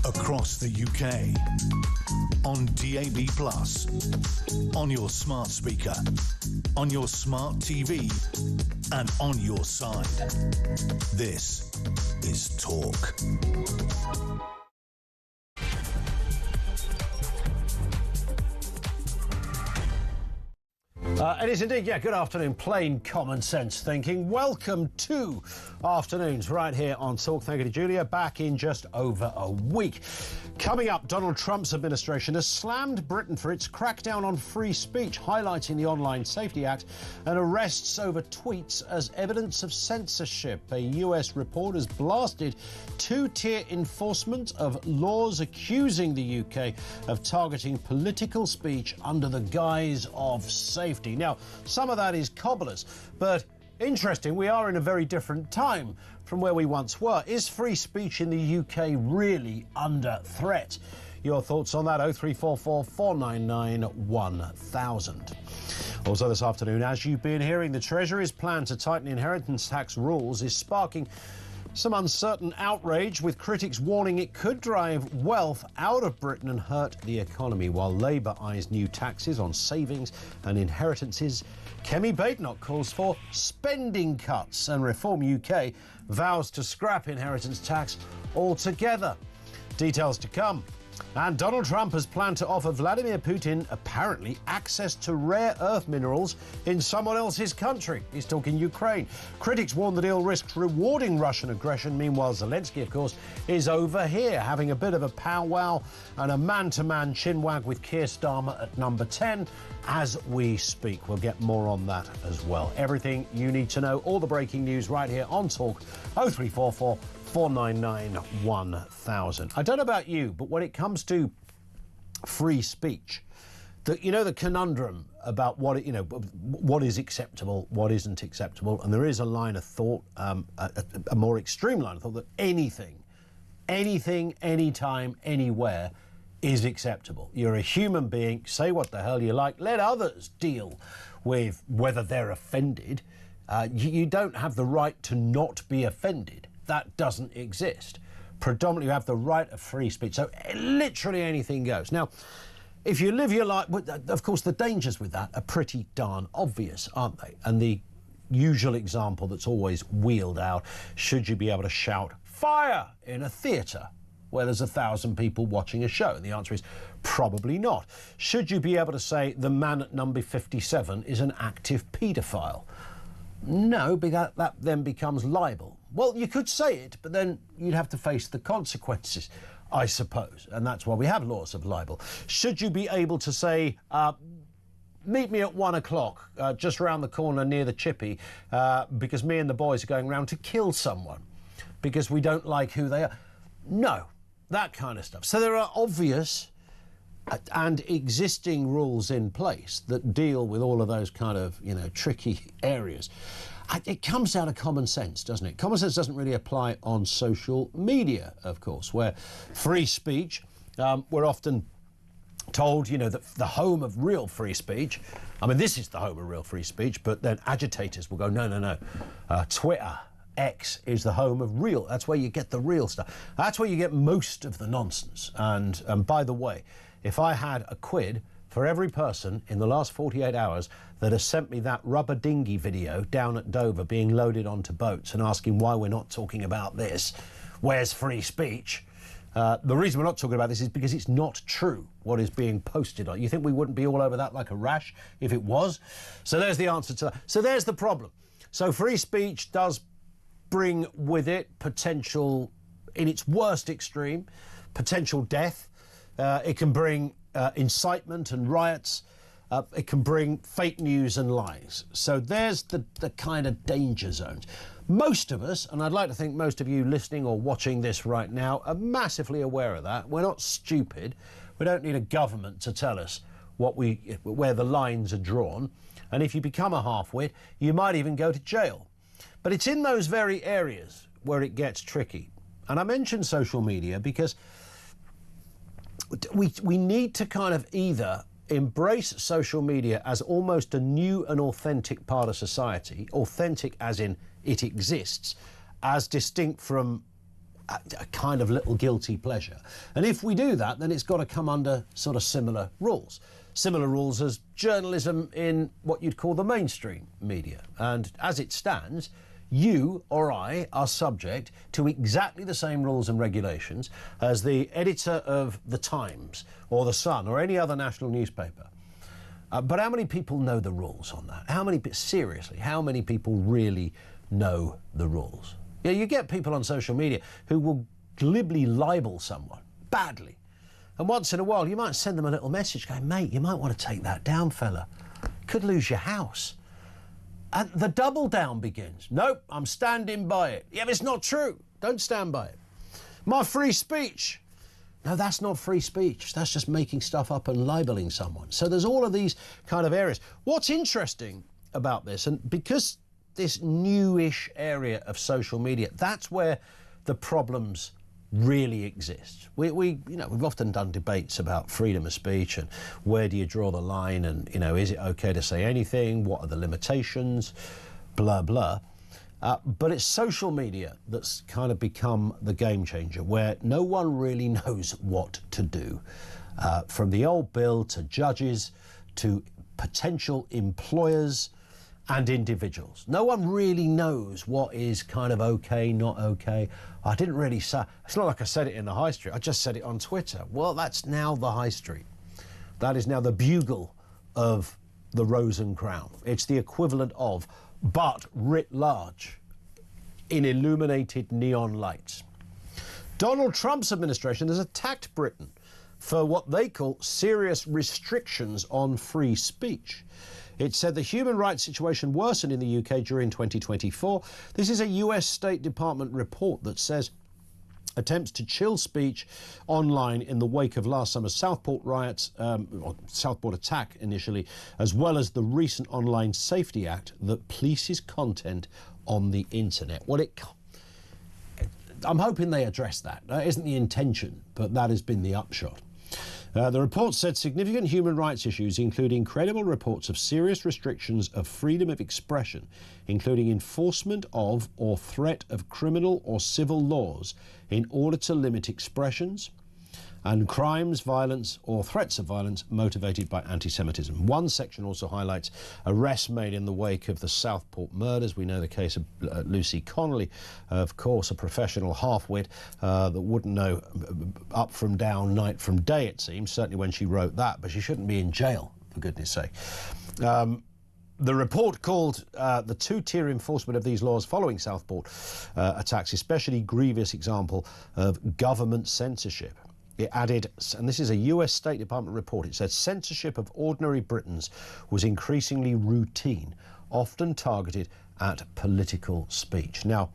across the UK, on DAB+, on your smart speaker, on your smart TV, and on your side. This is Talk. It is indeed, yeah, good afternoon, plain common sense thinking. Welcome to Afternoons right here on Talk. Thank you to Julia, back in just over a week. Coming up, Donald Trump's administration has slammed Britain for its crackdown on free speech, highlighting the Online Safety Act and arrests over tweets as evidence of censorship. A US report has blasted two-tier enforcement of laws accusing the UK of targeting political speech under the guise of safety. Now, some of that is cobblers, but interesting, we are in a very different time from where we once were. Is free speech in the UK really under threat? Your thoughts on that, 0344 499 1000. Also this afternoon, as you've been hearing, the Treasury's plan to tighten inheritance tax rules is sparking some uncertain outrage, with critics warning it could drive wealth out of Britain and hurt the economy, while Labour eyes new taxes on savings and inheritances. Kemi Badenoch calls for spending cuts, and Reform UK vows to scrap inheritance tax altogether. Details to come. And Donald Trump has planned to offer Vladimir Putin, apparently, access to rare earth minerals in someone else's country. He's talking Ukraine. Critics warn the deal risks rewarding Russian aggression. Meanwhile, Zelensky, of course, is over here having a bit of a powwow and a man-to-man chinwag with Keir Starmer at number 10 as we speak. We'll get more on that as well. Everything you need to know, all the breaking news right here on Talk, 0344 499 1000. I don't know about you, but when it comes to free speech, the conundrum about what is acceptable, what isn't acceptable, and there is a line of thought, a more extreme line of thought, that anything, anytime, anywhere is acceptable. You're a human being, say what the hell you like, let others deal with whether they're offended. You don't have the right to not be offended. That doesn't exist. Predominantly, you have the right of free speech. So literally anything goes. Now, if you live your life, of course, the dangers with that are pretty darn obvious, aren't they? And the usual example that's always wheeled out, should you be able to shout fire in a theatre where there's 1,000 people watching a show? And the answer is probably not. Should you be able to say the man at number 57 is an active paedophile? No, because that then becomes libel. Well, you could say it, but then you'd have to face the consequences, I suppose. And that's why we have laws of libel. Should you be able to say, meet me at 1 o'clock, just round the corner near the chippy, because me and the boys are going round to kill someone because we don't like who they are? No, that kind of stuff. So there are obvious and existing rules in place that deal with all of those kind of, tricky areas. It comes down to common sense, doesn't it? Common sense doesn't really apply on social media, of course, where free speech, we're often told, that the home of real free speech, this is the home of real free speech, but then agitators will go, no. Twitter, X is the home of real. That's where you get the real stuff. That's where you get most of the nonsense. And by the way, if I had a quid for every person in the last 48 hours that has sent me that rubber dinghy video down at Dover being loaded onto boats and asking why we're not talking about this, where's free speech? The reason we're not talking about this is because it's not true what is being posted on. You think we wouldn't be all over that like a rash if it was? So there's the answer to that. So there's the problem. So free speech does bring with it potential, in its worst extreme, potential death. It can bring incitement and riots. It can bring fake news and lies. So there's the kind of danger zones. Most of us, and I'd like to think most of you listening or watching this right now, are massively aware of that. We're not stupid. We don't need a government to tell us where the lines are drawn. And if you become a half-wit, you might even go to jail. But it's in those very areas where it gets tricky. And I mentioned social media because we need to kind of either embrace social media as almost a new and authentic part of society, authentic as in it exists, as distinct from a kind of little guilty pleasure. And if we do that, then it's got to come under sort of similar rules. Similar rules as journalism in what you'd call the mainstream media. And as it stands, you or I are subject to exactly the same rules and regulations as the editor of The Times or The Sun or any other national newspaper. But how many people know the rules on that? Seriously, how many people really know the rules? Yeah, you get people on social media who will glibly libel someone badly. And once in a while, you might send them a little message going, mate, you might want to take that down, fella. Could lose your house. And the double down begins. Nope, I'm standing by it. Yeah, but it's not true. Don't stand by it. My free speech. No, that's not free speech. That's just making stuff up and libeling someone. So there's all of these kind of areas. What's interesting about this, and because this newish area of social media, that's where the problems really exist. We've often done debates about freedom of speech and where do you draw the line, and is it okay to say anything? What are the limitations? Blah blah. But it's social media that's kind of become the game changer, where no one really knows what to do. From the old bill to judges to potential employers and individuals. No one really knows what is kind of okay, not okay. I didn't really say, it's not like I said it in the high street, I just said it on Twitter. Well, that's now the high street. That is now the bugle of the Rose and Crown. It's the equivalent of, but writ large, in illuminated neon lights. Donald Trump's administration has attacked Britain for what they call serious restrictions on free speech. It said the human rights situation worsened in the UK during 2024. This is a US State Department report that says attempts to chill speech online in the wake of last summer's Southport riots, or Southport attack initially, as well as the recent Online Safety Act that polices content on the internet. I'm hoping they address that. That isn't the intention, but that has been the upshot. The report said significant human rights issues, including credible reports of serious restrictions of freedom of expression, including enforcement of or threat of criminal or civil laws in order to limit expressions, and crimes, violence or threats of violence motivated by anti-Semitism. One section also highlights arrests made in the wake of the Southport murders. We know the case of Lucy Connolly, of course, a professional half-wit that wouldn't know up from down, night from day, it seems, certainly when she wrote that, but she shouldn't be in jail, for goodness sake. The report called the two-tier enforcement of these laws following Southport attacks especially grievous example of government censorship. It added, and this is a US State Department report, it said censorship of ordinary Britons was increasingly routine, often targeted at political speech. Now,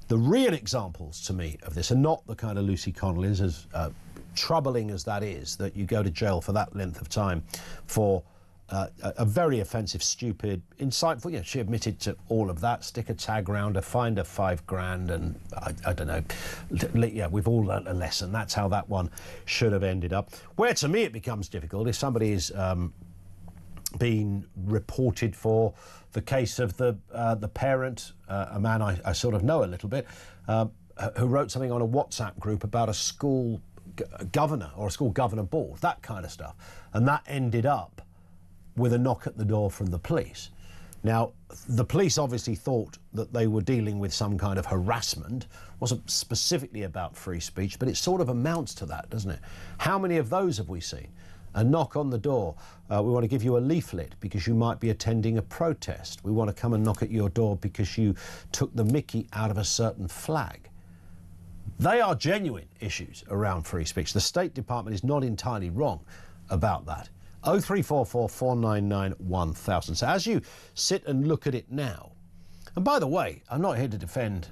the real examples to me of this are not the kind of Lucy Connolly's, as troubling as that is, that you go to jail for that length of time for a very offensive, stupid, insightful, she admitted to all of that, stick a tag round her, find her $5,000, and I don't know, we've all learnt a lesson. That's how that one should have ended up. Where to me it becomes difficult if somebody is being reported for the case of the parent, a man I sort of know a little bit, who wrote something on a WhatsApp group about a school governor or a school governor board, that kind of stuff, and that ended up with a knock at the door from the police. Now, the police obviously thought that they were dealing with some kind of harassment. Wasn't specifically about free speech, but it sort of amounts to that, doesn't it? How many of those have we seen? A knock on the door. We want to give you a leaflet because you might be attending a protest. We want to come and knock at your door because you took the mickey out of a certain flag. They are genuine issues around free speech. The State Department is not entirely wrong about that. 0344 499 1000. So as you sit and look at it now, and by the way, I'm not here to defend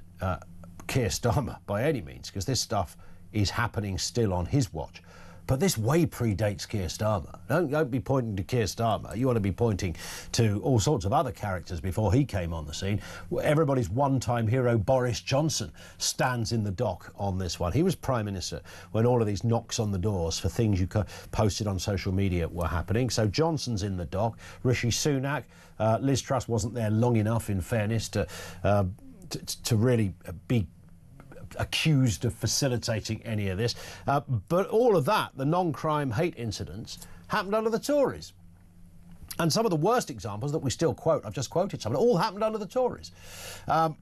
Keir Starmer by any means, because this stuff is happening still on his watch. But this way predates Keir Starmer. Don't be pointing to Keir Starmer. You want to be pointing to all sorts of other characters before he came on the scene. Everybody's one-time hero, Boris Johnson, stands in the dock on this one. He was Prime Minister when all of these knocks on the doors for things you posted on social media were happening. So Johnson's in the dock. Rishi Sunak, Liz Truss wasn't there long enough, in fairness, to really be accused of facilitating any of this. But all of that, the non-crime hate incidents, happened under the Tories. And some of the worst examples that we still quote, I've just quoted some, it all happened under the Tories.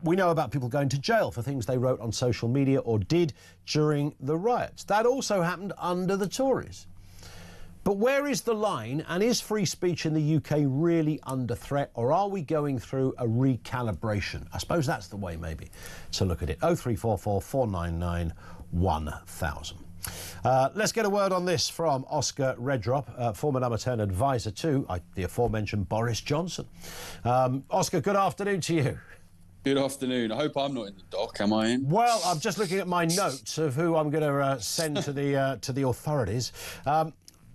We know about people going to jail for things they wrote on social media or did during the riots. That also happened under the Tories. But where is the line, and is free speech in the UK really under threat, or are we going through a recalibration? I suppose that's the way maybe to look at it. 0344 499 1000. Let's get a word on this from Oscar Redrop, former number 10 advisor to the aforementioned Boris Johnson. Oscar, good afternoon to you. Good afternoon. I hope I'm not in the dock, am I in? Well, I'm just looking at my notes of who I'm going to send to the authorities.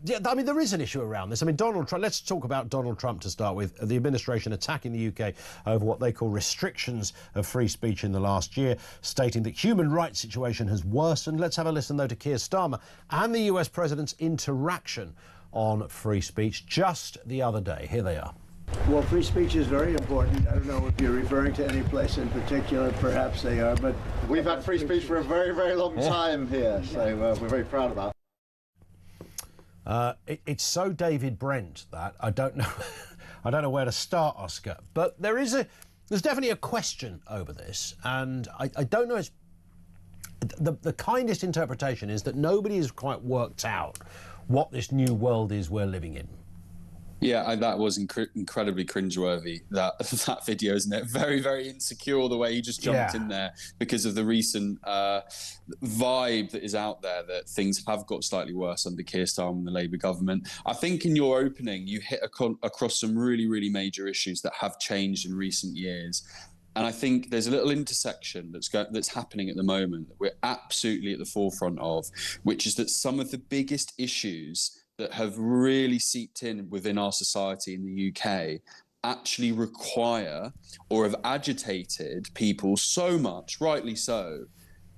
Yeah, I mean, there is an issue around this. I mean, Donald Trump, let's talk about Donald Trump to start with. The administration attacking the UK over what they call restrictions of free speech in the last year, stating that human rights situation has worsened. Let's have a listen, though, to Keir Starmer and the US president's interaction on free speech just the other day. Here they are. Well, free speech is very important. I don't know if you're referring to any place in particular. Perhaps they are, but we've had free speech for a very, very long time here, so we're very proud of that. It's so David Brent that I don't know, I don't know where to start, Oscar. But there's definitely a question over this, and I don't know. It's the kindest interpretation is that nobody has quite worked out what this new world is we're living in. Yeah, that was incredibly cringeworthy, that video, isn't it? Very, very insecure the way he just jumped in there because of the recent vibe that is out there that things have got slightly worse under Keir Starmer and the Labour government. I think in your opening, you hit across some really, really major issues that have changed in recent years. And I think there's a little intersection that's happening at the moment that we're absolutely at the forefront of, which is that some of the biggest issues that have really seeped in within our society in the UK actually require or have agitated people so much, rightly so,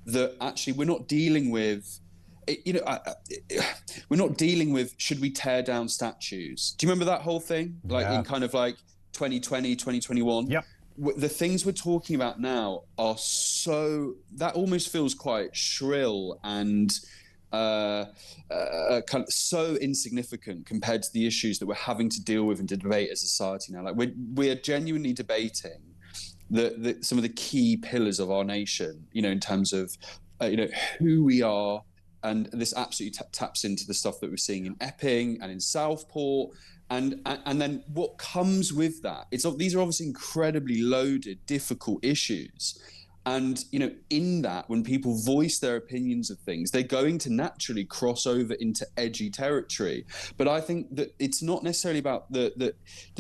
that actually we're not dealing with, we're not dealing with, should we tear down statues? Do you remember that whole thing? Like in kind of like 2020, 2021? Yep. The things we're talking about now are so, that almost feels quite shrill and kind of so insignificant compared to the issues that we're having to deal with and to debate as a society now. Like we're genuinely debating some of the key pillars of our nation, in terms of who we are, and this absolutely taps into the stuff that we're seeing in Epping and in Southport. And then what comes with that? These are obviously incredibly loaded, difficult issues. And, in that, when people voice their opinions of things, they're going to naturally cross over into edgy territory. But I think that it's not necessarily about the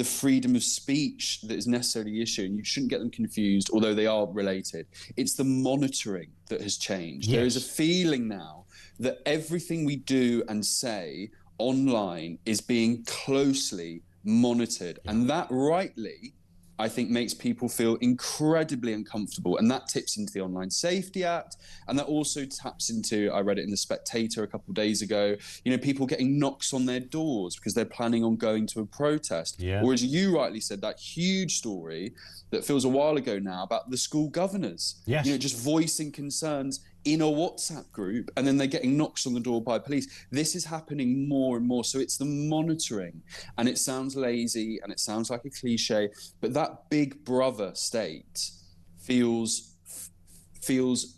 freedom of speech that is necessarily the issue, and you shouldn't get them confused, although they are related. It's the monitoring that has changed. Yes. There is a feeling now that everything we do and say online is being closely monitored. Yeah. And that rightly, I think, makes people feel incredibly uncomfortable. And that tips into the Online Safety Act. And that also taps into, I read it in The Spectator a couple of days ago, people getting knocks on their doors because they're planning on going to a protest. Yeah. Or as you rightly said, that huge story that feels a while ago now about the school governors. Yes. Just voicing concerns in a WhatsApp group, and then they're getting knocks on the door by police. This is happening more and more. So it's the monitoring, and it sounds lazy and it sounds like a cliche, but that big brother state feels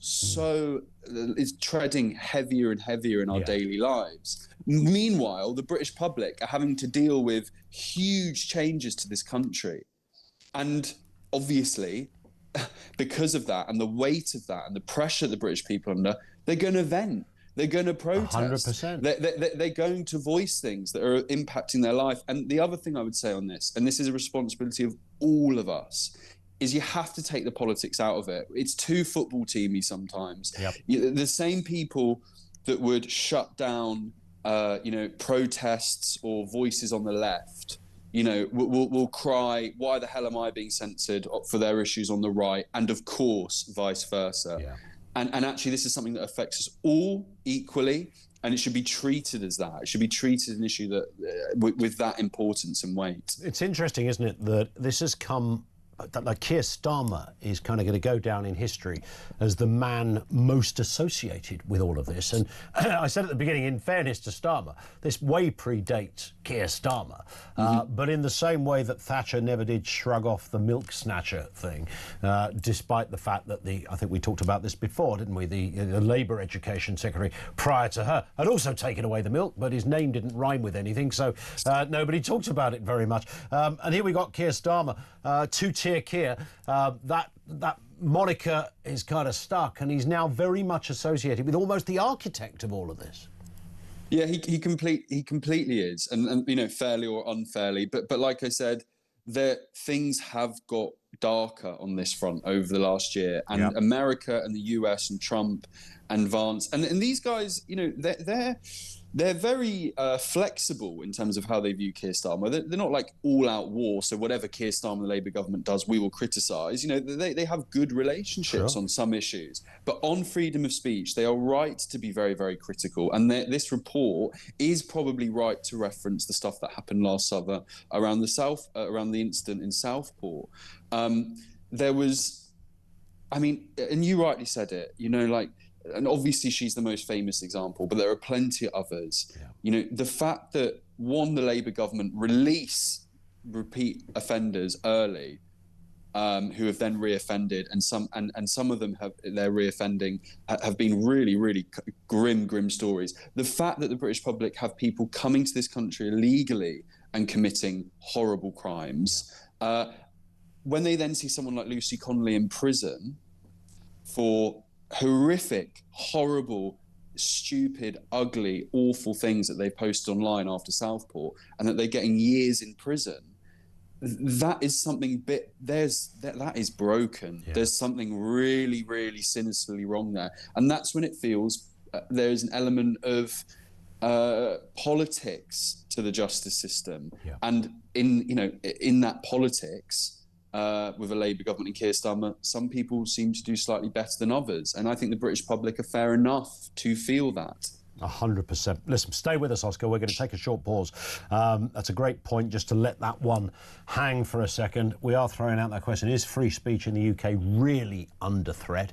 so, is treading heavier and heavier in our daily lives. Meanwhile, the British public are having to deal with huge changes to this country. And obviously, because of that and the weight of that and the pressure the British people are under, they're going to vent. They're going to protest. 100%. They're going to voice things that are impacting their life. And the other thing I would say on this, and this is a responsibility of all of us, is you have to take the politics out of it. It's too football teamy sometimes. Yep. The same people that would shut down, protests or voices on the left, will cry, why the hell am I being censored for their issues on the right? And of course, vice versa. Yeah. And actually, this is something that affects us all equally, and it should be treated as that. It should be treated as an issue that with that importance and weight. It's interesting, isn't it, that this has come like Keir Starmer is kind of going to go down in history as the man most associated with all of this. And I said at the beginning, in fairness to Starmer, this way predates Keir Starmer. But in the same way that Thatcher never did shrug off the milk snatcher thing, despite the fact that I think we talked about this before, didn't we? The Labour Education Secretary prior to her had also taken away the milk, but his name didn't rhyme with anything, so nobody talked about it very much. And here we got Keir Starmer, two-tier Keir. That moniker is kind of stuck, and he's now very much associated with almost the architect of all of this. Yeah, he completely is, and you know, fairly or unfairly. But like I said, things have got darker on this front over the last year, and America and the US and Trump and Vance and these guys, you know, they're very flexible in terms of how they view Keir Starmer. They're not like all-out war, so whatever Keir Starmer, the Labour government does, we will criticise. You know, they have good relationships on some issues. But on freedom of speech, they are right to be very, very critical. And this report is probably right to reference the stuff that happened last summer around the incident in Southport. There was, I mean, and you rightly said it, you know, like, and obviously she's the most famous example, but there are plenty of others. Yeah. You know, the fact that, one, the Labour government release repeat offenders early, who have then reoffended, and some of them their reoffending have been really, really grim stories. The fact that the British public have people coming to this country illegally and committing horrible crimes, when they then see someone like Lucy Connolly in prison for horrific, horrible, stupid, ugly, awful things that they posted online after Southport, and that they're getting years in prison, that is something that is broken. Yeah. There's something really, really sinisterly wrong there, and that's when it feels there's an element of politics to the justice system. Yeah. And in that politics, with a Labour government and Keir Starmer, some people seem to do slightly better than others. And I think the British public are fair enough to feel that. 100%. Listen, stay with us, Oscar. We're going to take a short pause. That's a great point, just to let that one hang for a second. We are throwing out that question. Is free speech in the UK really under threat?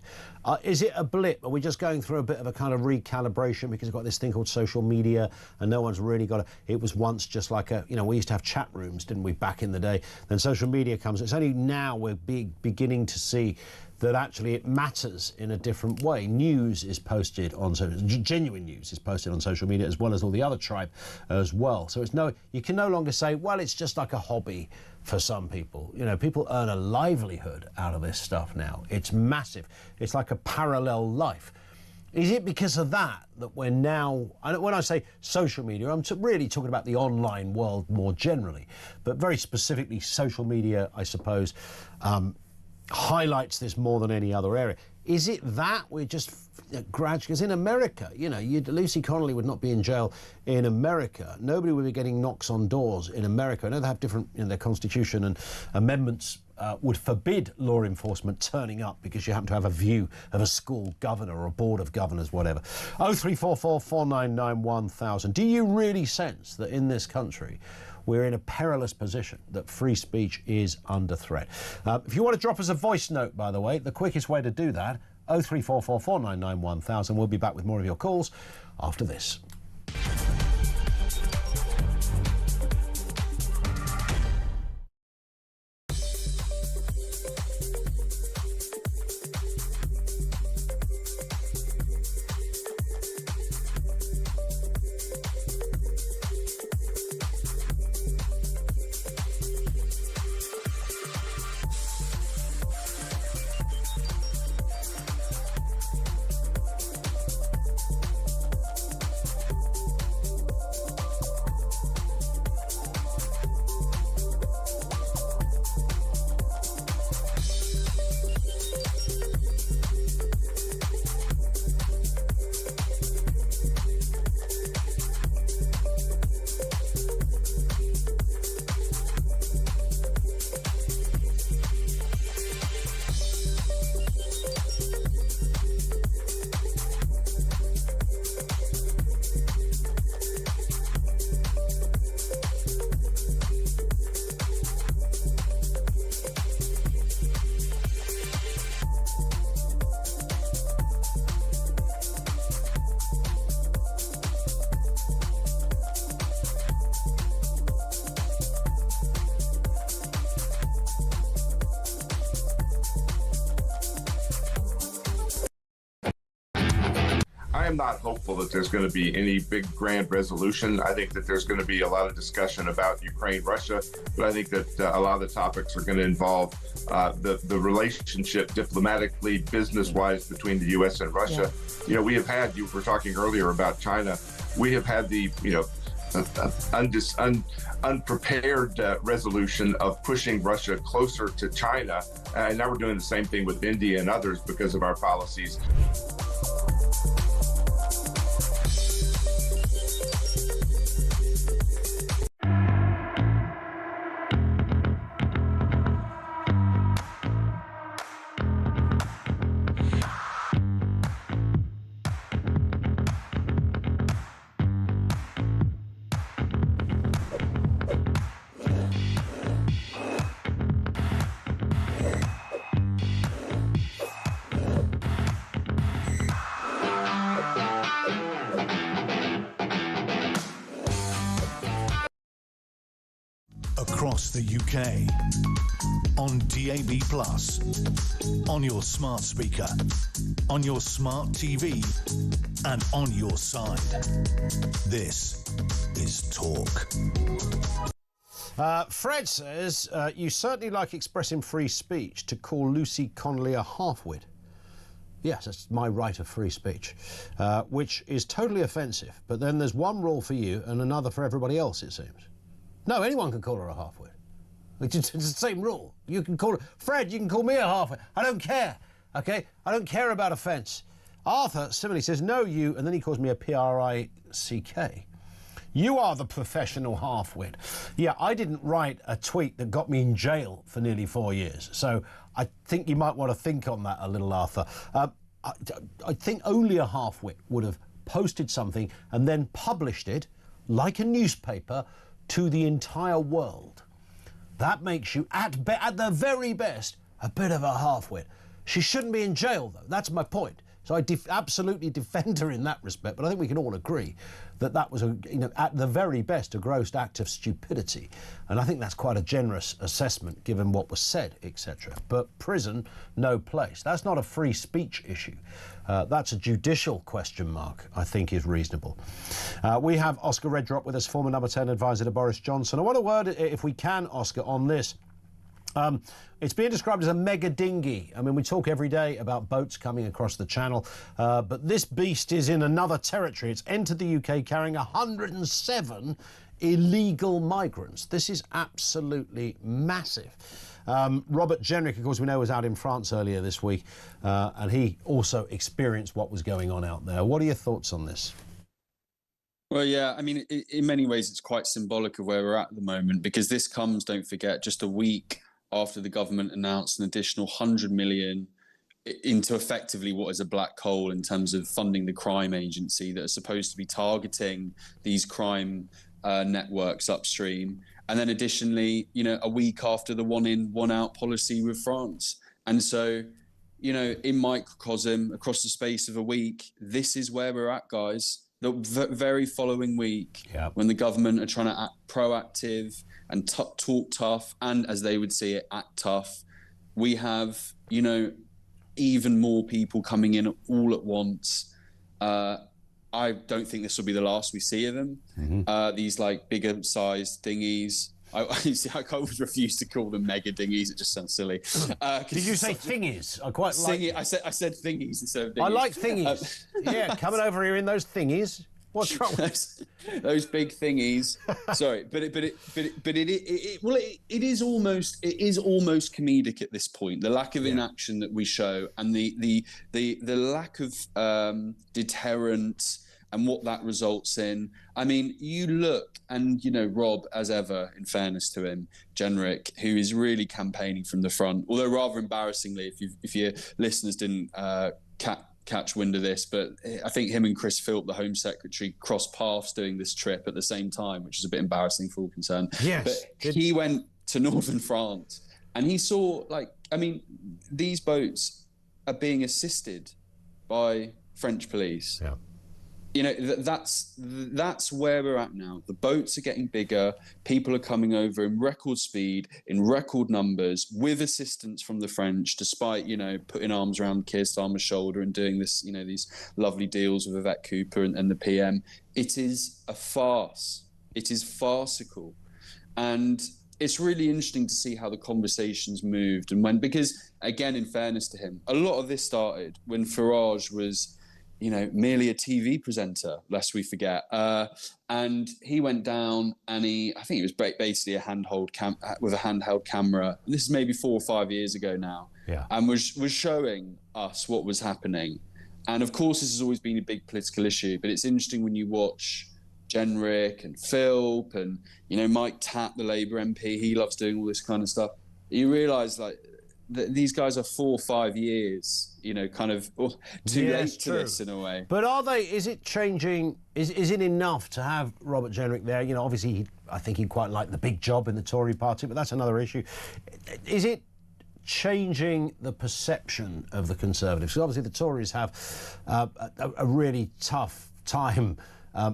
Is it a blip? Are we just going through a bit of a kind of recalibration because we've got this thing called social media and no one's really got it was once just like we used to have chat rooms, didn't we, back in the day? Then social media comes. It's only now we're beginning to see that actually it matters in a different way. News is posted on genuine news is posted on social media, as well as all the other tribe as well. So you can no longer say, well, it's just like a hobby for some people. You know, people earn a livelihood out of this stuff now. It's massive. It's like a parallel life. Is it because of that we're now, when I say social media, I'm really talking about the online world more generally, but very specifically social media, I suppose, highlights this more than any other area. Is it that we're just gradually, because in America, you know, Lucy Connolly would not be in jail in America. Nobody would be getting knocks on doors in America. I know they have different, their constitution and amendments would forbid law enforcement turning up because you happen to have a view of a school governor or a board of governors, whatever. 0344 499 1000. Do you really sense that in this country we're in a perilous position, that free speech is under threat? If you want to drop us a voice note, by the way, the quickest way to do that, 0344 499 1000. We'll be back with more of your calls after this. I am not hopeful that there's going to be any big grand resolution. I think that there's going to be a lot of discussion about Ukraine, Russia, but I think that a lot of the topics are going to involve the relationship diplomatically, business-wise between the U.S. and Russia. You know, we have had, you were talking earlier about China, we have had the, you know, unprepared resolution of pushing Russia closer to China. And now we're doing the same thing with India and others because of our policies. Across the UK, on DAB+, on your smart speaker, on your smart TV, and on your side. This is Talk. Fred says, you certainly like expressing free speech to call Lucy Connolly a half-wit. Yes, that's my right of free speech, which is totally offensive. But then there's one rule for you and another for everybody else, it seems. No, anyone can call her a half-wit. It's the same rule. You can call her... Fred, you can call me a half-wit. I don't care, OK? I don't care about offence. Arthur similarly says, no, you, and then he calls me a P-R-I-C-K. You are the professional half-wit. Yeah, I didn't write a tweet that got me in jail for nearly 4 years, so I think you might want to think on that a little, Arthur. I think only a half-wit would have posted something and then published it, like a newspaper, to the entire world. That makes you, at the very best, a bit of a half-wit. She shouldn't be in jail, though. That's my point. So I absolutely defend her in that respect, but I think we can all agree that that was, at the very best, a gross act of stupidity. And I think that's quite a generous assessment, given what was said, etc. But prison, no place. That's not a free speech issue. That's a judicial question mark, I think is reasonable. We have Oscar Redrop with us, former number 10 advisor to Boris Johnson. I want a word, if we can, Oscar, on this. It's being described as a mega dinghy. I mean, we talk every day about boats coming across the channel, but this beast is in another territory. It's entered the UK carrying 107 illegal migrants. This is absolutely massive. Robert Jenrick, of course, we know, was out in France earlier this week, and he also experienced what was going on out there. What are your thoughts on this? Well, yeah, I mean, in many ways, it's quite symbolic of where we're at the moment, because this comes, don't forget, just a week after the government announced an additional 100 million into effectively what is a black hole in terms of funding the crime agency that are supposed to be targeting these crime networks upstream. And then additionally, a week after the one in, one out policy with France. And so, in microcosm, across the space of a week, this is where we're at, guys. The very following week, when the government are trying to act proactive and talk tough, and as they would see it, act tough, we have, even more people coming in all at once. I don't think this will be the last we see of them. Mm-hmm. These like bigger sized dinghies. I always refuse to call them mega dinghies. It just sounds silly. Did you say thingies? I quite like it. I said thingies instead of dinghies. I like thingies. Yeah, coming over here in those thingies. What's wrong? Those big thingies. Sorry, but it is almost comedic at this point. The lack of inaction that we show, and the lack of deterrent, and what that results in. I mean, you look, and Rob, as ever, in fairness to him, Jenrick, who is really campaigning from the front. Although rather embarrassingly, if your listeners didn't catch wind of this, but I think him and Chris Philp, the Home Secretary, crossed paths doing this trip at the same time, which is a bit embarrassing for all concerned. Yes. But he went to northern France, and he saw, these boats are being assisted by French police. Yeah. You know, that's where we're at now. The boats are getting bigger. People are coming over in record speed, in record numbers, with assistance from the French, despite, you know, putting arms around Keir Starmer's shoulder and doing this, you know, these lovely deals with Yvette Cooper and the PM. It is a farce. It is farcical. And it's really interesting to see how the conversations moved and when, because again, in fairness to him, a lot of this started when Farage was, you know, merely a TV presenter, lest we forget. And he went down and I think it was basically a handheld camera. This is maybe 4 or 5 years ago now. Yeah. And was showing us what was happening. And of course, this has always been a big political issue, but it's interesting when you watch Jenrick and Philp and, you know, Mike Tapp, the Labour MP, he loves doing all this kind of stuff. You realise, like, these guys are 4 or 5 years, you know, kind of too late to this in a way. But is it changing? Is it enough to have Robert Jenrick there? You know, obviously, I think he'd quite like the big job in the Tory party, but that's another issue. Is it changing the perception of the Conservatives? Because obviously the Tories have a really tough time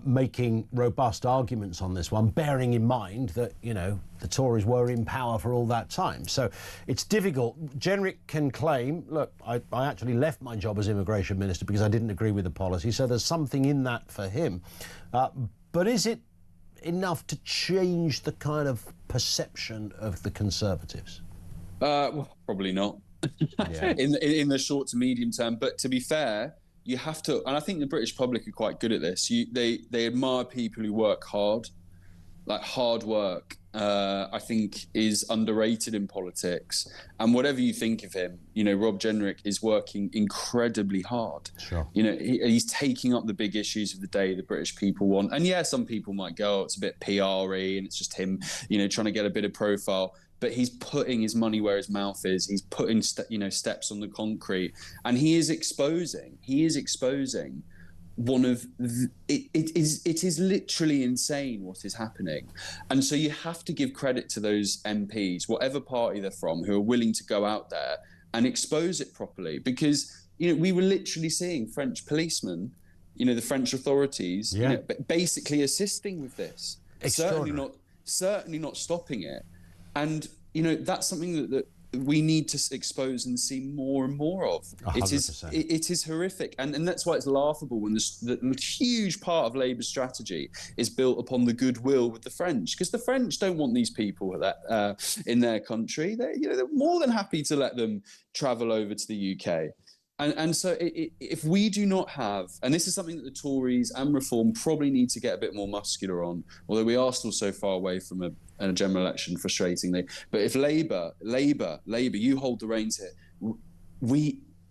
making robust arguments on this one, bearing in mind that, you know, the Tories were in power for all that time. So it's difficult. Jenrick can claim, look, I actually left my job as immigration minister because I didn't agree with the policy. So there's something in that for him. But is it enough to change the kind of perception of the Conservatives? Well, probably not. Yeah. in the short to medium term. But to be fair, you have to, and I think the British public are quite good at this. They admire people who work hard. Like, hard work, I think, is underrated in politics. And whatever you think of him, you know, Rob Jenrick is working incredibly hard. Sure. You know, he's taking up the big issues of the day the British people want. And yeah, some people might go, oh, it's a bit PR-y and it's just him, you know, trying to get a bit of profile. But he's putting his money where his mouth is. He's putting, steps on the concrete, and he is exposing one of it is literally insane what is happening. And so you have to give credit to those MPs, whatever party they're from, who are willing to go out there and expose it properly. Because, you know, we were literally seeing French policemen, you know, the French authorities, you know, basically assisting with this, certainly not stopping it. And, you know, that's something that we need to expose and see more and more of. 100%. It is horrific. And that's why it's laughable when the huge part of Labour's strategy is built upon the goodwill with the French. Because the French don't want these people in their country. They're more than happy to let them travel over to the UK. And so if we do not have, and this is something that the Tories and Reform probably need to get a bit more muscular on, although we are still so far away from a general election, frustratingly. But if Labour, you hold the reins here,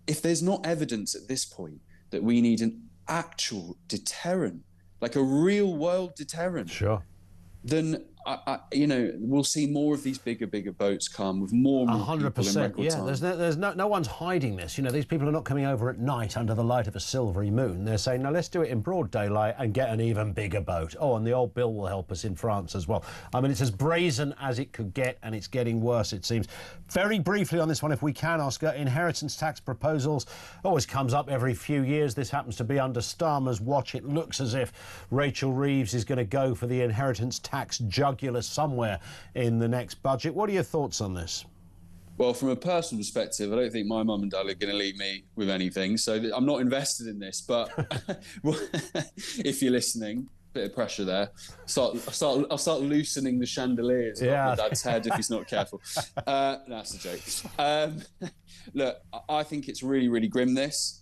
if there's not evidence at this point that we need an actual deterrent, like a real world deterrent, sure, then you know, we'll see more of these bigger boats come with more and more people in record time. There's no one's hiding this. You know, these people are not coming over at night under the light of a silvery moon. They're saying, no, let's do it in broad daylight and get an even bigger boat. Oh, and the old Bill will help us in France as well. I mean, it's as brazen as it could get, and it's getting worse, it seems. Very briefly on this one, if we can, Oscar, inheritance tax proposals always comes up every few years. This happens to be under Starmer's watch. It looks as if Rachel Reeves is going to go for the inheritance tax jugular somewhere in the next budget. What are your thoughts on this? Well, from a personal perspective, I don't think my mum and dad are going to leave me with anything, so I'm not invested in this. But if you're listening, bit of pressure there. I'll start loosening the chandeliers on my dad's head if he's not careful. That's a joke. Look, I think it's really, really grim, this.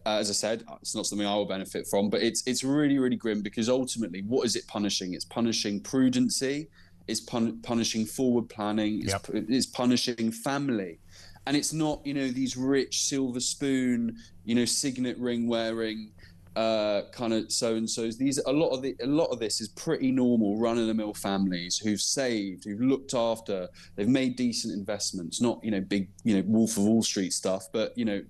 As I said, it's not something I will benefit from, but it's really, really grim because ultimately, what is it punishing? It's punishing prudency. It's punishing forward planning. It's punishing family. And it's not, you know, these rich silver spoon, you know, signet ring wearing kind of so-and-sos. A lot of this is pretty normal run-of-the-mill families who've saved, who've looked after, they've made decent investments, not, you know, big, you know, Wolf of Wall Street stuff, but, you know,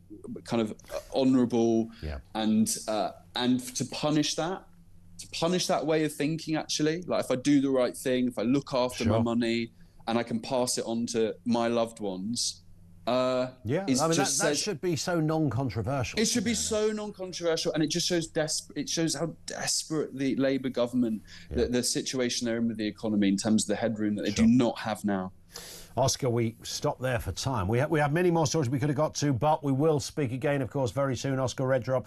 kind of honourable. And to punish that way of thinking, actually, like if I do the right thing, if I look after my money and I can pass it on to my loved ones, Yeah, I mean, that should be so non-controversial. It should be so non-controversial, and it just shows it shows how desperate the Labour government, the situation they're in with the economy in terms of the headroom that they do not have now. Oscar, we stop there for time. We have many more stories we could have got to, but we will speak again, of course, very soon. Oscar Redrop,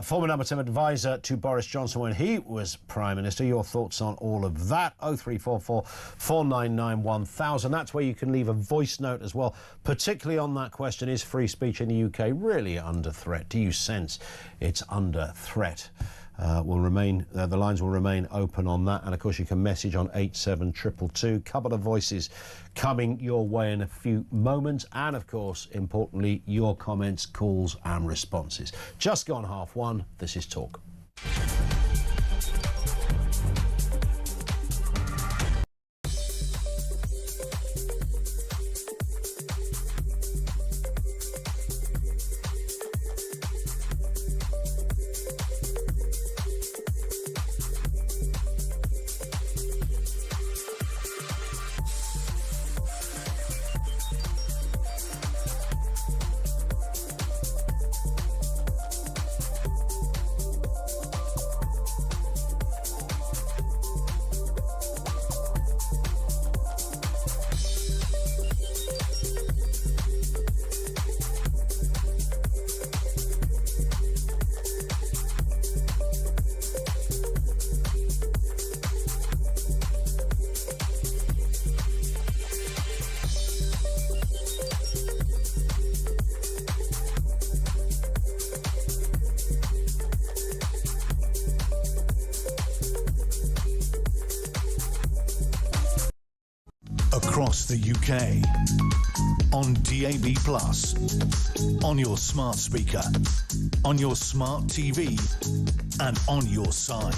former number 2 advisor to Boris Johnson when he was Prime Minister. Your thoughts on all of that? 0344 499 1000. That's where you can leave a voice note as well, particularly on that question, is free speech in the UK really under threat? Do you sense it's under threat? The lines will remain open on that, and of course you can message on 87222. Couple of voices coming your way in a few moments, and of course importantly your comments, calls and responses. Just gone 1:30. This is Talk. Across the UK, on DAB+, on your smart speaker, on your smart TV, and on your side.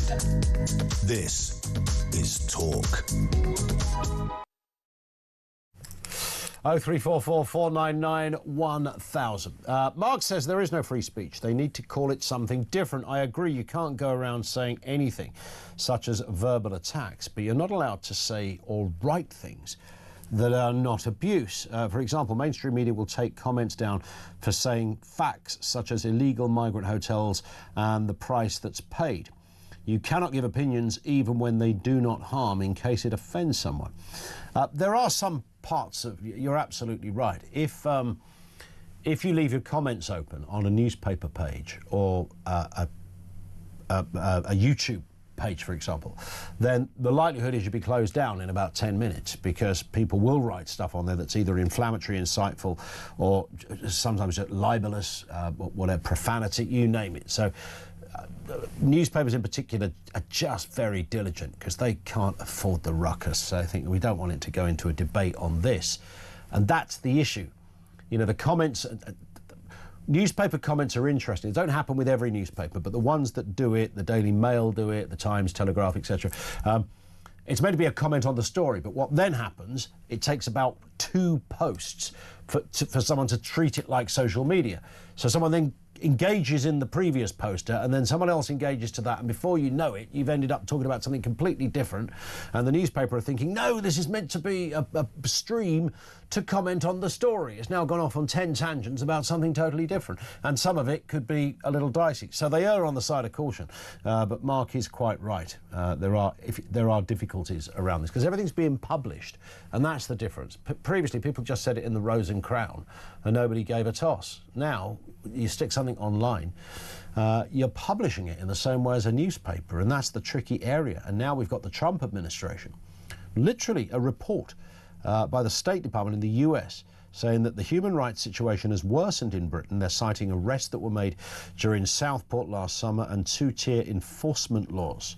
This is Talk. 0344 499 1000. Mark says there is no free speech. They need to call it something different. I agree, you can't go around saying anything, such as verbal attacks, but you're not allowed to say or write things that are not abuse. For example, mainstream media will take comments down for saying facts such as illegal migrant hotels and the price that's paid. You cannot give opinions even when they do not harm in case it offends someone. There are some parts of, you're absolutely right. If you leave your comments open on a newspaper page or a YouTube page, for example, then the likelihood is you'll be closed down in about 10 minutes because people will write stuff on there that's either inflammatory, insightful, or sometimes libelous, whatever, profanity, you name it. So newspapers in particular are just very diligent because they can't afford the ruckus. So I think we don't want it to go into a debate on this. And that's the issue. You know, the comments, newspaper comments are interesting. It don't happen with every newspaper, but the ones that do it, the Daily Mail do it, the Times, Telegraph, etc. It's meant to be a comment on the story, but what then happens, it takes about 2 posts for someone to treat it like social media. So someone then engages in the previous poster and then someone else engages to that, and before you know it, you've ended up talking about something completely different, and the newspaper are thinking, no, this is meant to be a stream to comment on the story. It's now gone off on 10 tangents about something totally different, and some of it could be a little dicey. So they err on the side of caution, but Mark is quite right. There are difficulties around this because everything's being published, and that's the difference. Previously people just said it in the Rose and Crown and nobody gave a toss. Now you stick something online, you're publishing it in the same way as a newspaper, and that's the tricky area. And now we've got the Trump administration, literally a report by the State Department in the US saying that the human rights situation has worsened in Britain. They're citing arrests that were made during Southport last summer and 2-tier enforcement laws.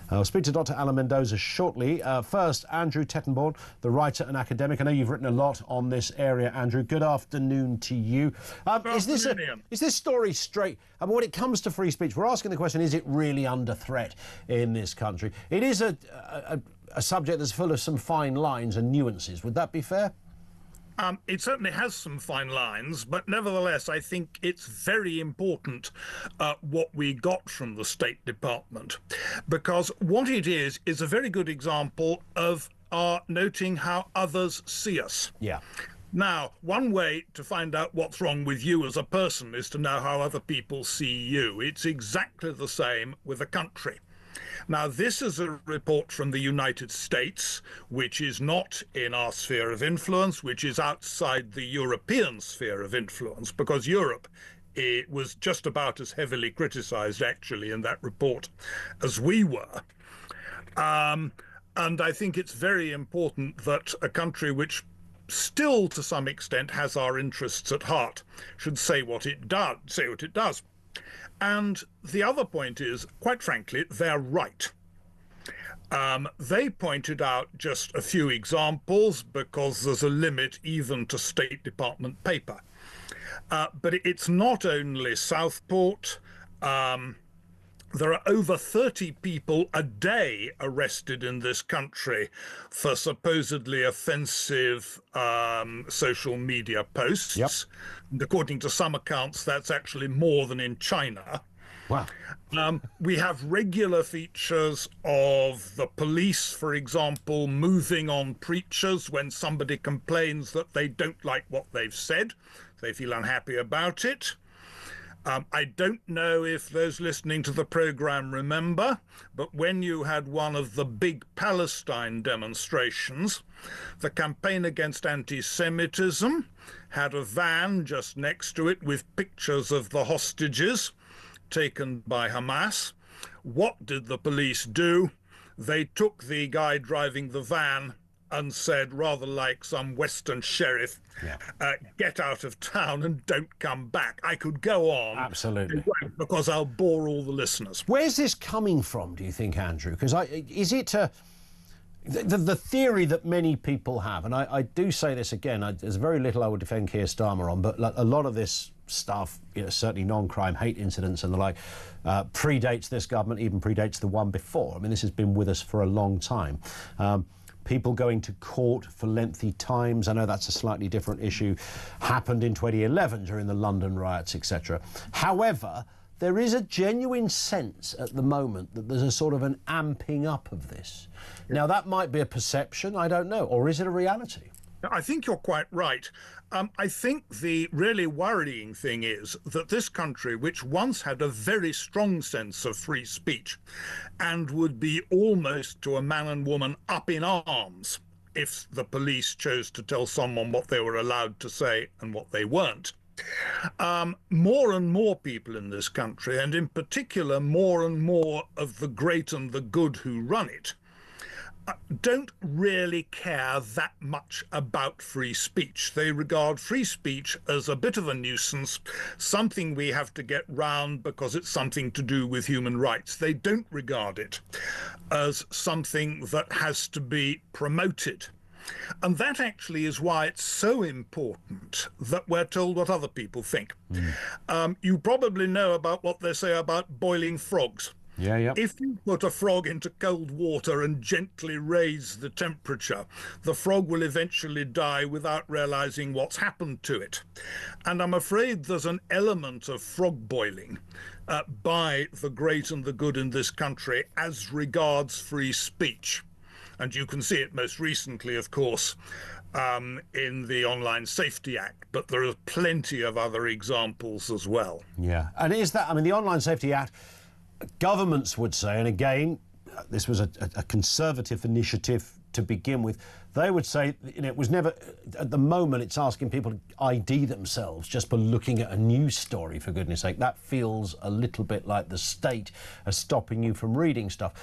I'll speak to Dr. Alan Mendoza shortly. First, Andrew Tettenborn, the writer and academic. I know you've written a lot on this area, Andrew. Good afternoon to you. Is this story straight? I mean, when it comes to free speech, we're asking the question, is it really under threat in this country? It is a subject that's full of some fine lines and nuances. Would that be fair? It certainly has some fine lines, but nevertheless, I think it's very important what we got from the State Department, because what it is a very good example of our noting how others see us. Yeah. Now, one way to find out what's wrong with you as a person is to know how other people see you. It's exactly the same with a country. Now, this is a report from the United States, which is not in our sphere of influence, which is outside the European sphere of influence, because Europe, it was just about as heavily criticized, actually, in that report as we were. And I think it's very important that a country which still, to some extent, has our interests at heart should say what it does. And the other point is, quite frankly, they're right. They pointed out just a few examples because there's a limit even to State Department paper. But it's not only Southport. There are over 30 people a day arrested in this country for supposedly offensive social media posts. Yep. And according to some accounts, that's actually more than in China. Wow. We have regular features of the police, for example, moving on preachers when somebody complains that they don't like what they've said. They feel unhappy about it. I don't know if those listening to the program remember, but when you had one of the big Palestine demonstrations, the Campaign Against Anti-Semitism had a van just next to it with pictures of the hostages taken by Hamas. What did the police do? They took the guy driving the van and said, rather like some Western sheriff, get out of town and don't come back. I could go on. Absolutely. Because I'll bore all the listeners. Where's this coming from, do you think, Andrew? Because is it the theory that many people have, and I do say this again, there's very little I would defend Keir Starmer on, but a lot of this stuff, certainly non-crime hate incidents and the like, predates this government, even predates the one before. I mean, this has been with us for a long time. People going to court for lengthy times. I know that's a slightly different issue. Happened in 2011 during the London riots, etc. However, there is a genuine sense at the moment that there's a sort of an amping up of this. Now, that might be a perception, I don't know, or is it a reality? I think you're quite right. I think the really worrying thing is that this country, which once had a very strong sense of free speech and would be almost to a man and woman up in arms if the police chose to tell someone what they were allowed to say and what they weren't, more and more people in this country, and in particular more and more of the great and the good who run it, don't really care that much about free speech. They regard free speech as a bit of a nuisance, something we have to get round because it's something to do with human rights. They don't regard it as something that has to be promoted. And that actually is why it's so important that we're told what other people think. You probably know about what they say about boiling frogs. Yeah. If you put a frog into cold water and gently raise the temperature, the frog will eventually die without realizing what's happened to it. And I'm afraid there's an element of frog boiling by the great and the good in this country as regards free speech. And you can see it most recently, of course, in the Online Safety Act, but there are plenty of other examples as well. Yeah, and is that, I mean, the Online Safety Act, governments would say, and again, this was a Conservative initiative to begin with, they would say, it was never, at the moment, it's asking people to ID themselves just by looking at a news story, for goodness sake. That feels a little bit like the state are stopping you from reading stuff.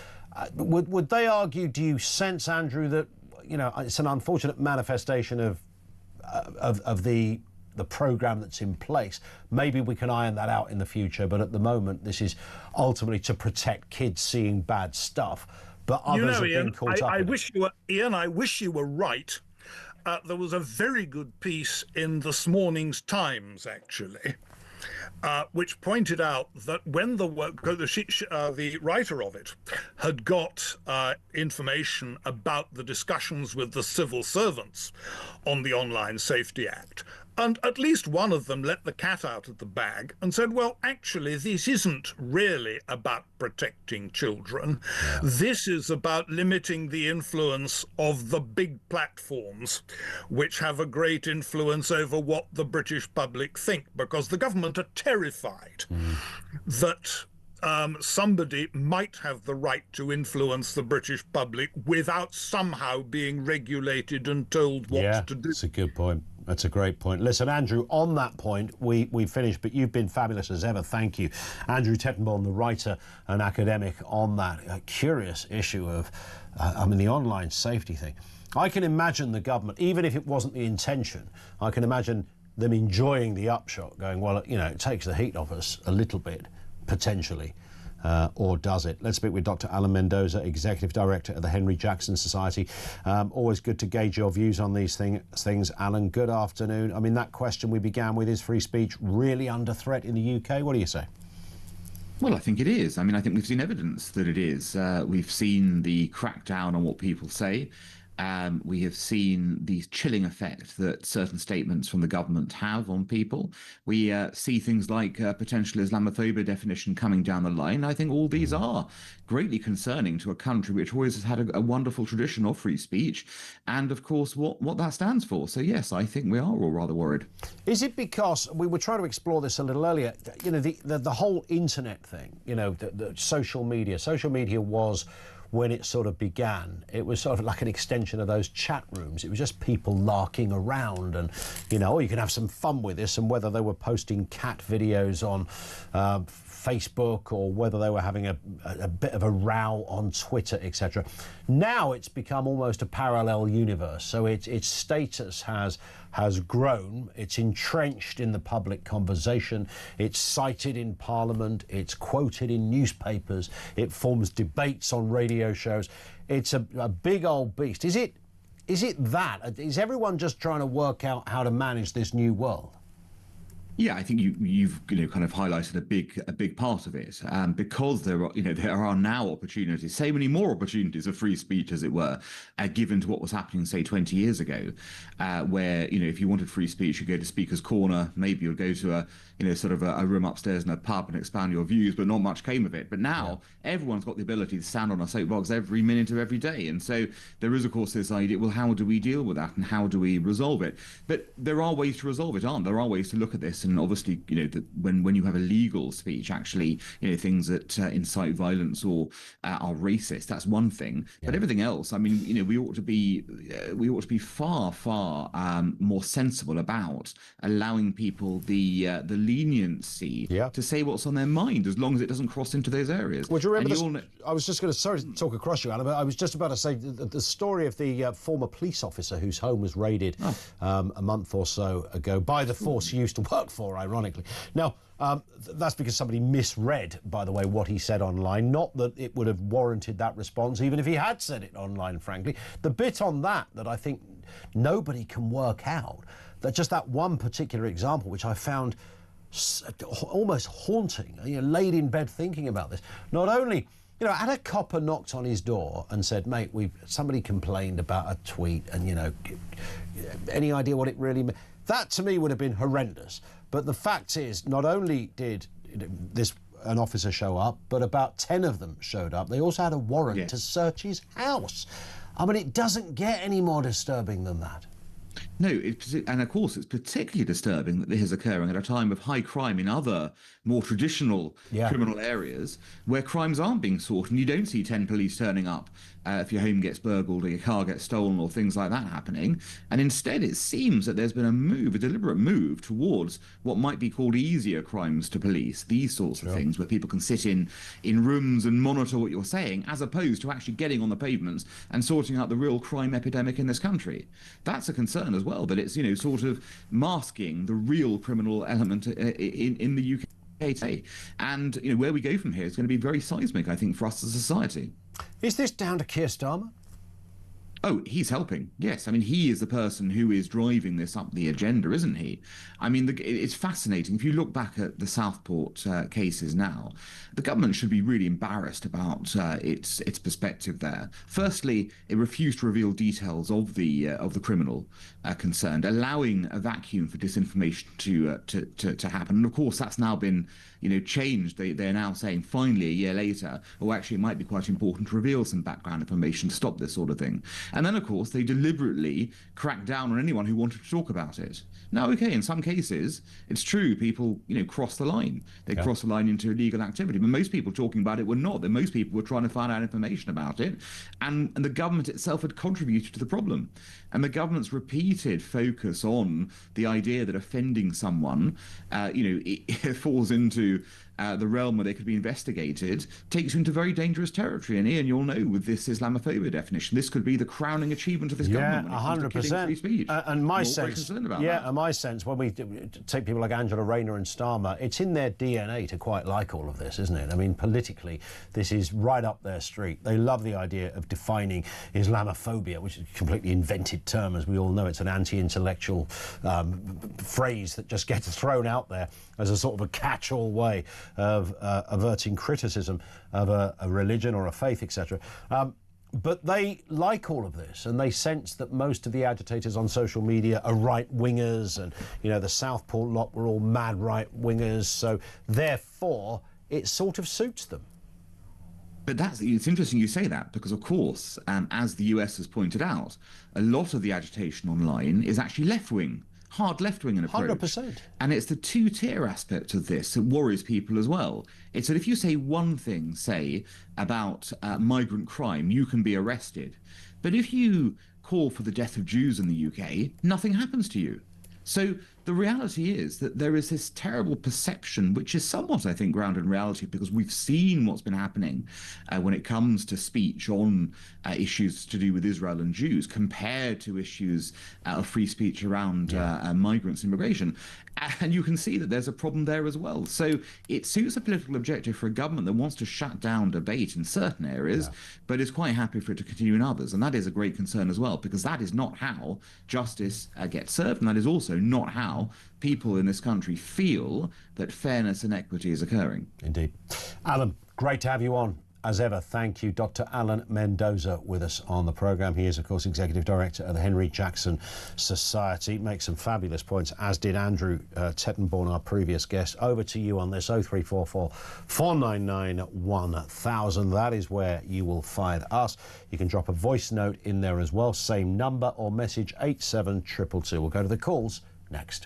Would they argue, do you sense, Andrew, that, it's an unfortunate manifestation of the programme that's in place? Maybe we can iron that out in the future, but at the moment this is ultimately to protect kids seeing bad stuff, but others have been caught up in it. Ian, I wish you were right. There was a very good piece in this morning's Times, actually, which pointed out that when the writer of it had got information about the discussions with the civil servants on the Online Safety Act, And at least one of them let the cat out of the bag and said, well, actually, this isn't really about protecting children. Yeah. This is about limiting the influence of the big platforms, which have a great influence over what the British public think, because the government are terrified that somebody might have the right to influence the British public without somehow being regulated and told what to do. That's a good point. That's a great point. Listen, Andrew, on that point, we finished, but you've been fabulous as ever. Thank you. Andrew Tettenborn, the writer and academic on that curious issue of, the online safety thing. I can imagine the government, even if it wasn't the intention, I can imagine them enjoying the upshot, going, well, it takes the heat off us a little bit, potentially. Or does it? Let's speak with Dr. Alan Mendoza, Executive Director of the Henry Jackson Society. Always good to gauge your views on these things. Alan, good afternoon. I mean, that question we began with, is free speech really under threat in the UK? What do you say? Well, I think it is. I mean, I think we've seen evidence that it is. We've seen the crackdown on what people say. We have seen the chilling effect that certain statements from the government have on people. We see things like potential Islamophobia definition coming down the line. I think all these are greatly concerning to a country which always has had a wonderful tradition of free speech, and of course what that stands for. So yes, I think we are all rather worried. Is it because we were trying to explore this a little earlier? The whole internet thing. The social media. Social media was, when it sort of began, it was sort of like an extension of those chat rooms. It was just people larking around and, you can have some fun with this, and whether they were posting cat videos on Facebook or whether they were having a bit of a row on Twitter, etc. Now it's become almost a parallel universe. So its status has grown, it's entrenched in the public conversation, it's cited in Parliament, it's quoted in newspapers, it forms debates on radio shows. It's a big old beast. Is it that? Is everyone just trying to work out how to manage this new world? Yeah, I think you've kind of highlighted a big part of it, because there are now opportunities, so many more opportunities of free speech, as it were, given to what was happening, say, 20 years ago, where if you wanted free speech, you go to Speaker's Corner, maybe you'd go to a room upstairs in a pub and expound your views, but not much came of it. But now everyone's got the ability to stand on a soapbox every minute of every day, and so there is, of course, this idea: well, how do we deal with that, and how do we resolve it? But there are ways to resolve it, aren't there? There are ways to look at this. And obviously, when you have illegal speech, actually, things that incite violence or are racist, that's one thing. Yeah. But everything else, I mean, we ought to be far more sensible about allowing people the leniency to say what's on their mind, as long as it doesn't cross into those areas. Would you remember I was just going to, sorry to talk across you, Alan, but I was just about to say the story of the former police officer whose home was raided a month or so ago by the force he used to work for, ironically. Now, that's because somebody misread, by the way, what he said online. Not that it would have warranted that response, even if he had said it online, frankly. The bit on that I think nobody can work out, that just that one particular example, which I found almost haunting, laid in bed thinking about this. Not only, had a copper knocked on his door and said, mate, somebody complained about a tweet, and, any idea what it really meant? That, to me, would have been horrendous. But the fact is, not only did an officer show up, but about 10 of them showed up. They also had a warrant to search his house. I mean, it doesn't get any more disturbing than that. No, and of course it's particularly disturbing that this is occurring at a time of high crime in other more traditional criminal areas where crimes aren't being sought, and you don't see 10 police turning up if your home gets burgled or your car gets stolen or things like that happening. And instead it seems that there's been a deliberate move towards what might be called easier crimes to police, these sorts of things where people can sit in rooms and monitor what you're saying, as opposed to actually getting on the pavements and sorting out the real crime epidemic in this country. That's a concern as well, that it's sort of masking the real criminal element in the UK today. And where we go from here is going to be very seismic, I think, for us as a society. Is this down to Keir Starmer? Oh, he's helping. Yes. I mean, he is the person who is driving this up the agenda, isn't he? I mean, it's fascinating. If you look back at the Southport cases now, the government should be really embarrassed about its perspective there. Firstly, it refused to reveal details of the criminal concerned, allowing a vacuum for disinformation to happen. And of course, that's now been changed. They're now saying finally a year later, oh, actually, it might be quite important to reveal some background information to stop this sort of thing. And then, of course, they deliberately cracked down on anyone who wanted to talk about it. Now, okay, in some cases, it's true, people, cross the line. They cross the line into illegal activity. But most people talking about it were not. Most people were trying to find out information about it. And the government itself had contributed to the problem. And the government's repeated focus on the idea that offending someone, it falls into the realm where they could be investigated, takes you into very dangerous territory. And Ian, you'll know with this Islamophobia definition, this could be the crowning achievement of this government when it comes to killing free speech. And my sense, when we take people like Angela Rayner and Starmer, it's in their DNA to quite like all of this, isn't it? I mean, politically, this is right up their street. They love the idea of defining Islamophobia, which is a completely invented term, as we all know. It's an anti-intellectual phrase that just gets thrown out there as a sort of a catch-all way of averting criticism of a religion or a faith, etc. But they like all of this, and they sense that most of the agitators on social media are right-wingers, and, the Southport lot were all mad right-wingers, so therefore it sort of suits them. But it's interesting you say that, because, of course, as the US has pointed out, a lot of the agitation online is actually left-wing. Hard left-wing in approach. 100%. And it's the two-tier aspect of this that worries people as well. It's that if you say one thing, say, about migrant crime, you can be arrested. But if you call for the death of Jews in the UK, nothing happens to you. So the reality is that there is this terrible perception, which is somewhat, I think, grounded in reality, because we've seen what's been happening when it comes to speech on issues to do with Israel and Jews, compared to issues of free speech around migrants and immigration. And you can see that there's a problem there as well. So it suits a political objective for a government that wants to shut down debate in certain areas, but is quite happy for it to continue in others. And that is a great concern as well, because that is not how justice gets served, and that is also not how people in this country feel that fairness and equity is occurring. Indeed. Alan, great to have you on. As ever, thank you. Dr. Alan Mendoza with us on the programme. He is, of course, Executive Director of the Henry Jackson Society. Makes some fabulous points, as did Andrew Tettenborn, our previous guest. Over to you on this, 0344 499 1000. That is where you will find us. You can drop a voice note in there as well. Same number, or message 87222. We'll go to the calls next.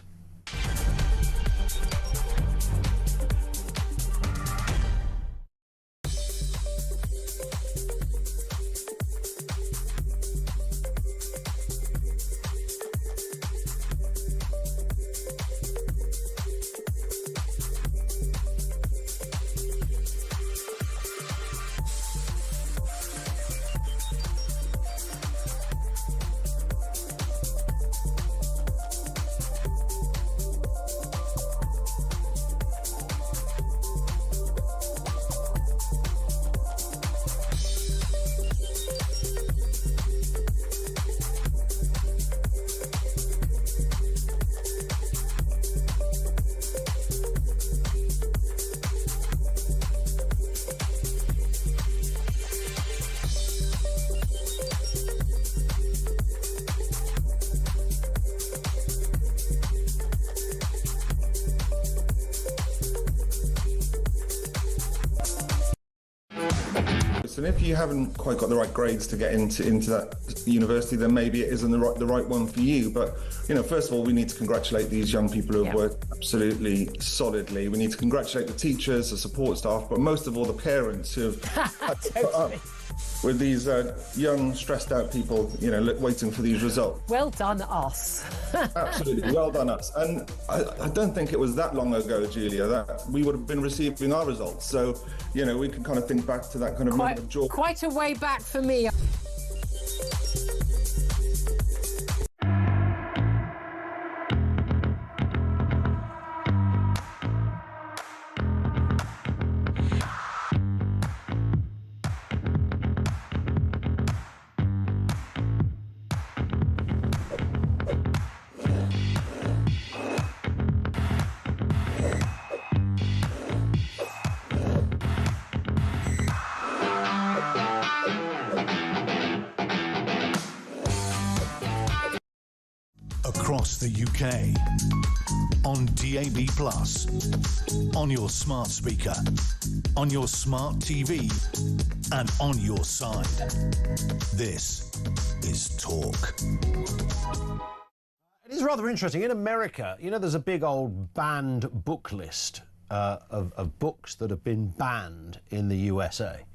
And if you haven't quite got the right grades to get into that university, then maybe it isn't the right one for you. But first of all, we need to congratulate these young people who have worked absolutely solidly. We need to congratulate the teachers, the support staff, but most of all the parents who have had to put up with these young, stressed out people, waiting for these results. Well done, us. Absolutely, well done, us. And I don't think it was that long ago, Julia, that we would have been receiving our results. So, we can kind of think back to that kind of moment of joy. Quite a way back for me. across the UK. On DAB+, on your smart speaker, on your smart TV, and on your side. This is Talk. It is rather interesting. In America, you know, there's a big old banned book list of books that have been banned in the USA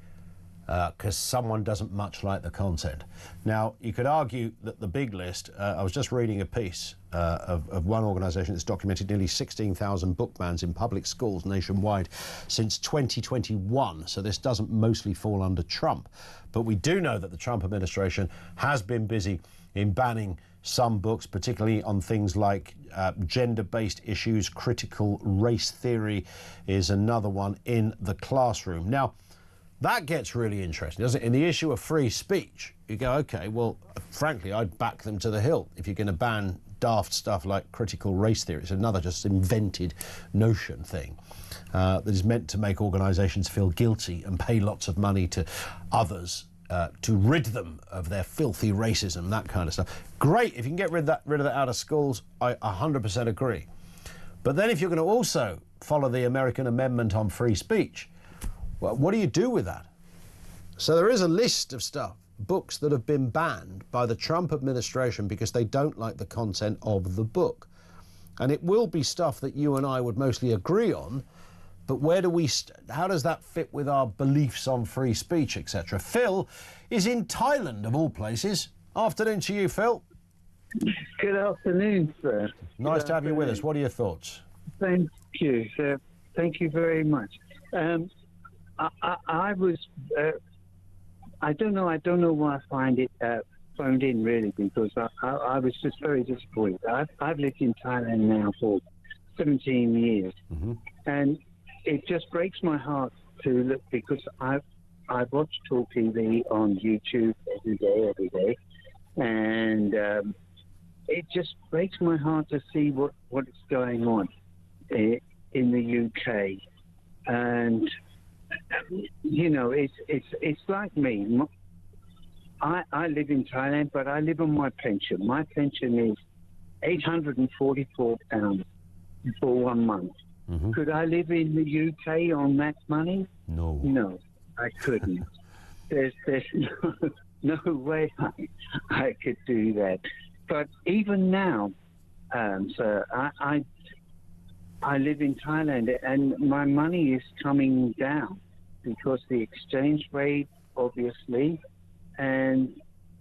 because someone doesn't much like the content. Now, you could argue that the big list, I was just reading a piece of one organisation that's documented nearly 16,000 book bans in public schools nationwide since 2021, so this doesn't mostly fall under Trump. But we do know that the Trump administration has been busy in banning some books, particularly on things like gender-based issues. Critical race theory is another one in the classroom. Now, that gets really interesting, doesn't it? In the issue of free speech, you go, OK, well, frankly, I'd back them to the hill if you're going to ban daft stuff like critical race theory. It's another just invented notion thing that is meant to make organisations feel guilty and pay lots of money to others to rid them of their filthy racism, that kind of stuff. Great, if you can get rid of that out of schools, I 100% agree. But then if you're going to also follow the American Amendment on free speech, well, what do you do with that? So there is a list of stuff, books that have been banned by the Trump administration because they don't like the content of the book. And it will be stuff that you and I would mostly agree on, but where do we, how does that fit with our beliefs on free speech, etc.? Phil is in Thailand, of all places. Afternoon to you, Phil. Good afternoon, sir. Nice to have you with us. What are your thoughts? Thank you, sir. Thank you very much. I was, I don't know why I find it phoned in really, because I was just very disappointed. I've lived in Thailand now for 17 years, and it just breaks my heart to look, because I watch talkTV on YouTube every day, and it just breaks my heart to see what is going on in the UK. And you know, it's like me. I live in Thailand, but I live on my pension. My pension is £844 for 1 month. Could I live in the UK on that money? No, I couldn't. There's no way I could do that. But even now, sir, I live in Thailand, and my money is coming down because the exchange rate, obviously, and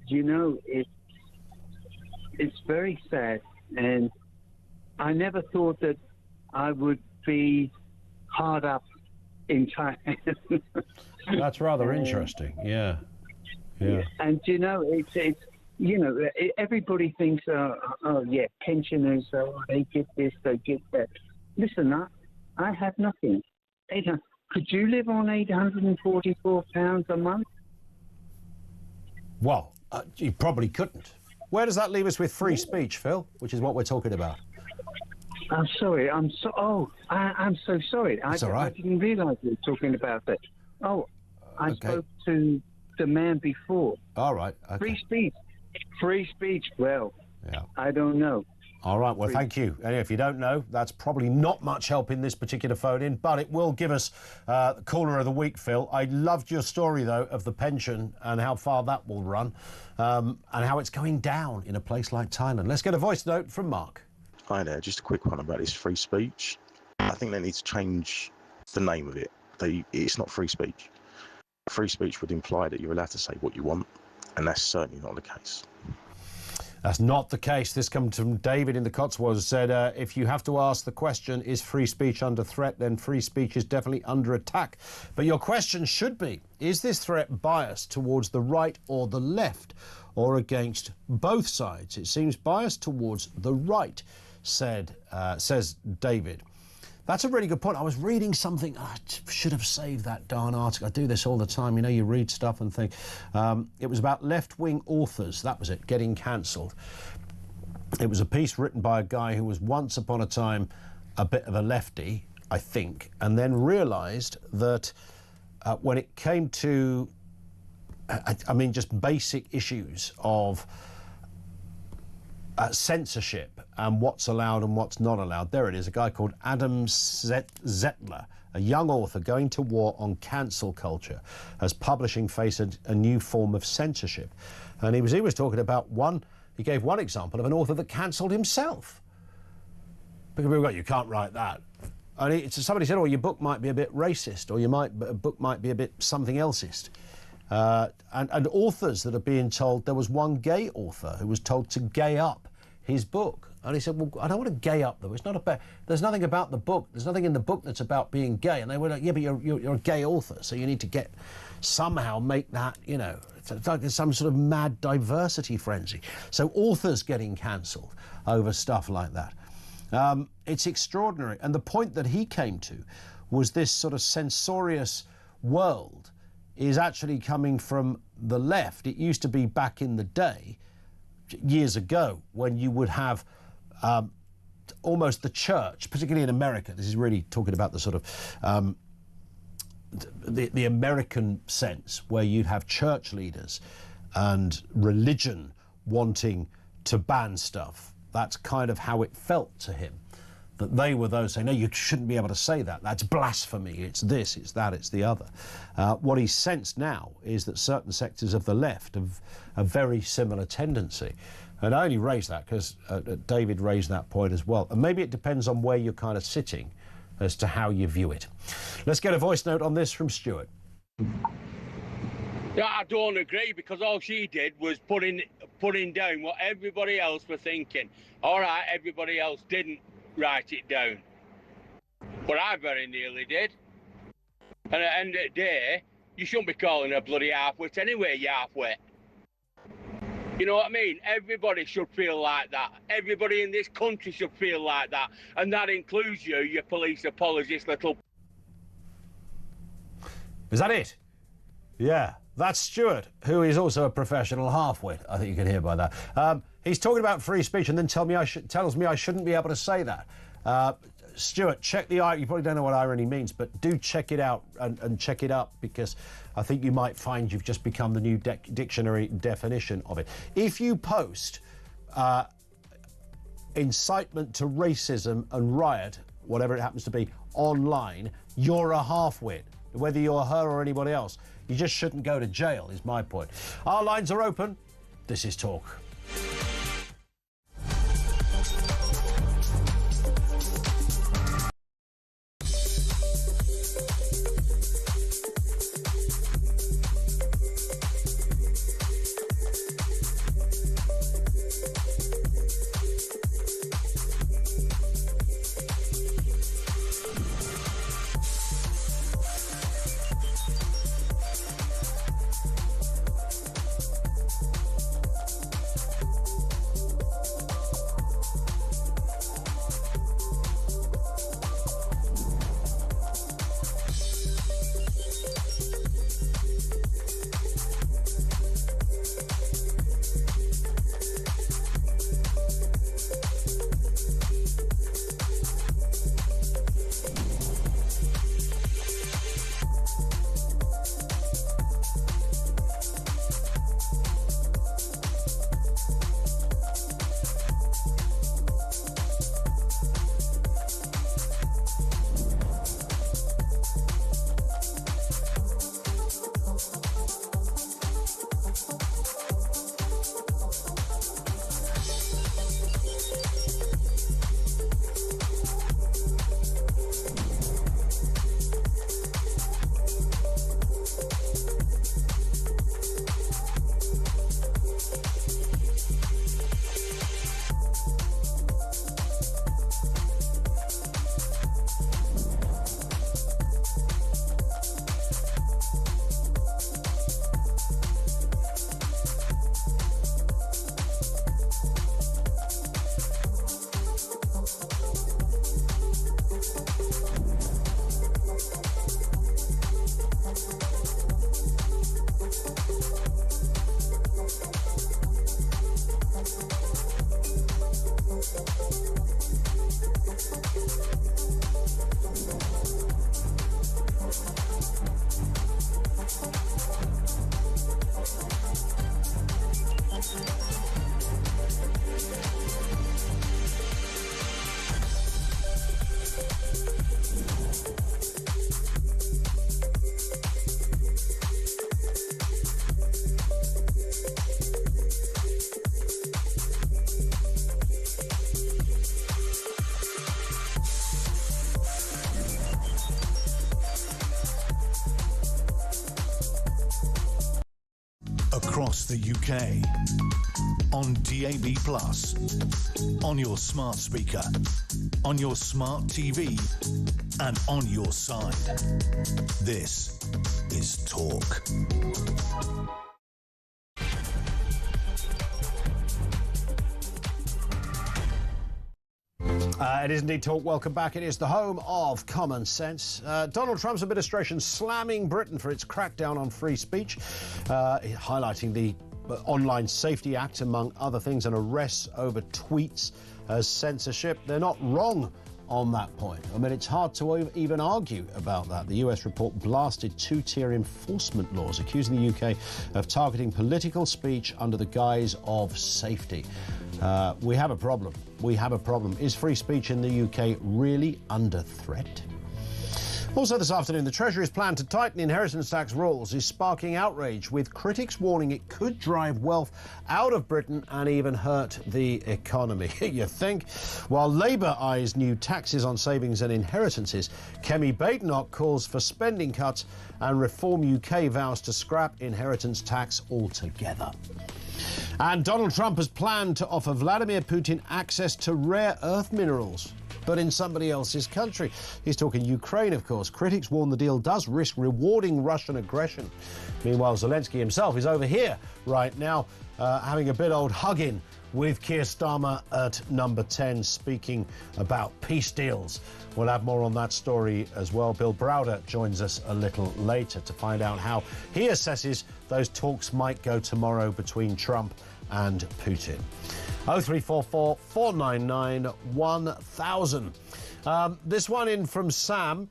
you know, it's very sad. And I never thought that I would be hard up in Thailand. That's rather interesting. Yeah. And you know, it's you know, everybody thinks, oh yeah, pensioners, they get this, they get that. Listen, I have nothing. Could you live on £844 a month? Well, you probably couldn't. Where does that leave us with free speech, Phil, which is what we're talking about? I'm sorry. I'm so sorry. That's all right. I didn't realise we were talking about that. Oh, I spoke to the man before. All right. Okay. Free speech. Well, yeah. I don't know. All right, well, thank you. And if you don't know, that's probably not much help in this particular phone-in, but it will give us Caller of the Week, Phil. I loved your story, though, of the pension and how far that will run and how it's going down in a place like Thailand. Let's get a voice note from Mark. Hi there, just a quick one about this free speech. I think they need to change the name of it. It's not free speech. Free speech would imply that you're allowed to say what you want, and that's certainly not the case. That's not the case. This comes from David in the Cotswolds, said, if you have to ask the question, is free speech under threat, then free speech is definitely under attack. But your question should be, is this threat biased towards the right or the left, or against both sides? It seems biased towards the right, says David. That's a really good point. I was reading something, I should have saved that darn article. I do this all the time, you know, you read stuff and think. It was about left-wing authors, that was it, getting cancelled. It was a piece written by a guy who was once upon a time a bit of a lefty, I think, and then realised that when it came to, I mean, just basic issues of censorship and what's allowed and what's not allowed. There it is, a guy called Adam Zettler, a young author going to war on cancel culture as publishing faces a new form of censorship. And he was talking about he gave one example of an author that cancelled himself. Because people go, you can't write that. And somebody said, oh, your book might be a bit racist, or a book might be a bit something elseist. And authors that are being told, there was one gay author who was told to gay up his book. And he said, well, I don't want to gay up, though. It's not about, there's nothing about the book. There's nothing in the book that's about being gay. And they were like, yeah, but you're a gay author, so you need to somehow make that, it's like there's some sort of mad diversity frenzy. So authors getting cancelled over stuff like that. It's extraordinary. And the point that he came to was this sort of censorious world is actually coming from the left. It used to be back in the day, years ago, when you would have almost the church, particularly in America. This is really talking about the sort of the American sense, where you'd have church leaders and religion wanting to ban stuff. That's kind of how it felt to him, that they were those saying, no, you shouldn't be able to say that. That's blasphemy. It's this, it's that, it's the other. What he's sensed now is that certain sectors of the left have a very similar tendency. And I only raise that because David raised that point as well. And maybe it depends on where you're kind of sitting as to how you view it. Let's get a voice note on this from Stuart. Yeah, I don't agree, because all she did was putting down what everybody else were thinking. All right, everybody else didn't write it down, but I very nearly did. And at the end of the day, you shouldn't be calling her bloody half-wit anyway, you half-wit. You know what I mean? Everybody should feel like that. Everybody in this country should feel like that. And that includes you police apologist little... Is that it? Yeah, that's Stuart, who is also a professional half-wit. I think you can hear by that. He's talking about free speech and then tells me I shouldn't be able to say that. Stuart, check the... You probably don't know what irony means, but do check it out and check it up, because I think you might find you've just become the new dictionary definition of it. If you post incitement to racism and riot, whatever it happens to be, online, you're a half-wit, whether you're her or anybody else. You just shouldn't go to jail, is my point. Our lines are open. This is Talk. across the UK, on DAB+, on your smart speaker, on your smart TV, and on your side. This is Talk. It is indeed Talk. Welcome back. It is the home of common sense. Donald Trump's administration slamming Britain for its crackdown on free speech, highlighting the Online Safety Act, among other things, and arrests over tweets as censorship. They're not wrong on that point. I mean, it's hard to even argue about that. The US report blasted two-tier enforcement laws, accusing the UK of targeting political speech under the guise of safety. We have a problem. We have a problem. Is free speech in the UK really under threat? Also this afternoon, the Treasury's plan to tighten inheritance tax rules is sparking outrage, with critics warning it could drive wealth out of Britain and even hurt the economy. You think? While Labour eyes new taxes on savings and inheritances, Kemi Badenoch calls for spending cuts, and Reform UK vows to scrap inheritance tax altogether. And Donald Trump has planned to offer Vladimir Putin access to rare earth minerals, but in somebody else's country. He's talking Ukraine, of course. Critics warn the deal does risk rewarding Russian aggression. Meanwhile, Zelensky himself is over here right now, having a bit old hugging with Keir Starmer at number 10, speaking about peace deals. We'll have more on that story as well. Bill Browder joins us a little later to find out how he assesses those talks might go tomorrow between Trump and Putin. 0344 499 1000. This one in from Sam,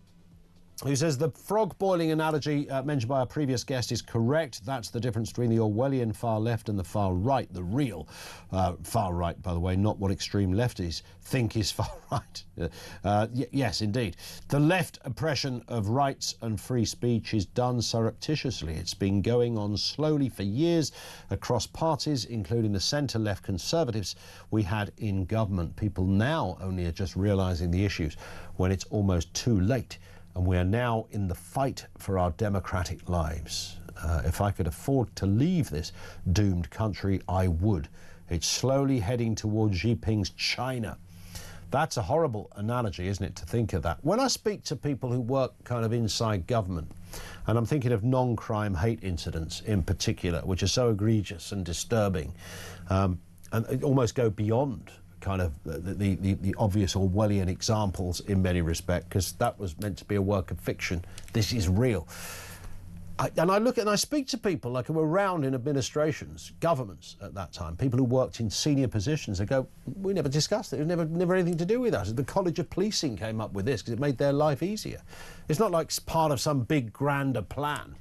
who says the frog boiling analogy mentioned by a previous guest is correct. That's the difference between the Orwellian far left and the far right, the real far right, by the way, not what extreme lefties think is far right. Yes, indeed. The left oppression of rights and free speech is done surreptitiously. It's been going on slowly for years across parties, including the centre-left Conservatives we had in government. People now only are just realising the issues when it's almost too late. And we are now in the fight for our democratic lives. If I could afford to leave this doomed country, I would. It's slowly heading towards Xi Jinping's China. That's a horrible analogy, isn't it, to think of that? When I speak to people who work kind of inside government, and I'm thinking of non-crime hate incidents in particular, which are so egregious and disturbing, and almost go beyond kind of the obvious Orwellian examples in many respects, because that was meant to be a work of fiction. This is real. And I look and I speak to people like who were around in administrations, governments at that time, people who worked in senior positions. They go, we never discussed it. It was never anything to do with us. The College of Policing came up with this because it made their life easier. It's not like part of some big grander plan.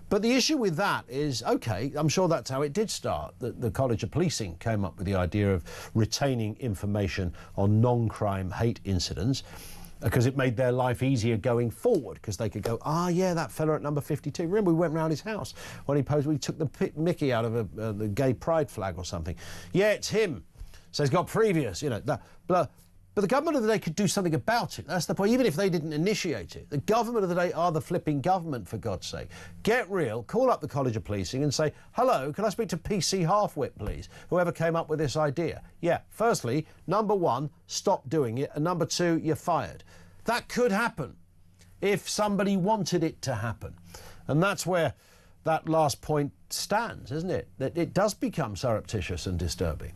But the issue with that is, OK, I'm sure that's how it did start. The College of Policing came up with the idea of retaining information on non-crime hate incidents because it made their life easier going forward, because they could go, yeah, that fella at number 52. Remember, we went round his house when he posed, we took the mickey out of the gay pride flag or something. Yeah, it's him. So he's got previous, that, blah. But the government of the day could do something about it. That's the point, even if they didn't initiate it. The government of the day are the flipping government, for God's sake. Get real, call up the College of Policing and say, hello, can I speak to PC Halfwit, please? Whoever came up with this idea. Yeah, firstly, number one, stop doing it. And number two, you're fired. That could happen if somebody wanted it to happen. And that's where that last point stands, isn't it? That it does become surreptitious and disturbing.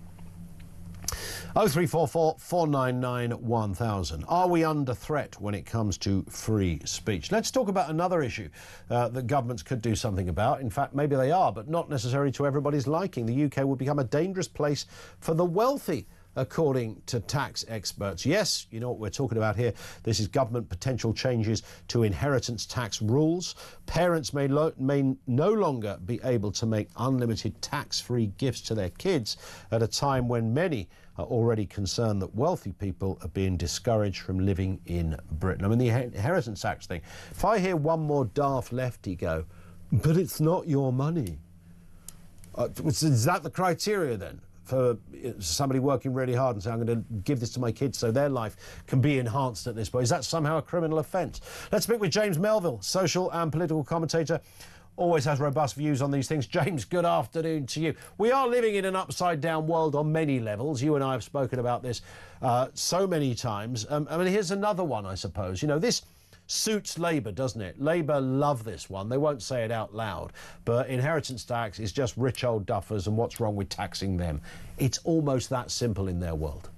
0344 499 1000. Are we under threat when it comes to free speech? Let's talk about another issue that governments could do something about. In fact, maybe they are, but not necessarily to everybody's liking. The UK will become a dangerous place for the wealthy, according to tax experts. Yes, you know what we're talking about here. This is government potential changes to inheritance tax rules. Parents may no longer be able to make unlimited tax-free gifts to their kids at a time when many are already concerned that wealthy people are being discouraged from living in Britain. I mean, the inheritance tax thing. If I hear one more daft lefty go, but it's not your money. Is that the criteria then? For somebody working really hard and saying, I'm going to give this to my kids so their life can be enhanced at this point. Is that somehow a criminal offence? Let's speak with James Melville, social and political commentator. always has robust views on these things. James, good afternoon to you. We are living in an upside-down world on many levels. You and I have spoken about this so many times. I mean, here's another one, I suppose. You know, this suits Labour, doesn't it? Labour love this one. They won't say it out loud, but inheritance tax is just rich old duffers, and what's wrong with taxing them? It's almost that simple in their world.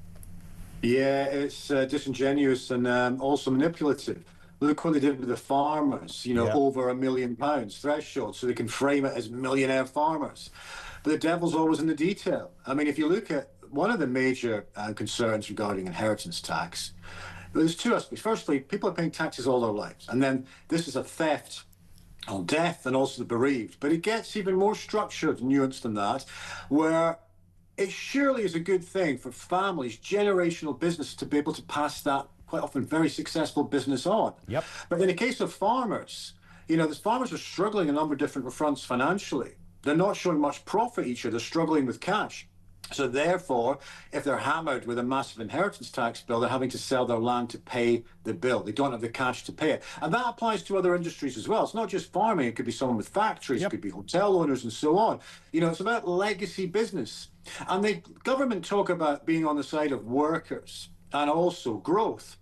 Yeah, it's disingenuous and also manipulative. Look what they did with the farmers, you know, over £1 million threshold, so they can frame it as millionaire farmers. But the devil's always in the detail. I mean, if you look at one of the major concerns regarding inheritance tax, there's two aspects. Firstly, people are paying taxes all their lives, and then this is a theft on death and also the bereaved. But it gets even more structured and nuanced than that, where it surely is a good thing for families, generational business, to be able to pass that quite often very successful business on. Yep. But in the case of farmers, you know, the farmers are struggling on a number of different fronts financially. They're not showing much profit each year. They're struggling with cash. So therefore, if they're hammered with a massive inheritance tax bill, they're having to sell their land to pay the bill. They don't have the cash to pay it. And that applies to other industries as well. It's not just farming. It could be someone with factories, it could be hotel owners and so on. You know, it's about legacy business. And the government talk about being on the side of workers and also growth.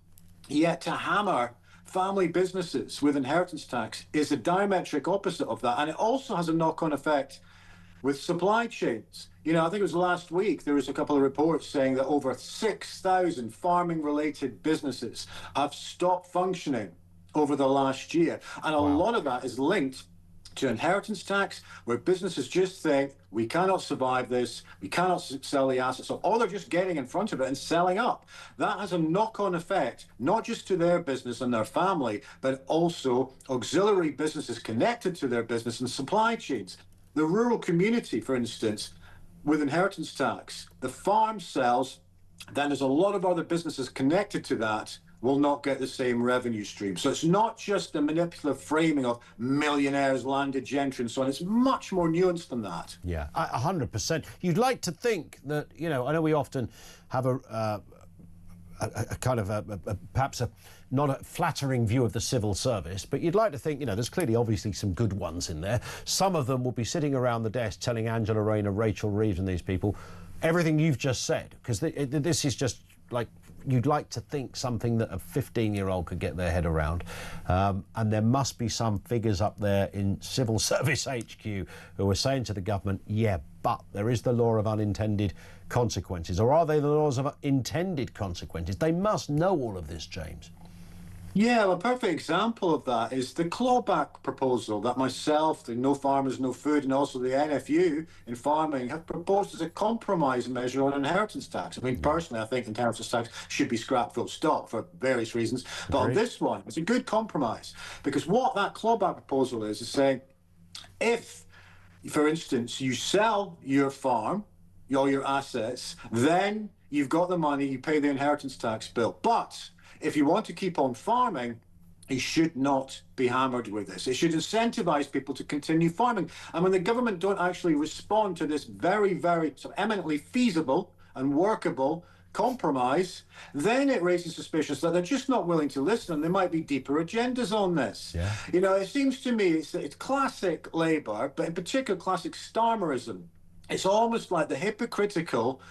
Yet to hammer family businesses with inheritance tax is a diametric opposite of that. And it also has a knock-on effect with supply chains. You know, I think it was last week, there was a couple of reports saying that over 6,000 farming-related businesses have stopped functioning over the last year. And a lot of that is linked to inheritance tax, where businesses just think, we cannot survive this, we cannot sell the assets, or they're just getting in front of it and selling up. That has a knock-on effect, not just to their business and their family, but also auxiliary businesses connected to their business and supply chains. The rural community, for instance, with inheritance tax, the farm sells, then there's a lot of other businesses connected to that will not get the same revenue stream. So it's not just a manipulative framing of millionaires, landed gentry and so on. It's much more nuanced than that. Yeah, 100%. You'd like to think that, you know, I know we often have a kind of perhaps not a flattering view of the civil service, but you'd like to think, you know, there's clearly obviously some good ones in there. Some of them will be sitting around the desk telling Angela Rayner, Rachel Reeves and these people everything you've just said, because this is just like, you'd like to think something that a 15-year-old could get their head around. And there must be some figures up there in Civil Service HQ who are saying to the government, yeah, but there is the law of unintended consequences. Or are they the laws of intended consequences? They must know all of this, James. Yeah, well, a perfect example of that is the clawback proposal that myself, the No Farmers, No Food, and also the NFU in farming have proposed as a compromise measure on inheritance tax. I mean, personally, I think inheritance tax should be scrapped full stop for various reasons. But on this one, it's a good compromise, because what that clawback proposal is saying, if, for instance, you sell your farm, all your assets, then you've got the money, you pay the inheritance tax bill. But if you want to keep on farming, you should not be hammered with this. It should incentivize people to continue farming. And when the government don't actually respond to this very, very sort of eminently feasible and workable compromise, then it raises suspicions that they're just not willing to listen, and there might be deeper agendas on this. Yeah. You know, it seems to me it's classic Labour, but in particular classic Starmerism. It's almost like the hypocritical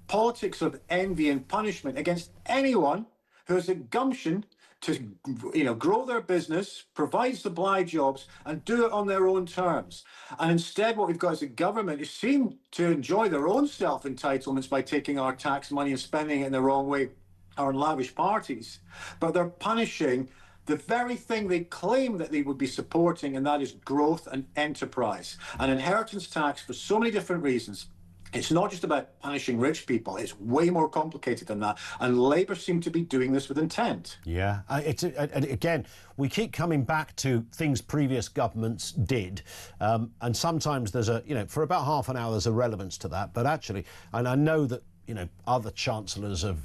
politics of envy and punishment against anyone who has a gumption to, you know, grow their business, provide supply jobs, and do it on their own terms. And instead, what we've got is a government who seem to enjoy their own self-entitlements by taking our tax money and spending it in the wrong way, or in lavish parties. But they're punishing the very thing they claim that they would be supporting, and that is growth and enterprise. And inheritance tax, for so many different reasons, it's not just about punishing rich people. It's way more complicated than that. And Labour seem to be doing this with intent. Yeah. And again, we keep coming back to things previous governments did. And sometimes there's for about half an hour, there's a relevance to that. But actually, and I know that other chancellors have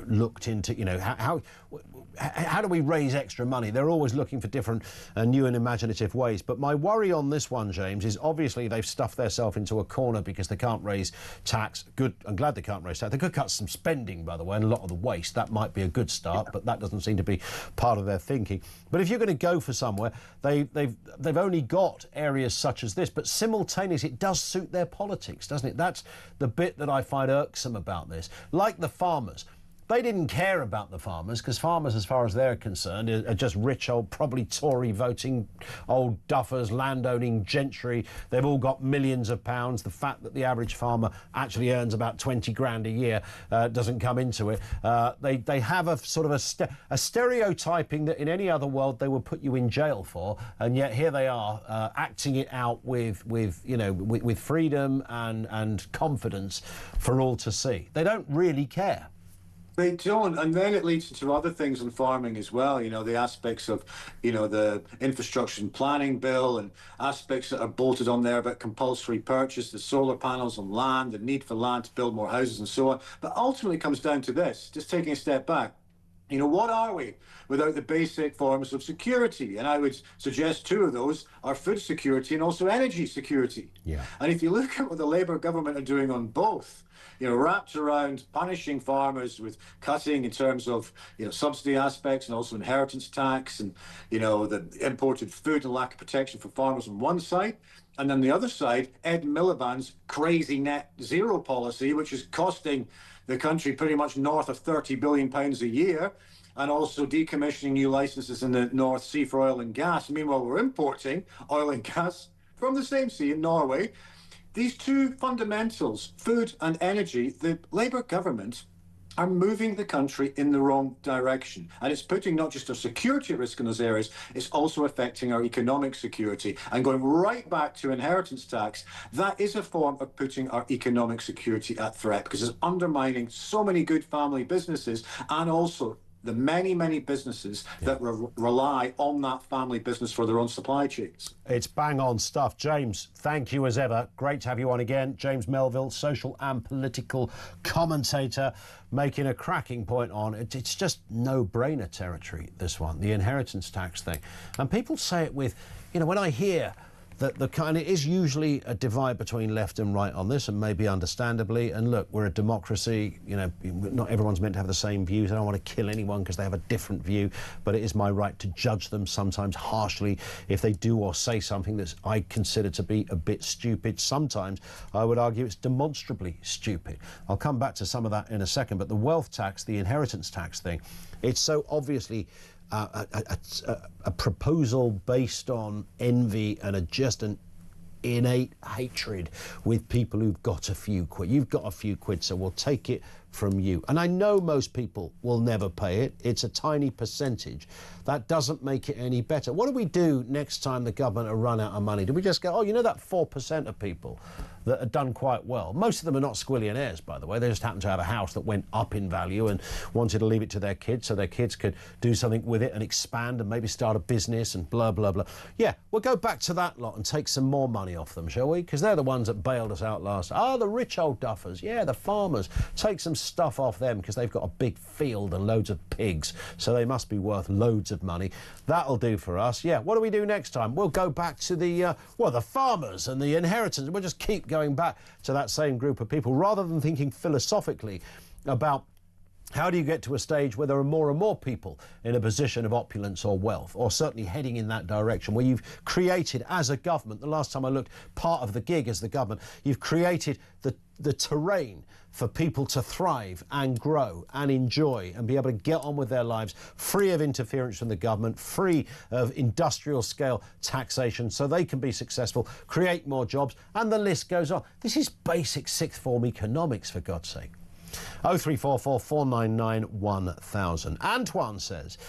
looked into, how do we raise extra money? They're always looking for different new and imaginative ways. But my worry on this one, James, is obviously they've stuffed themselves into a corner because they can't raise tax. Good, I'm glad they can't raise tax. They could cut some spending, by the way, and a lot of the waste. That might be a good start, but that doesn't seem to be part of their thinking. But if you're going to go for somewhere, they've only got areas such as this, but simultaneously it does suit their politics, doesn't it? That's the bit that I find irksome about this. Like the farmers. They didn't care about the farmers because farmers, as far as they're concerned, are just rich old, probably Tory voting old duffers, landowning gentry. They've all got millions of pounds. The fact that the average farmer actually earns about 20 grand a year doesn't come into it. They have a sort of a stereotyping that in any other world they would put you in jail for, and yet here they are acting it out with freedom and confidence for all to see. They don't really care. They don't, and then it leads into other things in farming as well. The aspects of, the infrastructure and planning bill, and aspects that are bolted on there about compulsory purchase, the solar panels on land, the need for land to build more houses and so on. But ultimately it comes down to this, just taking a step back. What are we without the basic forms of security? And I would suggest two of those are food security and also energy security. Yeah. And if you look at what the Labour government are doing on both, wrapped around punishing farmers with cutting in terms of, subsidy aspects and also inheritance tax and, the imported food and lack of protection for farmers on one side. And then the other side, Ed Miliband's crazy net zero policy, which is costing the country pretty much north of £30 billion a year, and also decommissioning new licenses in the North Sea for oil and gas. Meanwhile, we're importing oil and gas from the same sea in Norway. These two fundamentals, food and energy, the Labour government are moving the country in the wrong direction. And it's putting not just our security at risk in those areas, it's also affecting our economic security. And going right back to inheritance tax, that is a form of putting our economic security at threat because it's undermining so many good family businesses and also the many, many businesses that rely on that family business for their own supply chains. It's bang on stuff. James, thank you as ever. Great to have you on again. James Melville, social and political commentator, making a cracking point on it. It's just no-brainer territory, this one, the inheritance tax thing. And people say it with, when I hear that it is usually a divide between left and right on this, and maybe understandably. And look, we're a democracy. Not everyone's meant to have the same views. I don't want to kill anyone because they have a different view, but it is my right to judge them sometimes harshly if they do or say something that I consider to be a bit stupid. Sometimes I would argue it's demonstrably stupid. I'll come back to some of that in a second, but the wealth tax, the inheritance tax thing, it's so obviously a proposal based on envy and just an innate hatred with people who've got a few quid. You've got a few quid, so we'll take it from you. And I know most people will never pay it. It's a tiny percentage. That doesn't make it any better. What do we do next time the government are run out of money? Do we just go, that 4% of people that are done quite well? Most of them are not squillionaires, by the way. They just happen to have a house that went up in value and wanted to leave it to their kids so their kids could do something with it and expand and maybe start a business and blah, blah, blah. Yeah, we'll go back to that lot and take some more money off them, shall we? Because they're the ones that bailed us out last. The rich old duffers. Yeah, the farmers. Take some stuff off them because they've got a big field and loads of pigs, so they must be worth loads of money. That'll do for us. Yeah, what do we do next time? We'll go back to the farmers and the inheritance. We'll just keep going back to that same group of people rather than thinking philosophically about how do you get to a stage where there are more and more people in a position of opulence or wealth, or certainly heading in that direction, where you've created, as a government, the last time I looked, part of the gig as the government, you've created the terrain for people to thrive and grow and enjoy and be able to get on with their lives free of interference from the government, free of industrial scale taxation, so they can be successful, create more jobs, and the list goes on. This is basic sixth form economics, for God's sake. 0344 499 1000. Antoine says,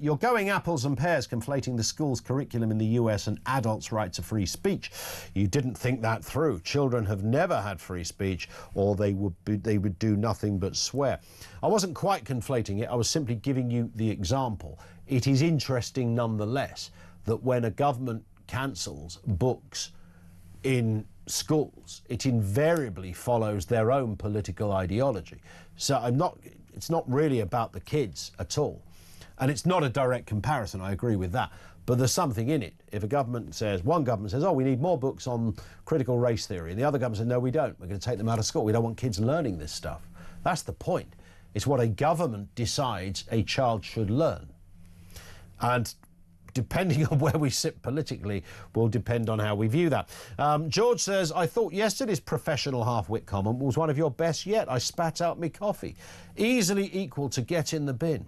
you're going apples and pears conflating the school's curriculum in the US and adults' right to free speech. You didn't think that through. Children have never had free speech, or they would do nothing but swear. I wasn't quite conflating it. I was simply giving you the example. It is interesting nonetheless that when a government cancels books in schools, it invariably follows their own political ideology. So it's not really about the kids at all. And it's not a direct comparison, I agree with that. But there's something in it. If one government says, oh, we need more books on critical race theory, and the other government says, no, we don't. We're going to take them out of school. We don't want kids learning this stuff. That's the point. It's what a government decides a child should learn. And depending on where we sit politically will depend on how we view that. George says, I thought yesterday's professional half-wit comment was one of your best yet. I spat out me coffee. Easily equal to get in the bin.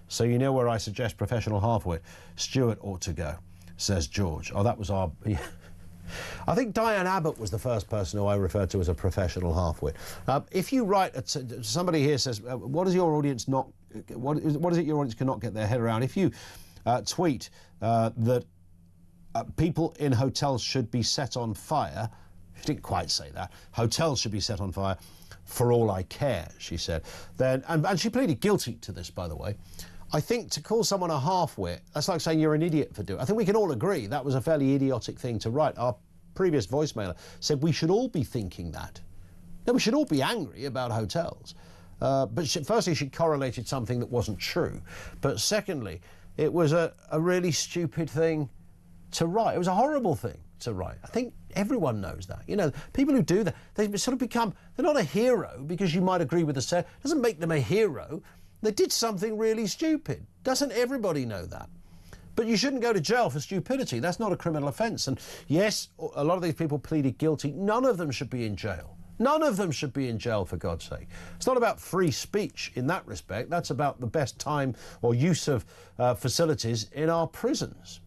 So you know where I suggest professional half-wit. Stuart ought to go, says George. Oh, that was our... I think Diane Abbott was the first person who I referred to as a professional half-wit. If you write... somebody here says, what is your audience not... What is it your audience cannot get their head around? If you tweet that people in hotels should be set on fire... She didn't quite say that. Hotels should be set on fire for all I care, she said. Then, and she pleaded guilty to this, by the way. I think to call someone a half-wit, that's like saying you're an idiot for doing it. I think we can all agree that was a fairly idiotic thing to write. Our previous voicemailer said we should all be thinking that. No, we should all be angry about hotels. But firstly, she correlated something that wasn't true. But secondly, it was a really stupid thing to write. It was a horrible thing to write. I think everyone knows that. You know, people who do that, they sort of become, they're not a hero because you might agree with the set. It doesn't make them a hero. They did something really stupid. Doesn't everybody know that? But you shouldn't go to jail for stupidity. That's not a criminal offence. And yes, a lot of these people pleaded guilty. None of them should be in jail. None of them should be in jail, for God's sake. It's not about free speech in that respect. That's about the best time or use of facilities in our prisons.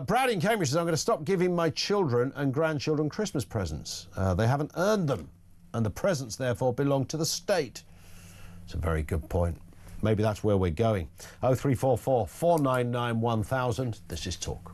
Brad in Cambridge says, I'm going to stop giving my children and grandchildren Christmas presents. They haven't earned them, and the presents, therefore, belong to the state. It's a very good point. Maybe that's where we're going. 0344 499 1000. This is Talk.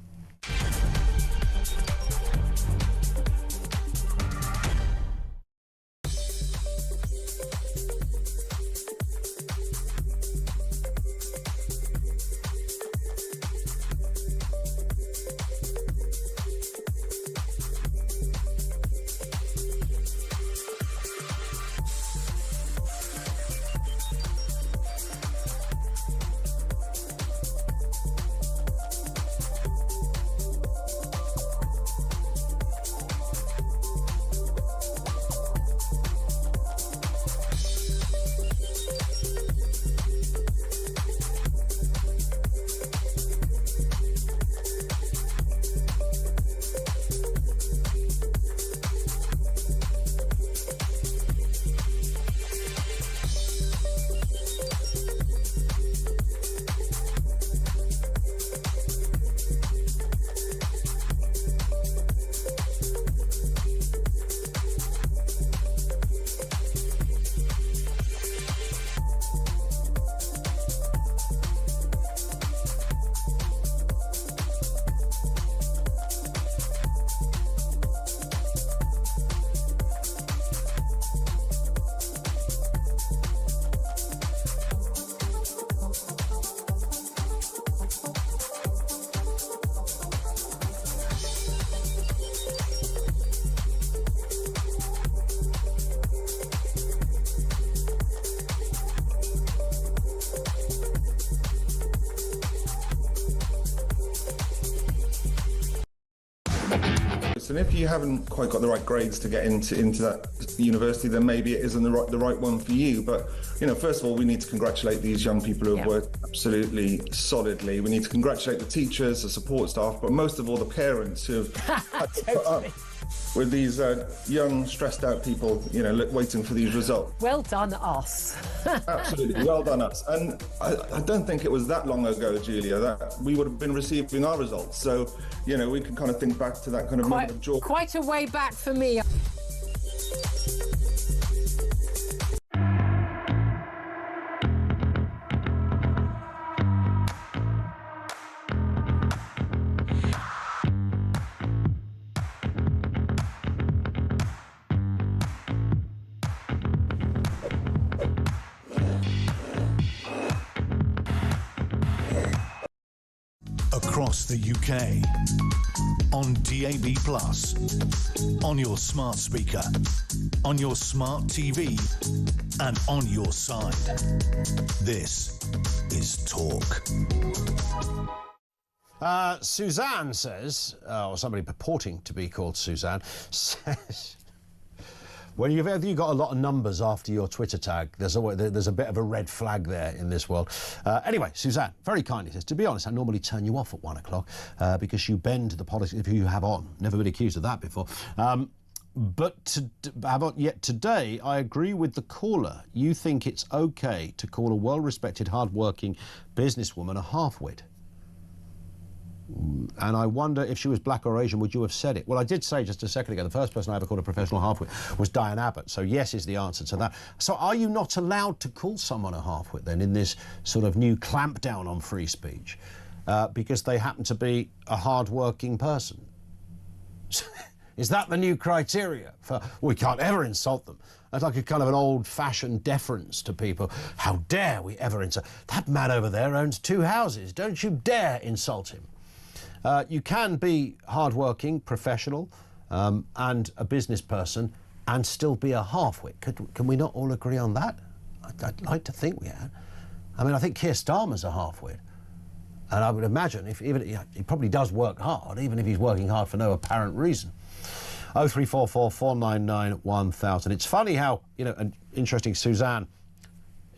And if you haven't quite got the right grades to get into that university, then maybe it isn't the right one for you. But you know, first of all, we need to congratulate these young people who have worked absolutely solidly. We need to congratulate the teachers, the support staff, but most of all, the parents who have had to put up with these young, stressed-out people, you know, waiting for these results. Well done, us. Absolutely, well done, us. And I don't think it was that long ago, Julia, that we would have been receiving our results. So, you know, we can kind of think back to that kind of moment of joy. Quite a way back for me. across the UK. On DAB+, on your smart speaker, on your smart TV, and on your side. This is Talk. Suzanne says, or somebody purporting to be called Suzanne, says, when you've got a lot of numbers after your Twitter tag, there's a bit of a red flag there in this world. Anyway, Suzanne very kindly says, to be honest, I normally turn you off at 1 o'clock because you bend to the politics of who you have on. Never been accused of that before. But yet today, I agree with the caller. You think it's okay to call a well-respected, hard-working businesswoman a half-wit. And I wonder if she was black or Asian, would you have said it? Well, I did say just a second ago, the first person I ever called a professional half-wit was Diane Abbott. So yes is the answer to that. So are you not allowed to call someone a half-wit then in this sort of new clampdown on free speech because they happen to be a hard-working person? Is that the new criteria for, we can't ever insult them? That's like a kind of an old-fashioned deference to people. How dare we ever insult? That man over there owns 2 houses. Don't you dare insult him. You can be hard-working, professional, and a business person and still be a half-wit. Can we not all agree on that? I'd like to think we had. I mean, I think Keir Starmer's a half-wit. And I would imagine he probably does work hard, even if he's working hard for no apparent reason. 0344 499 1000. It's funny how, and interesting, Suzanne,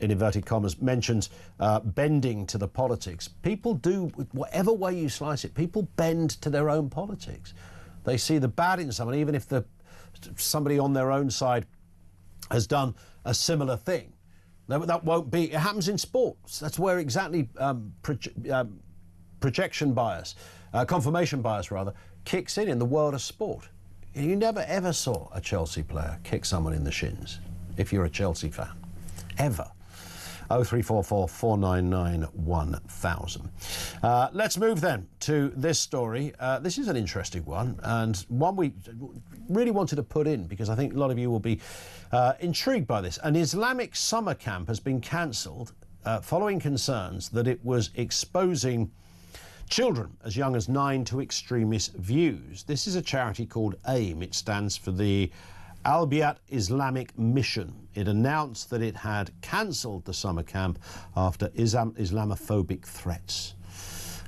in inverted commas, mentions bending to the politics. People do, whatever way you slice it, people bend to their own politics. They see the bad in someone, even if somebody on their own side has done a similar thing. That won't be, it happens in sports. That's where exactly projection bias, confirmation bias rather, kicks in the world of sport. You never ever saw a Chelsea player kick someone in the shins, if you're a Chelsea fan, ever. 0344 499 1000. Let's move then to this story. This is an interesting one, and one we really wanted to put in because I think a lot of you will be intrigued by this. An Islamic summer camp has been cancelled following concerns that it was exposing children as young as 9 to extremist views. This is a charity called AIM. It stands for the Al-Bayt Islamic Mission. It announced that it had cancelled the summer camp after Islamophobic threats.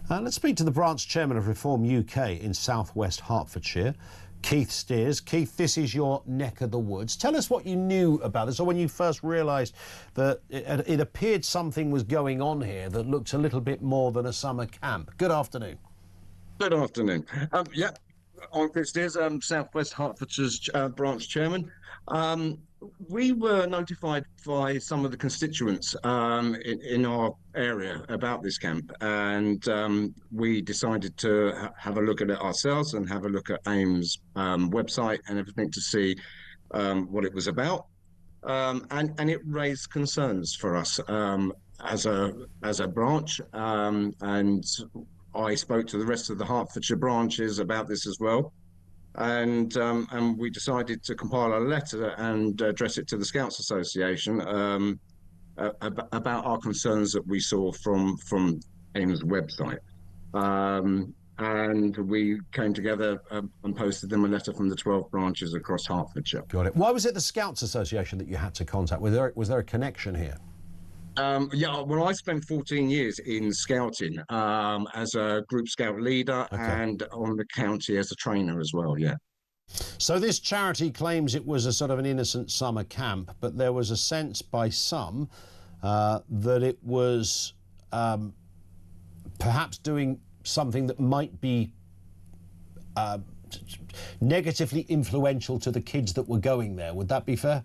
Let's speak to the branch chairman of Reform UK in southwest Hertfordshire, Keith Steers. Keith, this is your neck of the woods. Tell us what you knew about this, or when you first realised that it appeared something was going on here that looked a little bit more than a summer camp. Good afternoon. Good afternoon. Yeah. I'm Chris Steers, Southwest Hertfordshire's branch chairman. We were notified by some of the constituents in our area about this camp, and we decided to have a look at it ourselves and have a look at AIM's website and everything to see what it was about. And it raised concerns for us as a branch, and I spoke to the rest of the Hertfordshire branches about this as well, and we decided to compile a letter and address it to the Scouts Association about our concerns that we saw from AIM's website, and we came together and posted them a letter from the 12 branches across Hertfordshire. Got it. Why was it the Scouts Association that you had to contact? Was there a connection here? Yeah, well, I spent 14 years in scouting as a group scout leader, and on the county as a trainer as well, yeah. So this charity claims it was a sort of an innocent summer camp, but there was a sense by some that it was perhaps doing something that might be negatively influential to the kids that were going there. Would that be fair?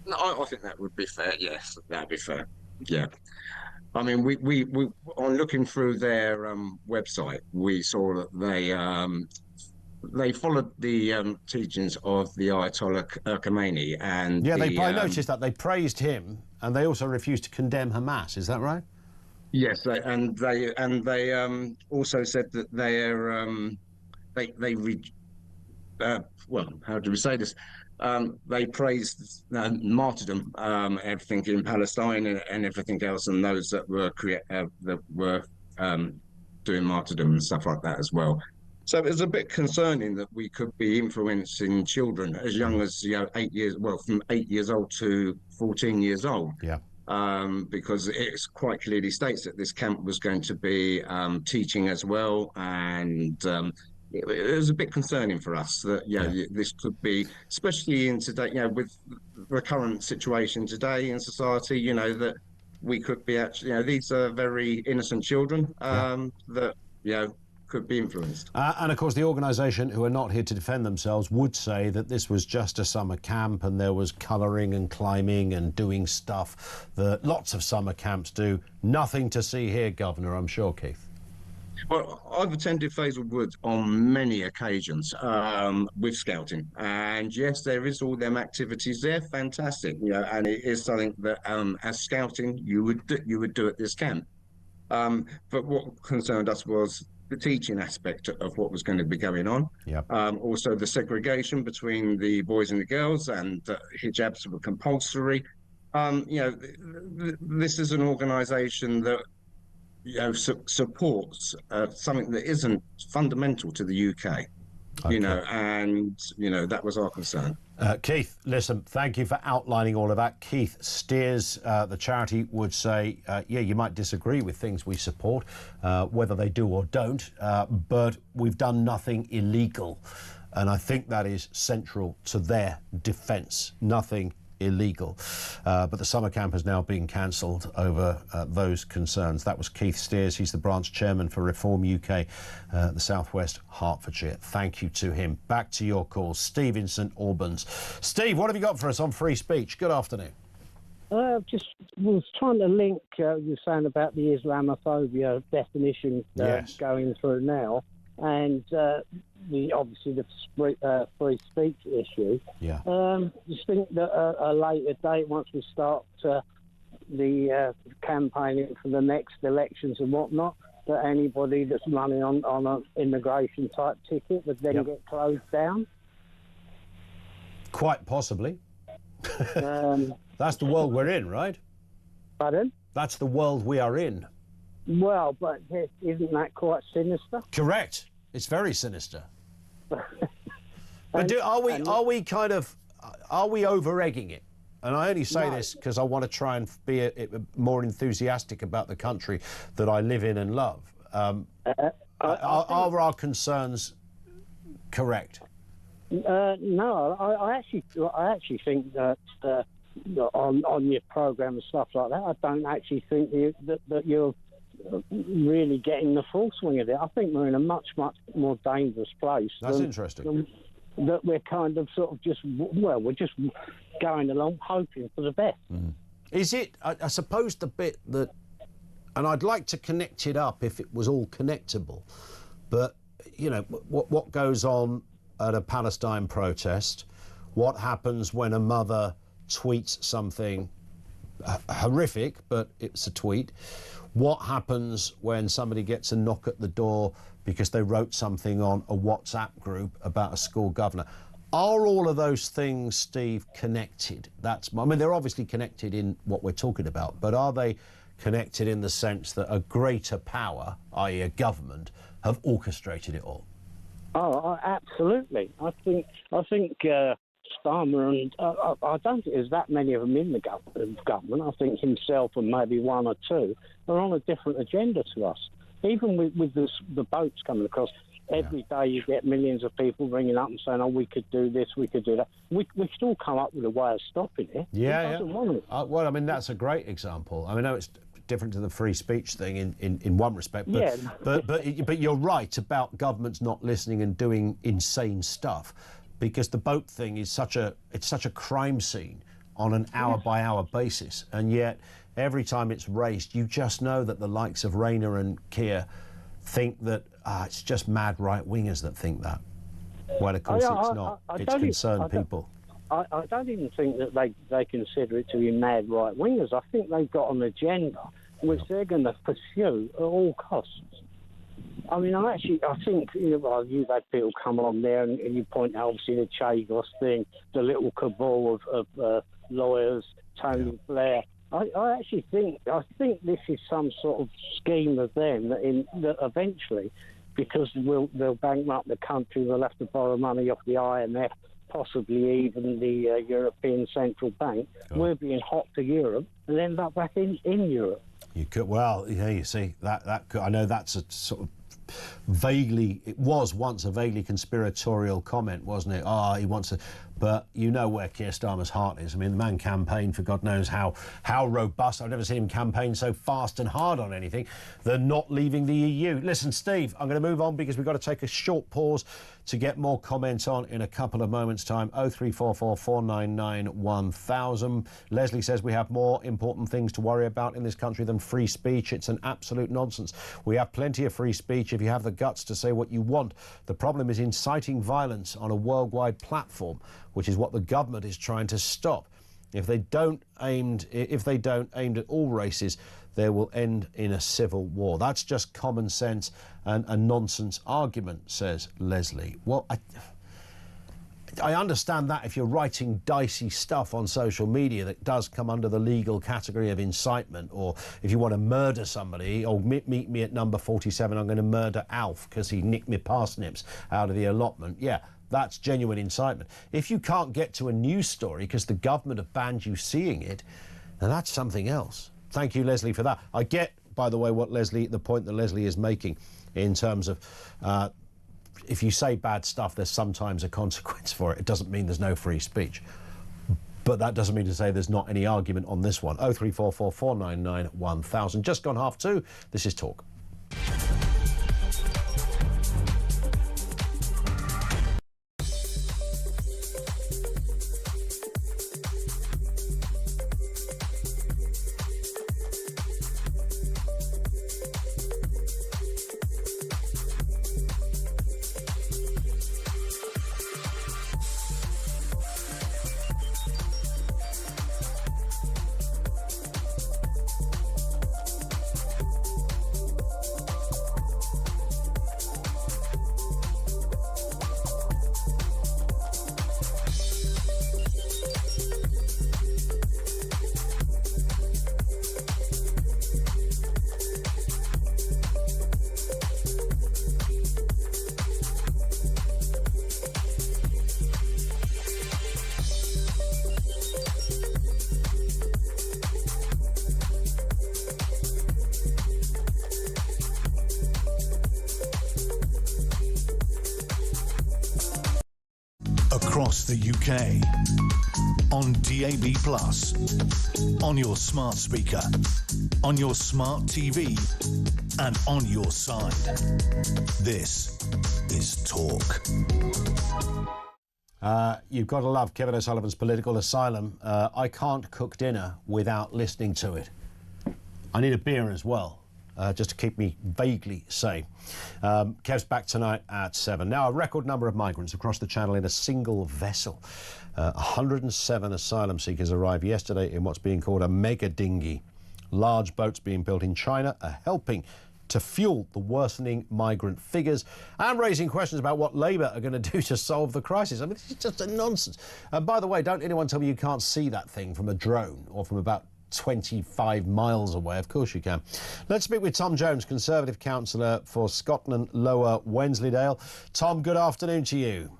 No, I think that would be fair. Yes, that'd be fair. Yeah, I mean, we on looking through their website, we saw that they followed the teachings of the Ayatollah Khomeini, and yeah, I noticed that they praised him, and they also refused to condemn Hamas. Is that right? Yes, and they also said that well, how do we say this? They praised martyrdom, everything in Palestine and everything else, and those that were doing martyrdom and stuff like that as well. So it was a bit concerning that we could be influencing children as young as 8 years, well, from 8 years old to 14 years old. Yeah. Because it's quite clearly states that this camp was going to be teaching as well, and it was a bit concerning for us that this could be, especially in today, with the current situation today in society, that we could be actually, these are very innocent children that could be influenced. And of course, the organisation, who are not here to defend themselves, would say that this was just a summer camp and there was colouring and climbing and doing stuff that lots of summer camps do. Nothing to see here, Governor, I'm sure, Keith. Well, I've attended Fazel Woods on many occasions with scouting, and yes, there is all them activities there, fantastic, and it is something that as scouting you would do at this camp. But what concerned us was the teaching aspect of what was going to be going on. Also the segregation between the boys and the girls, and hijabs were compulsory. This is an organisation that supports something that isn't fundamental to the UK. And that was our concern. Keith, listen, thank you for outlining all of that. Keith Steers, the charity, would say, you might disagree with things we support, whether they do or don't, but we've done nothing illegal. And I think that is central to their defence. Nothing illegal. But the summer camp has now been cancelled over those concerns. That was Keith Steers. He's the branch chairman for Reform UK, the South West Hertfordshire. Thank you to him. Back to your calls. Steve in St Albans. Steve, what have you got for us on free speech? Good afternoon. Just was trying to link you were saying about the Islamophobia definition going through now, and obviously the free speech issue. Just think that a later date, once we start the campaigning for the next elections and whatnot, that anybody that's running on an immigration type ticket would then get closed down? Quite possibly. That's the world we're in, right? Pardon? That's the world we are in. Well, but isn't that quite sinister? Correct. It's very sinister. But are we over-egging it? And I only say this because I want to try and be more enthusiastic about the country that I live in and love. Are our concerns correct? No, I actually think that on your programme and stuff like that, I don't actually think that you're really getting the full swing of it. I think we're in a much more dangerous place. That's interesting. That we're kind of sort of we're just going along hoping for the best. Is it, I suppose, the bit that, and I'd like to connect it up if it was all connectable, but, what goes on at a Palestine protest, what happens when a mother tweets something horrific, but it's a tweet, what happens when somebody gets a knock at the door because they wrote something on a WhatsApp group about a school governor. Are all of those things, Steve, connected? They're obviously connected in what we're talking about, but are they connected in the sense that a greater power, i.e. a government, have orchestrated it all? Oh, absolutely. I think Starmer and I don't think there's that many of them in the government. I think himself and maybe one or two are on a different agenda to us. Even with the boats coming across, every day you get millions of people ringing up and saying, we could do this, we could do that. We should all come up with a way of stopping it. Yeah. Well, that's a great example. I know it's different to the free speech thing in one respect, but you're right about governments not listening and doing insane stuff, because the boat thing is such a crime scene on an hour-by-hour basis, and yet every time it's raised, you just know that the likes of Rayner and Keir think that it's just mad right-wingers that think that. Well, of course it's not. It's concerned people. I don't even think that they consider it to be mad right-wingers. I think they've got an agenda which they're going to pursue at all costs. I think you've had people come on there and you point out, obviously, the Chagos thing, the little cabal of lawyers, Tony Blair, I actually think this is some sort of scheme of them that eventually, because they'll bankrupt the country, they'll have to borrow money off the IMF, possibly even the European Central Bank. We're being hot to Europe and end up back in Europe. You could, well, yeah, you see, that could, I know that's a sort of vaguely, it was once a vaguely conspiratorial comment, wasn't it? He wants to, but you know where Keir Starmer's heart is. I mean, the man campaigned for God knows how robust. I've never seen him campaign so fast and hard on anything. They're not leaving the EU. Listen, Steve, I'm going to move on because we've got to take a short pause to get more comments on in a couple of moments' time. 0344 499 1000. Leslie says we have more important things to worry about in this country than free speech. It's an absolute nonsense. We have plenty of free speech if you have the guts to say what you want. The problem is inciting violence on a worldwide platform, which is what the government is trying to stop. If they don't aimed at all races, they will end in a civil war. That's just common sense and a nonsense argument, says Leslie. Well, I understand that if you're writing dicey stuff on social media that does come under the legal category of incitement, or if you want to murder somebody, or meet me at number 47, I'm going to murder Alf because he nicked me parsnips out of the allotment. Yeah, that's genuine incitement. If you can't get to a news story because the government have banned you seeing it, then that's something else. Thank you, Leslie, for that. I get, by the way, the point that Leslie is making in terms of if you say bad stuff, there's sometimes a consequence for it. It doesn't mean there's no free speech. But that doesn't mean to say there's not any argument on this one. 0344 499 1000. Just gone 2:30. This is Talk. Across the UK, on DAB+, on your smart speaker, on your smart TV, and on your side. This is Talk. You've got to love Kevin O'Sullivan's Political Asylum. I can't cook dinner without listening to it. I need a beer as well, just to keep me vaguely sane. Kev's back tonight at 7. Now, a record number of migrants across the Channel in a single vessel. 107 asylum seekers arrived yesterday in what's being called a mega dinghy. Large boats being built in China are helping to fuel the worsening migrant figures and raising questions about what Labour are going to do to solve the crisis. I mean, this is just a nonsense. And by the way, don't anyone tell me you can't see that thing from a drone or from about 25 miles away. Of course you can. Let's speak with Tom Jones, Conservative councillor for Scotland Lower Wensleydale. Tom, good afternoon to you.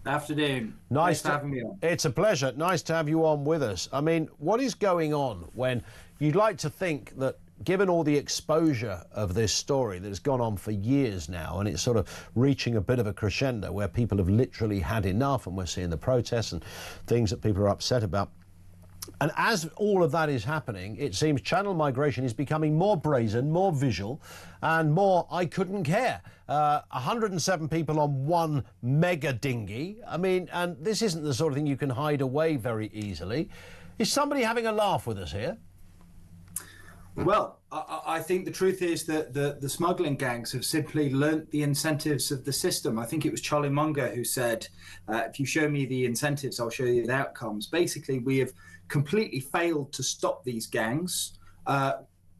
Afternoon. Nice to have me on. It's a pleasure. Nice to have you on with us. I mean, what is going on when you'd like to think that, given all the exposure of this story that has gone on for years now, and it's sort of reaching a bit of a crescendo where people have literally had enough, and we're seeing the protests and things that people are upset about. And as all of that is happening, it seems channel migration is becoming more brazen, more visual, and more I couldn't care. 107 people on one mega dinghy. I mean, and this isn't the sort of thing you can hide away very easily. Is somebody having a laugh with us here? Well, I think the truth is that the smuggling gangs have simply learnt the incentives of the system. I think it was Charlie Munger who said, if you show me the incentives, I'll show you the outcomes. Basically, we have completely failed to stop these gangs,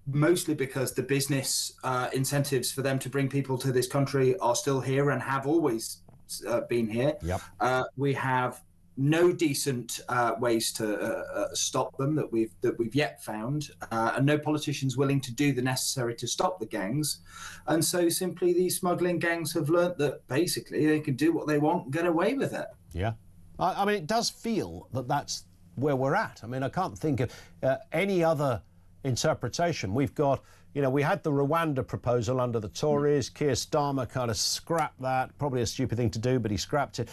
mostly because the business incentives for them to bring people to this country are still here and have always been here. Yep. We have no decent ways to stop them that we've yet found, and no politicians willing to do the necessary to stop the gangs. And so simply these smuggling gangs have learnt that basically they can do what they want and get away with it. Yeah. I mean, it does feel that that's where we're at. I mean, I can't think of any other interpretation. We've got, you know, we had the Rwanda proposal under the Tories. Keir Starmer kind of scrapped that. Probably a stupid thing to do, but he scrapped it.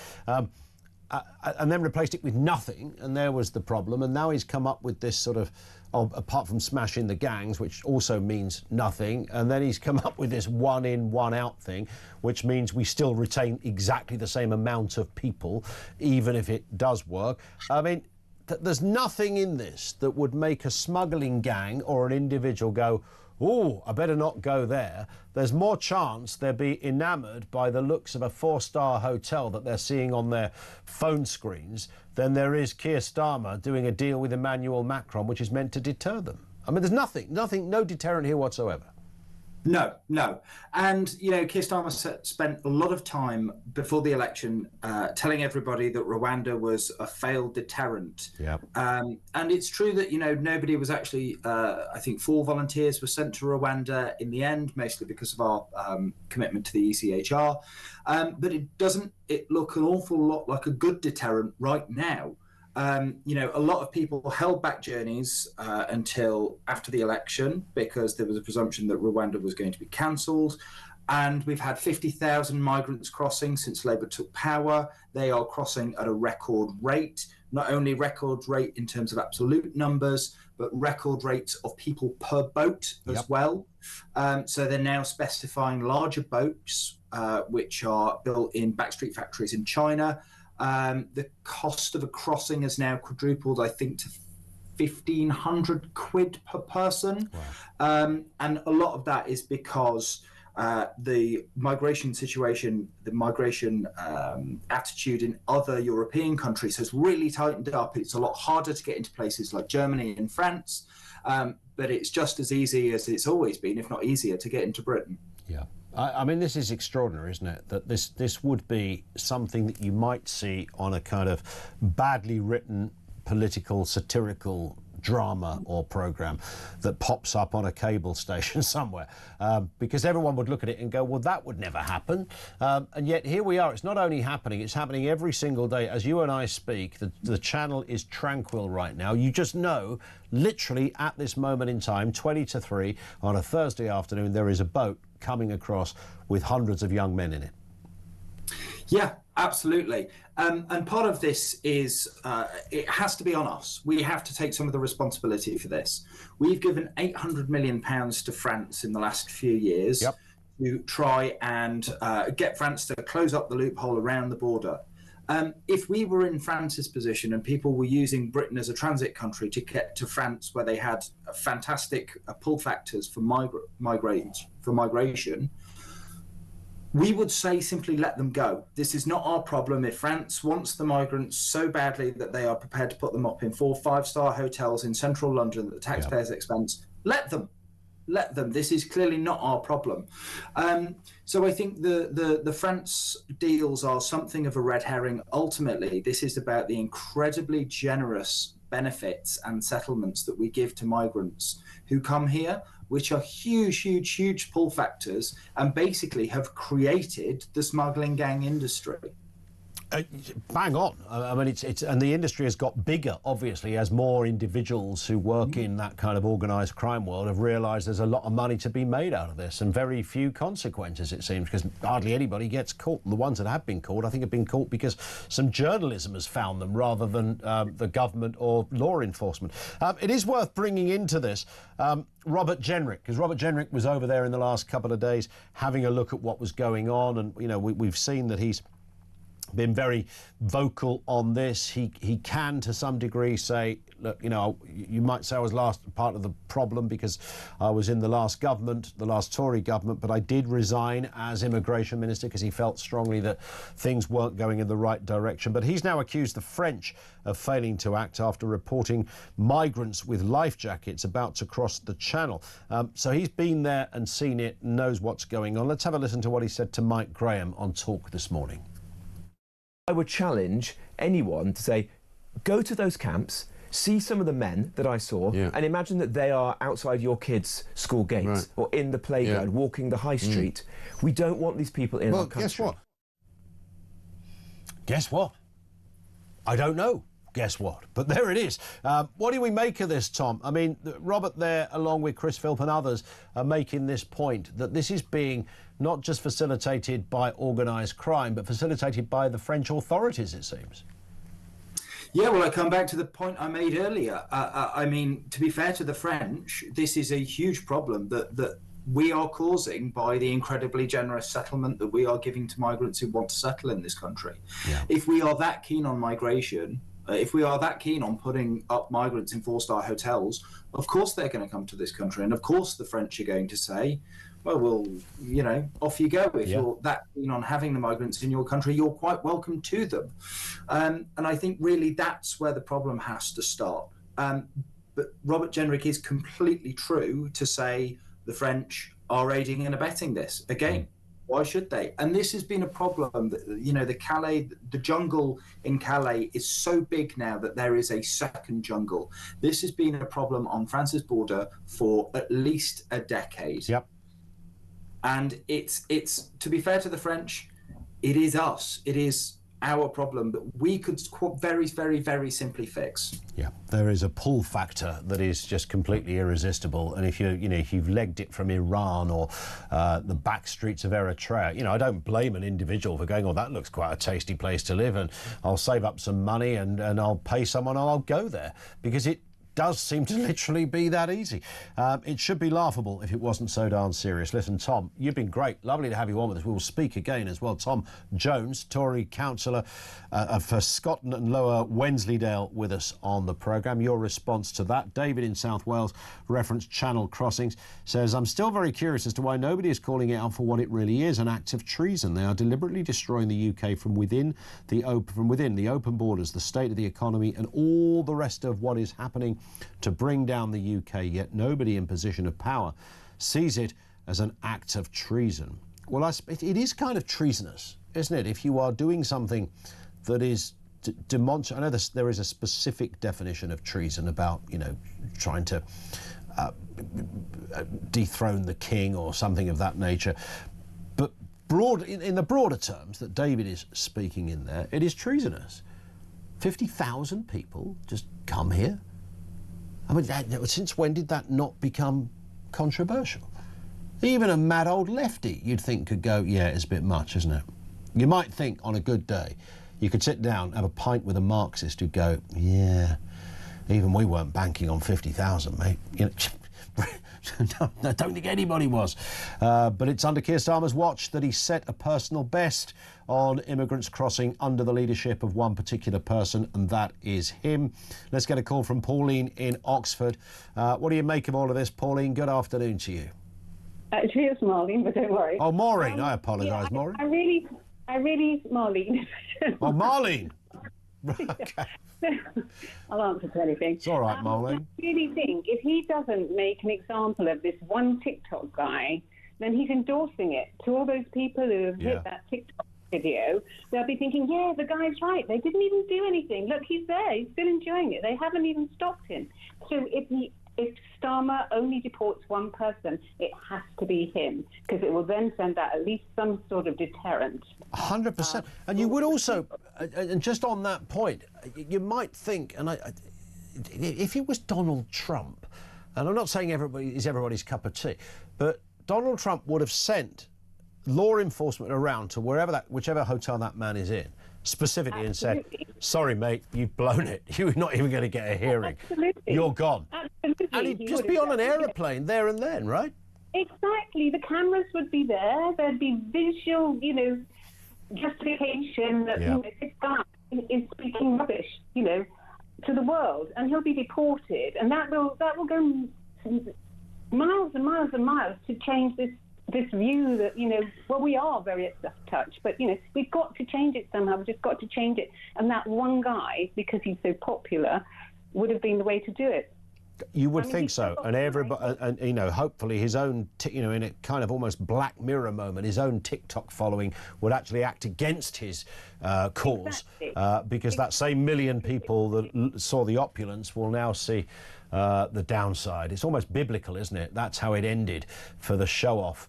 And then replaced it with nothing, and there was the problem. And now he's come up with this sort of, apart from smashing the gangs, which also means nothing, and then he's come up with this one in, one out thing, which means we still retain exactly the same amount of people, even if it does work. I mean, there's nothing in this that would make a smuggling gang or an individual go, oh, I better not go there. There's more chance they'll be enamoured by the looks of a 4-star hotel that they're seeing on their phone screens than there is Keir Starmer doing a deal with Emmanuel Macron, which is meant to deter them. I mean, there's nothing, no deterrent here whatsoever. No. And, you know, Keir Starmer spent a lot of time before the election telling everybody that Rwanda was a failed deterrent. Yeah. And it's true that, you know, nobody was actually, I think 4 volunteers were sent to Rwanda in the end, mostly because of our commitment to the ECHR. But it look an awful lot like a good deterrent right now. You know, a lot of people held back journeys until after the election because there was a presumption that Rwanda was going to be cancelled. And we've had 50,000 migrants crossing since Labour took power. They are crossing at a record rate, not only record rate in terms of absolute numbers, but record rates of people per boat as well. So they're now specifying larger boats, which are built in backstreet factories in China. The cost of a crossing has now quadrupled, I think, to 1,500 quid per person. Wow. And a lot of that is because the migration situation, the migration attitude in other European countries has really tightened up. It's a lot harder to get into places like Germany and France, but it's just as easy as it's always been, if not easier, to get into Britain. Yeah. I mean, this is extraordinary, isn't it? That this would be something that you might see on a kind of badly written political, satirical drama or programme that pops up on a cable station somewhere, because everyone would look at it and go, well, that would never happen. And yet here we are. It's not only happening, it's happening every single day. As you and I speak, the channel is tranquil right now. You just know, literally at this moment in time, 20 to 3 on a Thursday afternoon, there is a boat coming across with hundreds of young men in it. Yeah, absolutely. And part of this is it has to be on us. We have to take some of the responsibility for this. We've given £800 million to France in the last few years to try and get France to close up the loophole around the border. If we were in France's position and people were using Britain as a transit country to get to France, where they had fantastic pull factors for migration, we would say simply let them go. This is not our problem. If France wants the migrants so badly that they are prepared to put them up in 4 or 5-star hotels in central London at the taxpayers' expense, let them. Let them. This is clearly not our problem. So I think the France deals are something of a red herring. Ultimately, this is about the incredibly generous benefits and settlements that we give to migrants who come here, which are huge pull factors and basically have created the smuggling gang industry. Bang on. I mean, it's and the industry has got bigger, obviously, as more individuals who work in that kind of organised crime world have realised there's a lot of money to be made out of this and very few consequences, it seems, because hardly anybody gets caught. And the ones that have been caught, I think, have been caught because some journalism has found them rather than the government or law enforcement. It is worth bringing into this Robert Jenrick, because Robert Jenrick was over there in the last couple of days having a look at what was going on, and, you know, we've seen that he's been very vocal on this. He can, to some degree, say, look, you know, you might say I was part of the problem because I was in the last government, the last Tory government, but I did resign as immigration minister because he felt strongly that things weren't going in the right direction. But he's now accused the French of failing to act after reporting migrants with life jackets about to cross the channel. So he's been there and seen it, knows what's going on. Let's have a listen to what he said to Mike Graham on Talk this morning. I would challenge anyone to say, go to those camps, see some of the men that I saw, and imagine that they are outside your kids' school gates or in the playground, walking the high street. We don't want these people in our country. Guess what? Guess what? I don't know. Guess what? But there it is. What do we make of this, Tom? I mean, Robert there, along with Chris Philp and others, are making this point that this is being not just facilitated by organised crime, but facilitated by the French authorities, it seems. Yeah, well, I come back to the point I made earlier. I mean, to be fair to the French, this is a huge problem that we are causing by the incredibly generous settlement that we are giving to migrants who want to settle in this country. If we are that keen on migration, if we are that keen on putting up migrants in 4-star hotels, of course they're going to come to this country. And of course the French are going to say, well, you know, off you go. If you're that keen on having the migrants in your country, you're quite welcome to them. And I think really that's where the problem has to start. But Robert Jenrick is completely true to say the French are aiding and abetting this. Again, why should they? And this has been a problem that, you know, the jungle in Calais is so big now that there is a second jungle. This has been a problem on France's border for at least a decade. And it's to be fair to the French, it is us. It is our problem that we could very, very, very simply fix. There is a pull factor that is just completely irresistible, and if if you've legged it from Iran or the back streets of Eritrea, I don't blame an individual for going, oh, that looks quite a tasty place to live, and I'll save up some money and I'll pay someone and I'll go there, because it does seem to literally be that easy. It should be laughable if it wasn't so darn serious. Listen, Tom, you've been great. Lovely to have you on with us. We will speak again as well. Tom Jones, Tory councillor for Scotland and Lower Wensleydale, with us on the programme. Your response to that. David in South Wales referenced Channel Crossings, says, I'm still very curious as to why nobody is calling it out for what it really is, an act of treason. They are deliberately destroying the UK from within the open borders, the state of the economy and all the rest of what is happening to bring down the UK, yet nobody in position of power sees it as an act of treason. Well, it is kind of treasonous, isn't it, if you are doing something that is demonstrable. I know there is a specific definition of treason about, trying to dethrone the king or something of that nature, but in the broader terms that David is speaking in there, it is treasonous. 50,000 people just come here. I mean, since when did that not become controversial? Even a mad old lefty, you'd think, could go, yeah, it's a bit much, isn't it? You might think on a good day, you could sit down, have a pint with a Marxist who'd go, yeah, even we weren't banking on 50,000, mate. I don't think anybody was. But it's under Keir Starmer's watch that he set a personal best on immigrants crossing under the leadership of one particular person, and that is him. Let's get a call from Pauline in Oxford. What do you make of all of this, Pauline? Good afternoon to you. Actually, it's Maureen, but don't worry. Oh, Maureen. I apologise, Maureen. I really, Maureen. Oh, Marlene. Okay. I'll answer to anything. It's all right, Maureen. I really think if he doesn't make an example of this one TikTok guy, then he's endorsing it to all those people who have hit that TikTok video. They'll be thinking, yeah, the guy's right. They didn't even do anything. Look, he's there. He's still enjoying it. They haven't even stopped him. So if Starmer only deports one person, it has to be him, because it will then send out at least some sort of deterrent. 100%. And you would also, and just on that point, you might think, and if it was Donald Trump, and I'm not saying everybody's cup of tea, but Donald Trump would have sent law enforcement around to whichever hotel that man is in, specifically, and said, sorry, mate, you've blown it. You're not even going to get a hearing. Absolutely. You're gone. Absolutely. And he'd just be on an aeroplane there and then, right? Exactly. The cameras would be there. There'd be visual, justification that this guy is speaking rubbish, to the world, and he'll be deported. And that will go miles and miles and miles to change this view that, we are very at touch, but, we've got to change it somehow. We've just got to change it. And that one guy, because he's so popular, would have been the way to do it. You would think so, and everybody, and you know, hopefully his own, you know, in a kind of almost Black Mirror moment, his own TikTok following would actually act against his cause, because that same million people that saw the opulence will now see the downside. It's almost biblical, isn't it? That's how it ended for the show-off,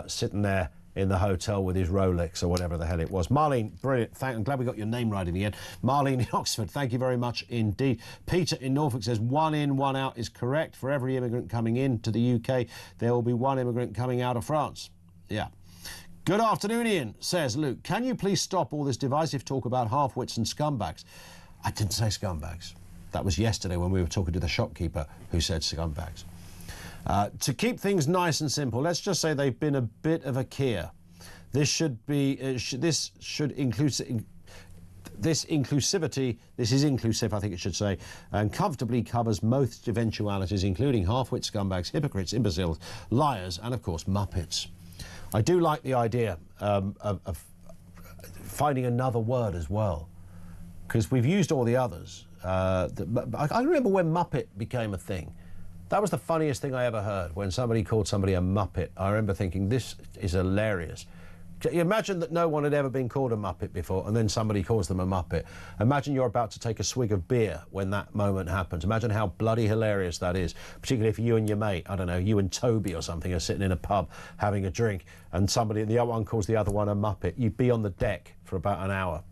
sitting there in the hotel with his Rolex or whatever the hell it was. Marlene, brilliant. I'm glad we got your name right in the end. Marlene in Oxford, thank you very much indeed. Peter in Norfolk says 1 in, 1 out is correct. For every immigrant coming into the UK, there will be 1 immigrant coming out of France. Yeah. Good afternoon, Ian, says Luke. Can you please stop all this divisive talk about half-wits and scumbags? I didn't say scumbags. That was yesterday when we were talking to the shopkeeper who said scumbags. To keep things nice and simple, let's just say they've been a bit of a Keir. This should be, this is inclusive, I think it should say, and comfortably covers most eventualities, including half-wit scumbags, hypocrites, imbeciles, liars, and of course, muppets. I do like the idea of finding another word as well, because we've used all the others. I remember when Muppet became a thing. That was the funniest thing I ever heard, when somebody called somebody a Muppet. I remember thinking, this is hilarious. You imagine that no one had ever been called a Muppet before, and then somebody calls them a Muppet. Imagine you're about to take a swig of beer when that moment happens. Imagine how bloody hilarious that is, particularly if you and your mate, I don't know, you and Toby or something, are sitting in a pub having a drink, and the other one calls the other one a Muppet. You'd be on the deck for about an hour.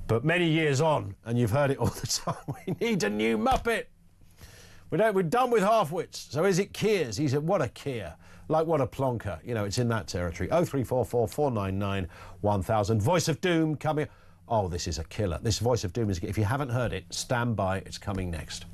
But many years on, and you've heard it all the time, we need a new Muppet. We're done with half-wits. So is it Keir's? He said, what a Keir. Like what a plonker. You know, it's in that territory. 0344 499 1000. Voice of Doom coming. Oh, this is a killer. This Voice of Doom is, if you haven't heard it, stand by. It's coming next.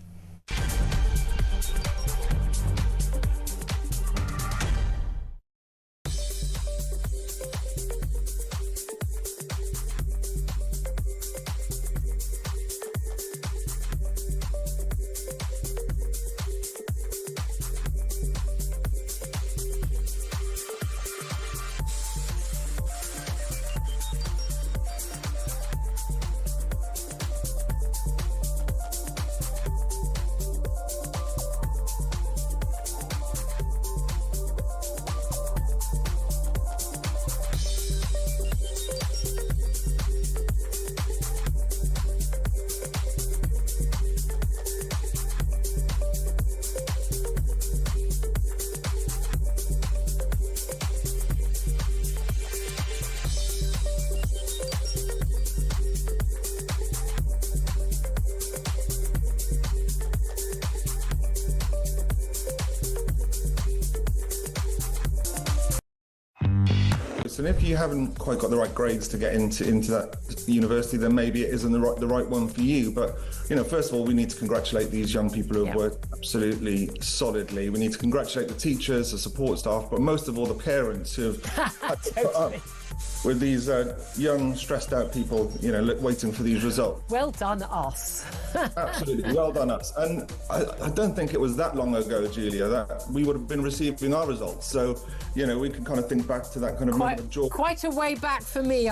And if you haven't quite got the right grades to get into that university, then maybe it isn't the right one for you. But you know, first of all, we need to congratulate these young people who have worked absolutely solidly. We need to congratulate the teachers, the support staff, but most of all, the parents who have had to put up with these young, stressed-out people, you know, waiting for these results. Well done, us. Absolutely, well done, us. And I don't think it was that long ago, Julia, that we would have been receiving our results. So, you know, we can kind of think back to that kind of moment of joy. Quite a way back for me.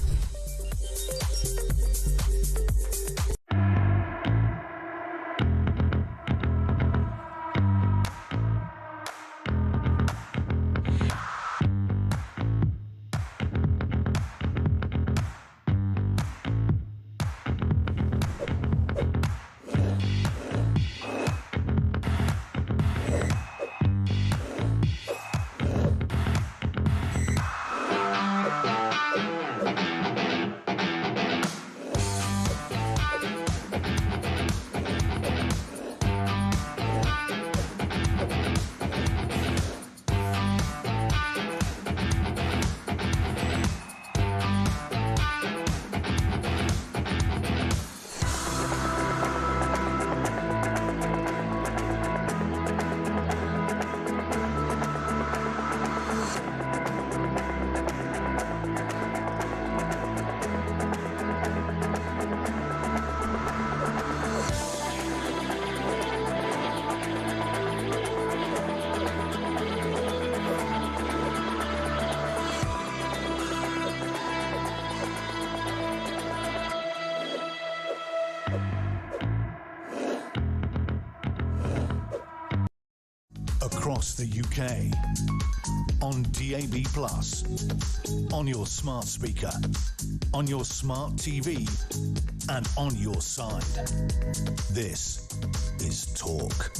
across the UK, on DAB+, on your smart speaker, on your smart TV, and on your side. This is Talk.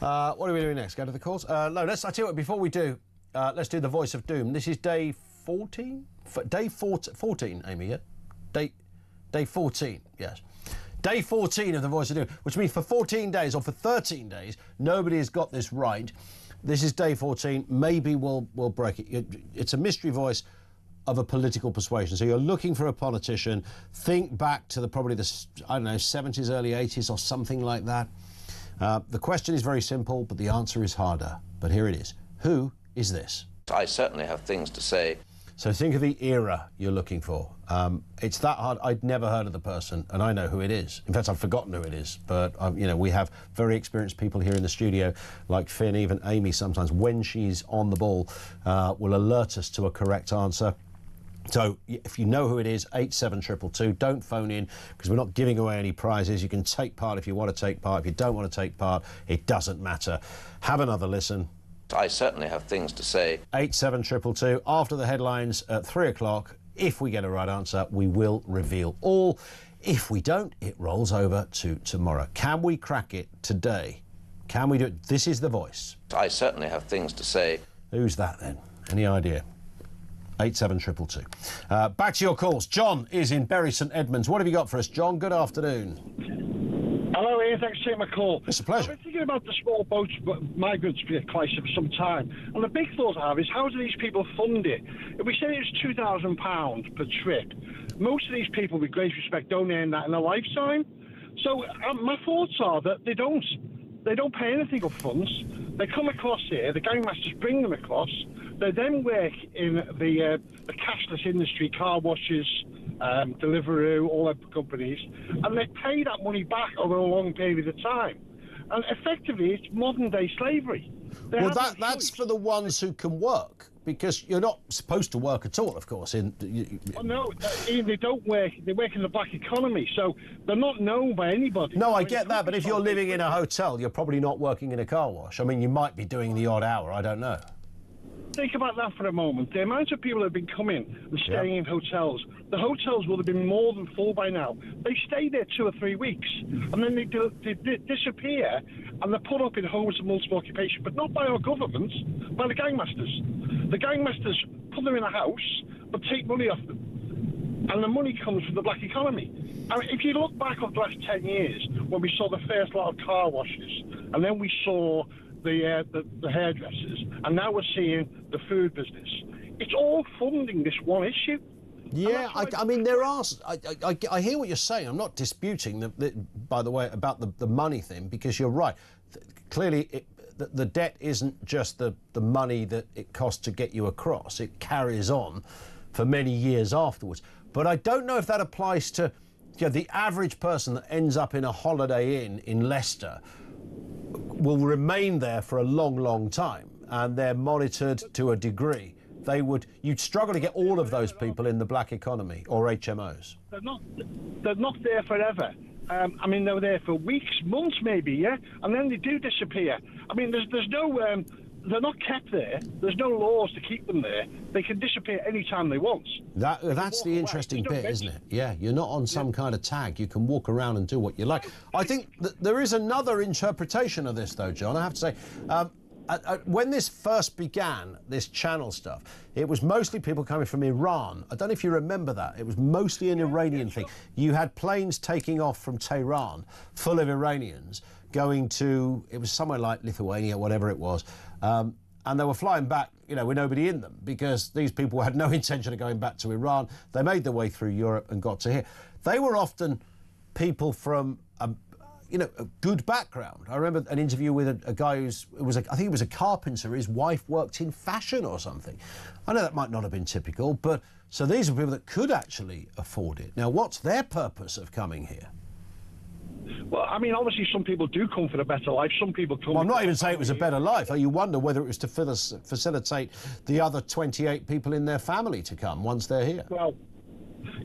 What are we doing next? Go to the calls? No, I tell you what, before we do, let's do the voice of doom. This is day 14? Day 14, Amy, yeah? Day 14, yes. Day 14 of the voice of doom, which means for 14 days or for 13 days, nobody has got this right. This is day 14. Maybe we'll break it. It's a mystery voice of a political persuasion. So you're looking for a politician. Think back to probably the 70s, early 80s or something like that. The question is very simple, but the answer is harder. But here it is. Who is this? I certainly have things to say. So think of the era you're looking for. It's that hard. I'd never heard of the person, and I know who it is. In fact, I've forgotten who it is. But we have very experienced people here in the studio, like Finn, even Amy. Sometimes, when she's on the ball, will alert us to a correct answer. So if you know who it is, 87222. Don't phone in, because we're not giving away any prizes. You can take part if you want to take part. If you don't want to take part, it doesn't matter. Have another listen. I certainly have things to say. 87222. After the headlines at 3 o'clock, if we get a right answer, we will reveal all. If we don't, it rolls over to tomorrow. Can we crack it today? Can we do it? This is the voice. I certainly have things to say. Who's that then? Any idea? 87222. Back to your calls. John is in Bury St Edmunds. What have you got for us, John? Good afternoon. Hello, Ian. Thanks for taking my call. It's a pleasure. I've been thinking about the small boats migrants crisis for some time, and the big thought I have is, how do these people fund it? If we say it's £2,000 per trip, most of these people, with great respect, don't earn that in a lifetime. So my thoughts are that they don't pay anything up front. They come across here, the gangmasters bring them across. They then work in the cashless industry, car washes, Deliveroo, all the companies, and they pay that money back over a long period of time. And effectively, it's modern-day slavery. Well, that's for the ones who can work, because you're not supposed to work at all, of course. No, they don't work. They work in the black economy, so they're not known by anybody. No, I get that, but if you're living in a hotel, you're probably not working in a car wash. I mean, you might be doing the odd hour, I don't know. Think about that for a moment. The amount of people that have been coming and staying in hotels, the hotels would have been more than full by now. They stay there 2 or 3 weeks, and then they disappear, and they're put up in homes of multiple occupation, but not by our government, by the gangmasters. The gangmasters put them in a house, but take money off them. And the money comes from the black economy. I mean, if you look back over the last 10 years, when we saw the first lot of car washes, and then we saw the hairdressers, and now we're seeing the food business. It's all funding this one issue. Yeah, I mean, there are... I hear what you're saying. I'm not disputing, by the way, about the money thing, because you're right. Clearly, the debt isn't just the money that it costs to get you across. It carries on for many years afterwards. But I don't know if that applies to the average person that ends up in a Holiday Inn in Leicester will remain there for a long, long time, and they're monitored to a degree. You'd struggle to get all of those people in the black economy or HMOs. They're not there forever. I mean, they're there for weeks, months maybe, yeah? And then they do disappear. I mean, there's no... they're not kept there. There's no laws to keep them there. They can disappear any time they want. That's the interesting bit, isn't it? Yeah, you're not on some kind of tag. You can walk around and do what you like. I think there is another interpretation of this, though, John. I have to say, when this first began, this channel stuff, it was mostly people coming from Iran. I don't know if you remember that. It was mostly an Iranian thing. You had planes taking off from Tehran full of Iranians going to, it was somewhere like Lithuania, whatever it was, and they were flying back, with nobody in them, because these people had no intention of going back to Iran. They made their way through Europe and got to here. They were often people from a good background. I remember an interview with a guy I think he was a carpenter. His wife worked in fashion or something. I know that might not have been typical, but so these are people that could actually afford it. Now, what's their purpose of coming here? Well, I mean, obviously some people do come for a better life. Some people come... Well, I'm not even saying it was a better life. You wonder whether it was to facilitate the other 28 people in their family to come once they're here. Well,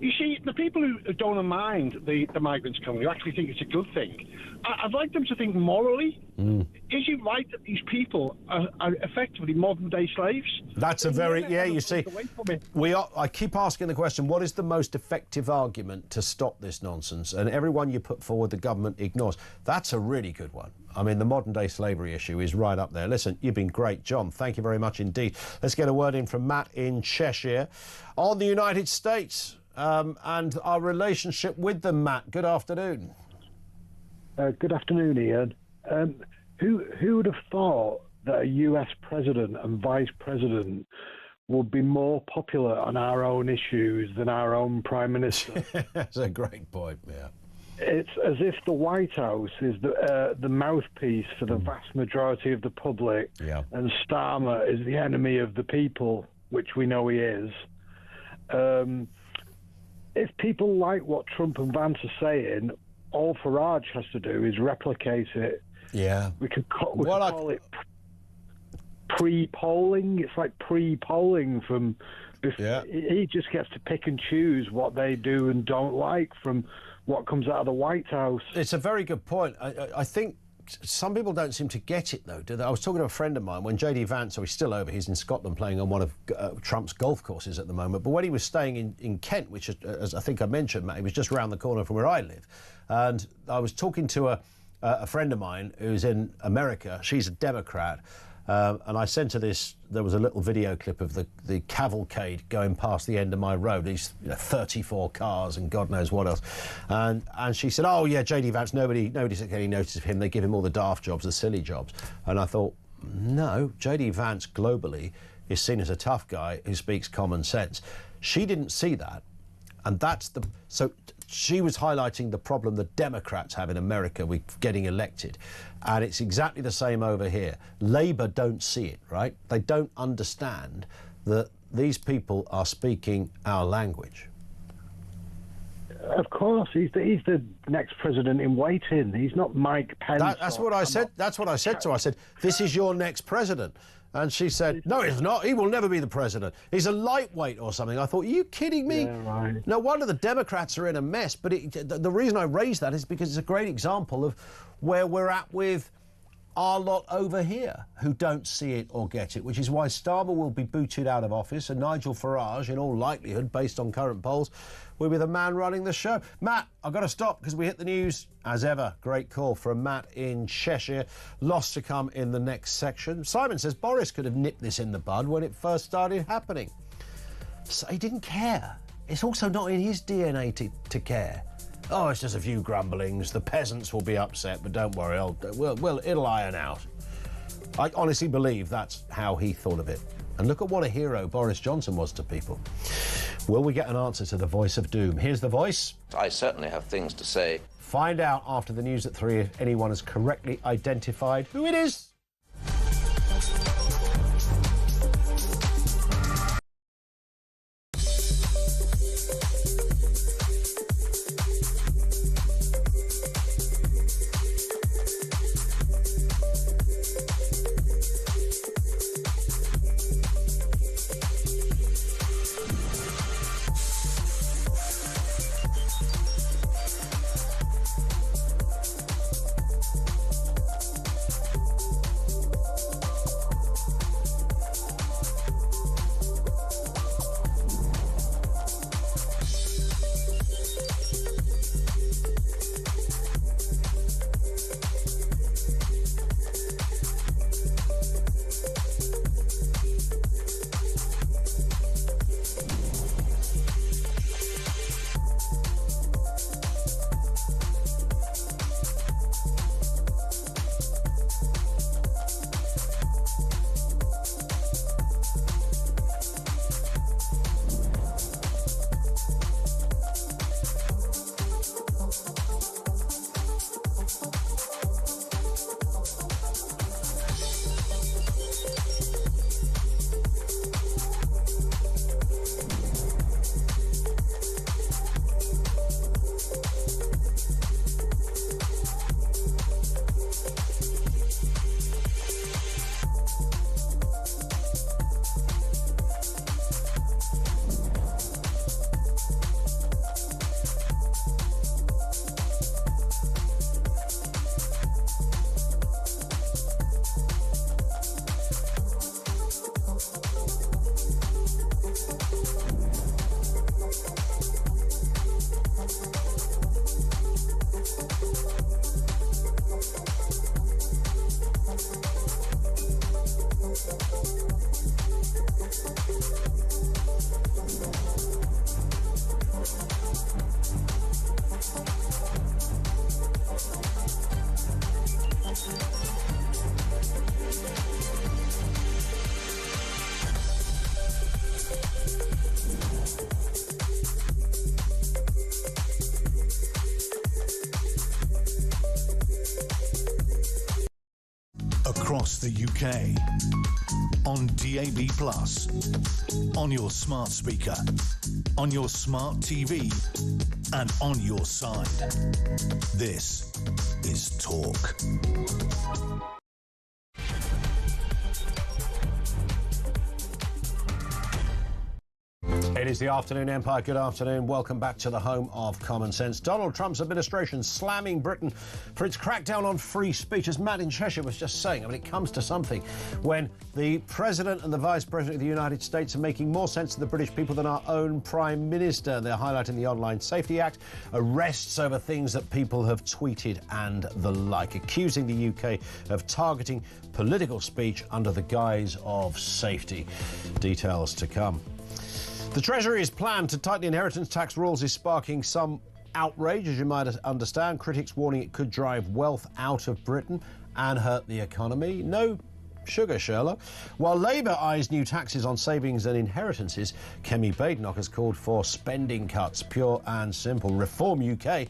you see, the people who don't mind the migrants coming, who actually think it's a good thing, I'd like them to think morally. is it right that these people are effectively modern-day slaves? That's a very, you see, I keep asking the question, what is the most effective argument to stop this nonsense? And everyone you put forward, the government ignores. That's a really good one. I mean, the modern-day slavery issue is right up there. Listen, you've been great, John. Thank you very much indeed. Let's get a word in from Matt in Cheshire on the United States and our relationship with them. Matt, good afternoon. Good afternoon, Ian. Who would have thought that a US president and vice president would be more popular on our own issues than our own prime minister? That's a great point, yeah. It's as if the White House is the mouthpiece for the vast majority of the public, and Starmer is the enemy of the people, which we know he is. If people like what Trump and Vance are saying, all Farage has to do is replicate it. Yeah. We could call it pre-polling. It's like pre-polling from... He just gets to pick and choose what they do and don't like from what comes out of the White House. It's a very good point. I think some people don't seem to get it, though, do they? I was talking to a friend of mine when J.D. Vance, so he's still over, he's in Scotland playing on one of Trump's golf courses at the moment, but when he was staying in Kent, which, as I think I mentioned, Matt, he was just round the corner from where I live, and I was talking to a friend of mine who's in America. She's a Democrat, and I sent her this. There was a little video clip of the cavalcade going past the end of my road. These 34 cars and God knows what else. And she said, "Oh yeah, J.D. Vance. Nobody's getting any notice of him. They give him all the daft jobs, the silly jobs." And I thought, no, J.D. Vance globally is seen as a tough guy who speaks common sense. She didn't see that, and so. She was highlighting the problem the Democrats have in America with getting elected. And it's exactly the same over here. Labour don't see it, right? They don't understand that these people are speaking our language. Of course, he's the next president in waiting. He's not Mike Pence. That's what I said. That's what I said to her. I said, "This is your next president." And she said, "No, he's not. He will never be the president. He's a lightweight or something." I thought, are you kidding me? Yeah, right. No wonder the Democrats are in a mess. But the reason I raise that is because it's a great example of where we're at with our lot over here who don't see it or get it, which is why Starmer will be booted out of office and Nigel Farage, in all likelihood, based on current polls, will be the man running the show. Matt, I've got to stop because we hit the news. As ever, great call from Matt in Cheshire. Lots to come in the next section. Simon says Boris could have nipped this in the bud when it first started happening. So he didn't care. It's also not in his DNA to care. Oh, it's just a few grumblings. The peasants will be upset, but don't worry, it'll iron out. I honestly believe that's how he thought of it. And look at what a hero Boris Johnson was to people. Will we get an answer to the voice of doom? Here's the voice. I certainly have things to say. Find out after the news at 3 if anyone has correctly identified who it is. across the UK, on DAB+, on your smart speaker, on your smart TV, and on your side. This is Talk. It is the Afternoon Empire. Good afternoon. Welcome back to the home of common sense. Donald Trump's administration slamming Britain for its crackdown on free speech. As Matt in Cheshire was just saying, I mean, it comes to something when the President and the Vice President of the United States are making more sense to the British people than our own Prime Minister. They're highlighting the Online Safety Act, arrests over things that people have tweeted and the like, accusing the UK of targeting political speech under the guise of safety. Details to come. The Treasury's plan to tighten inheritance tax rules is sparking some outrage, as you might understand. Critics warning it could drive wealth out of Britain and hurt the economy. No sugar, Sherlock. While Labour eyes new taxes on savings and inheritances, Kemi Badenoch has called for spending cuts, pure and simple. Reform UK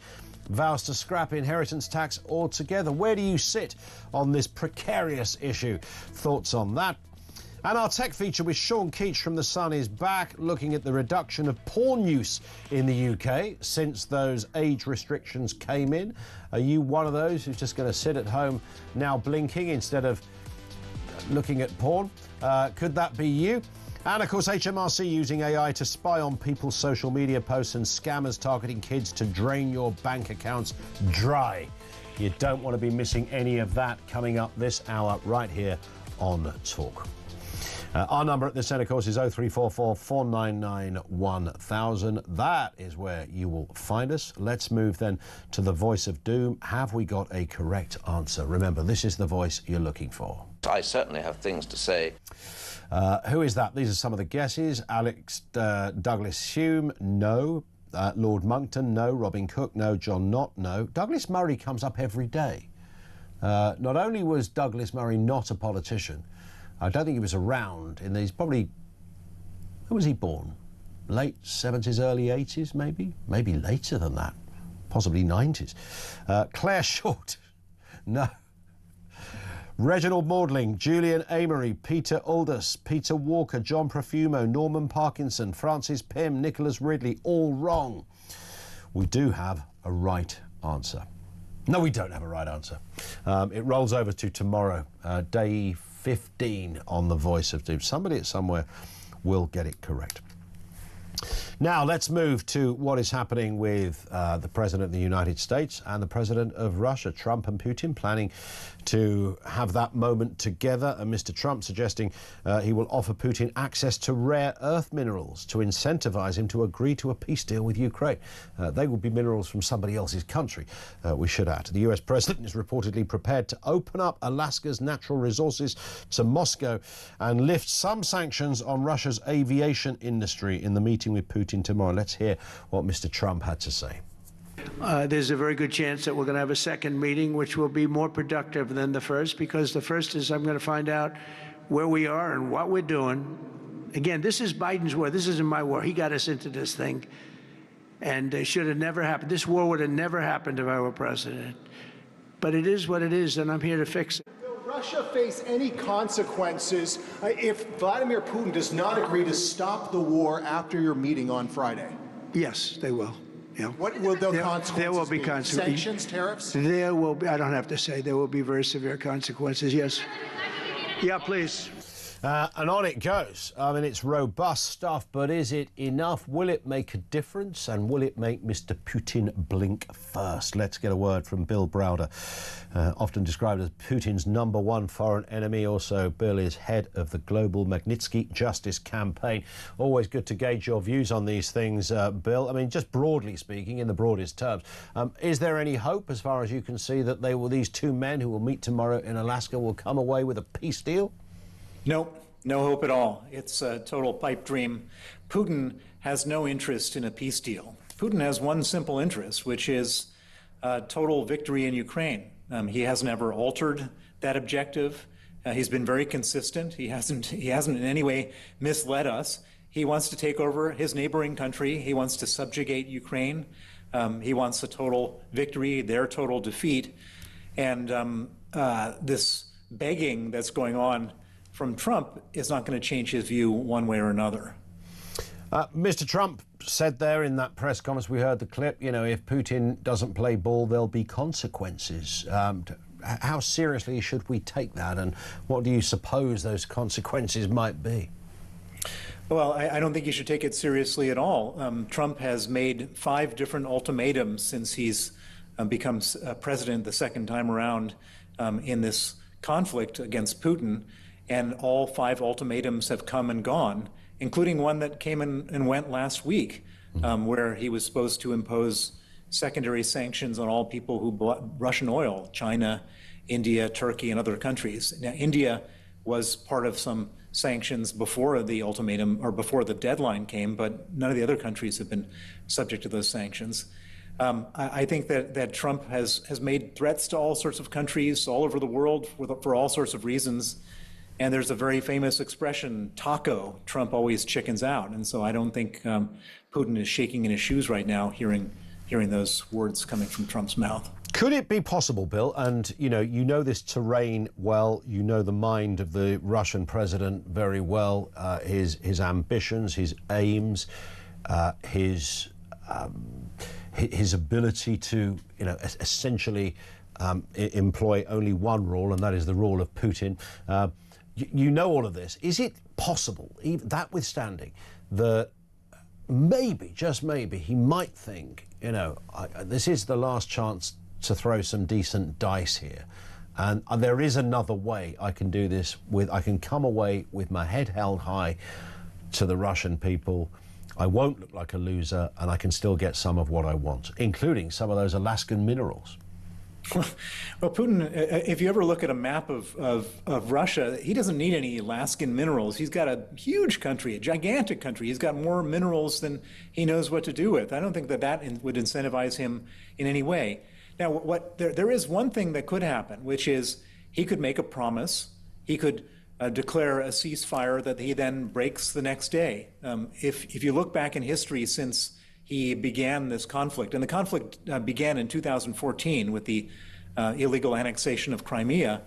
vows to scrap inheritance tax altogether. Where do you sit on this precarious issue? Thoughts on that? And our tech feature with Sean Keach from The Sun is back, looking at the reduction of porn use in the UK since those age restrictions came in. Are you one of those who's just going to sit at home now blinking instead of looking at porn? Could that be you? And of course, HMRC using AI to spy on people's social media posts and scammers targeting kids to drain your bank accounts dry. You don't want to be missing any of that coming up this hour right here on Talk. Our number at this end, of course, is 0344 499 1000. That is where you will find us. Let's move then to the voice of doom. Have we got a correct answer? Remember, this is the voice you're looking for. I certainly have things to say. Who is that? These are some of the guesses. Alex Douglas Hume, no. Lord Monckton, no. Robin Cook, no. John Knott, no. Douglas Murray comes up every day. Not only was Douglas Murray not a politician, I don't think he was around in these, probably, when was he born? Late 70s, early 80s, maybe? Maybe later than that. Possibly 90s. Claire Short, no. Reginald Maudling, Julian Amory, Peter Aldous, Peter Walker, John Profumo, Norman Parkinson, Francis Pym, Nicholas Ridley, all wrong. We do have a right answer. No, we don't have a right answer. It rolls over to tomorrow, day 15 on the voice of doom. Somebody at somewhere will get it correct. Now let's move to what is happening with the President of the United States and the President of Russia. Trump and Putin planning to have that moment together, and Mr. Trump suggesting he will offer Putin access to rare earth minerals to incentivize him to agree to a peace deal with Ukraine. They will be minerals from somebody else's country, we should add. The US President is reportedly prepared to open up Alaska's natural resources to Moscow and lift some sanctions on Russia's aviation industry in the meeting with Putin tomorrow. Let's hear what Mr. Trump had to say. There's a very good chance that we're going to have a second meeting, which will be more productive than the first, because the first is I'm going to find out where we are and what we're doing. Again, this is Biden's war. This isn't my war. He got us into this thing, and it should have never happened. This war would have never happened if I were president. But it is what it is, and I'm here to fix it. Will Russia face any consequences if Vladimir Putin does not agree to stop the war after your meeting on Friday? Yes, they will. Yeah. What will the consequences There will be be? consequences. Sanctions, tariffs? There will be, I don't have to say, there will be very severe consequences, yes. Yeah, please. And on it goes. I mean, it's robust stuff, but is it enough? Will it make a difference? And will it make Mr. Putin blink first? Let's get a word from Bill Browder, often described as Putin's #1 foreign enemy. Also, Bill is head of the Global Magnitsky Justice Campaign. Always good to gauge your views on these things, Bill. I mean, just broadly speaking, in the broadest terms, is there any hope, as far as you can see, that these two men who will meet tomorrow in Alaska will come away with a peace deal? Nope, no hope at all. It's a total pipe dream. Putin has no interest in a peace deal. Putin has one simple interest, which is total victory in Ukraine. He hasn't ever altered that objective. He's been very consistent. He hasn't in any way misled us. He wants to take over his neighboring country. He wants to subjugate Ukraine. He wants a total victory, their total defeat. And this begging that's going on from Trump is not going to change his view one way or another. Mr. Trump said there in that press conference, we heard the clip, you know, if Putin doesn't play ball, there'll be consequences. How seriously should we take that, and what do you suppose those consequences might be? Well, I don't think you should take it seriously at all. Trump has made 5 different ultimatums since he's become president the second time around in this conflict against Putin, and all 5 ultimatums have come and gone, including one that came and went last week, where he was supposed to impose secondary sanctions on all people who bought Russian oil, China, India, Turkey, and other countries. Now, India was part of some sanctions before the ultimatum or before the deadline came, but none of the other countries have been subject to those sanctions. I think that Trump has made threats to all sorts of countries all over the world for all sorts of reasons. And there's a very famous expression, taco, Trump always chickens out. And so I don't think Putin is shaking in his shoes right now hearing those words coming from Trump's mouth. Could it be possible, Bill, and you know this terrain well, you know the mind of the Russian president very well, his ambitions, his aims, his ability to, essentially employ only one rule, and that is the rule of Putin. You know all of this. Is it possible, even that withstanding, that maybe, just maybe, he might think, this is the last chance to throw some decent dice here, and there is another way I can do this with. I can come away with my head held high to the Russian people. I won't look like a loser, and I can still get some of what I want, including some of those Alaskan minerals. Well, Putin, if you ever look at a map of Russia, he doesn't need any Alaskan minerals. He's got a huge country, a gigantic country. He's got more minerals than he knows what to do with. I don't think that would incentivize him in any way. Now, there is one thing that could happen, which is he could make a promise. He could declare a ceasefire that he then breaks the next day. If you look back in history since he began this conflict, and the conflict began in 2014 with the illegal annexation of Crimea,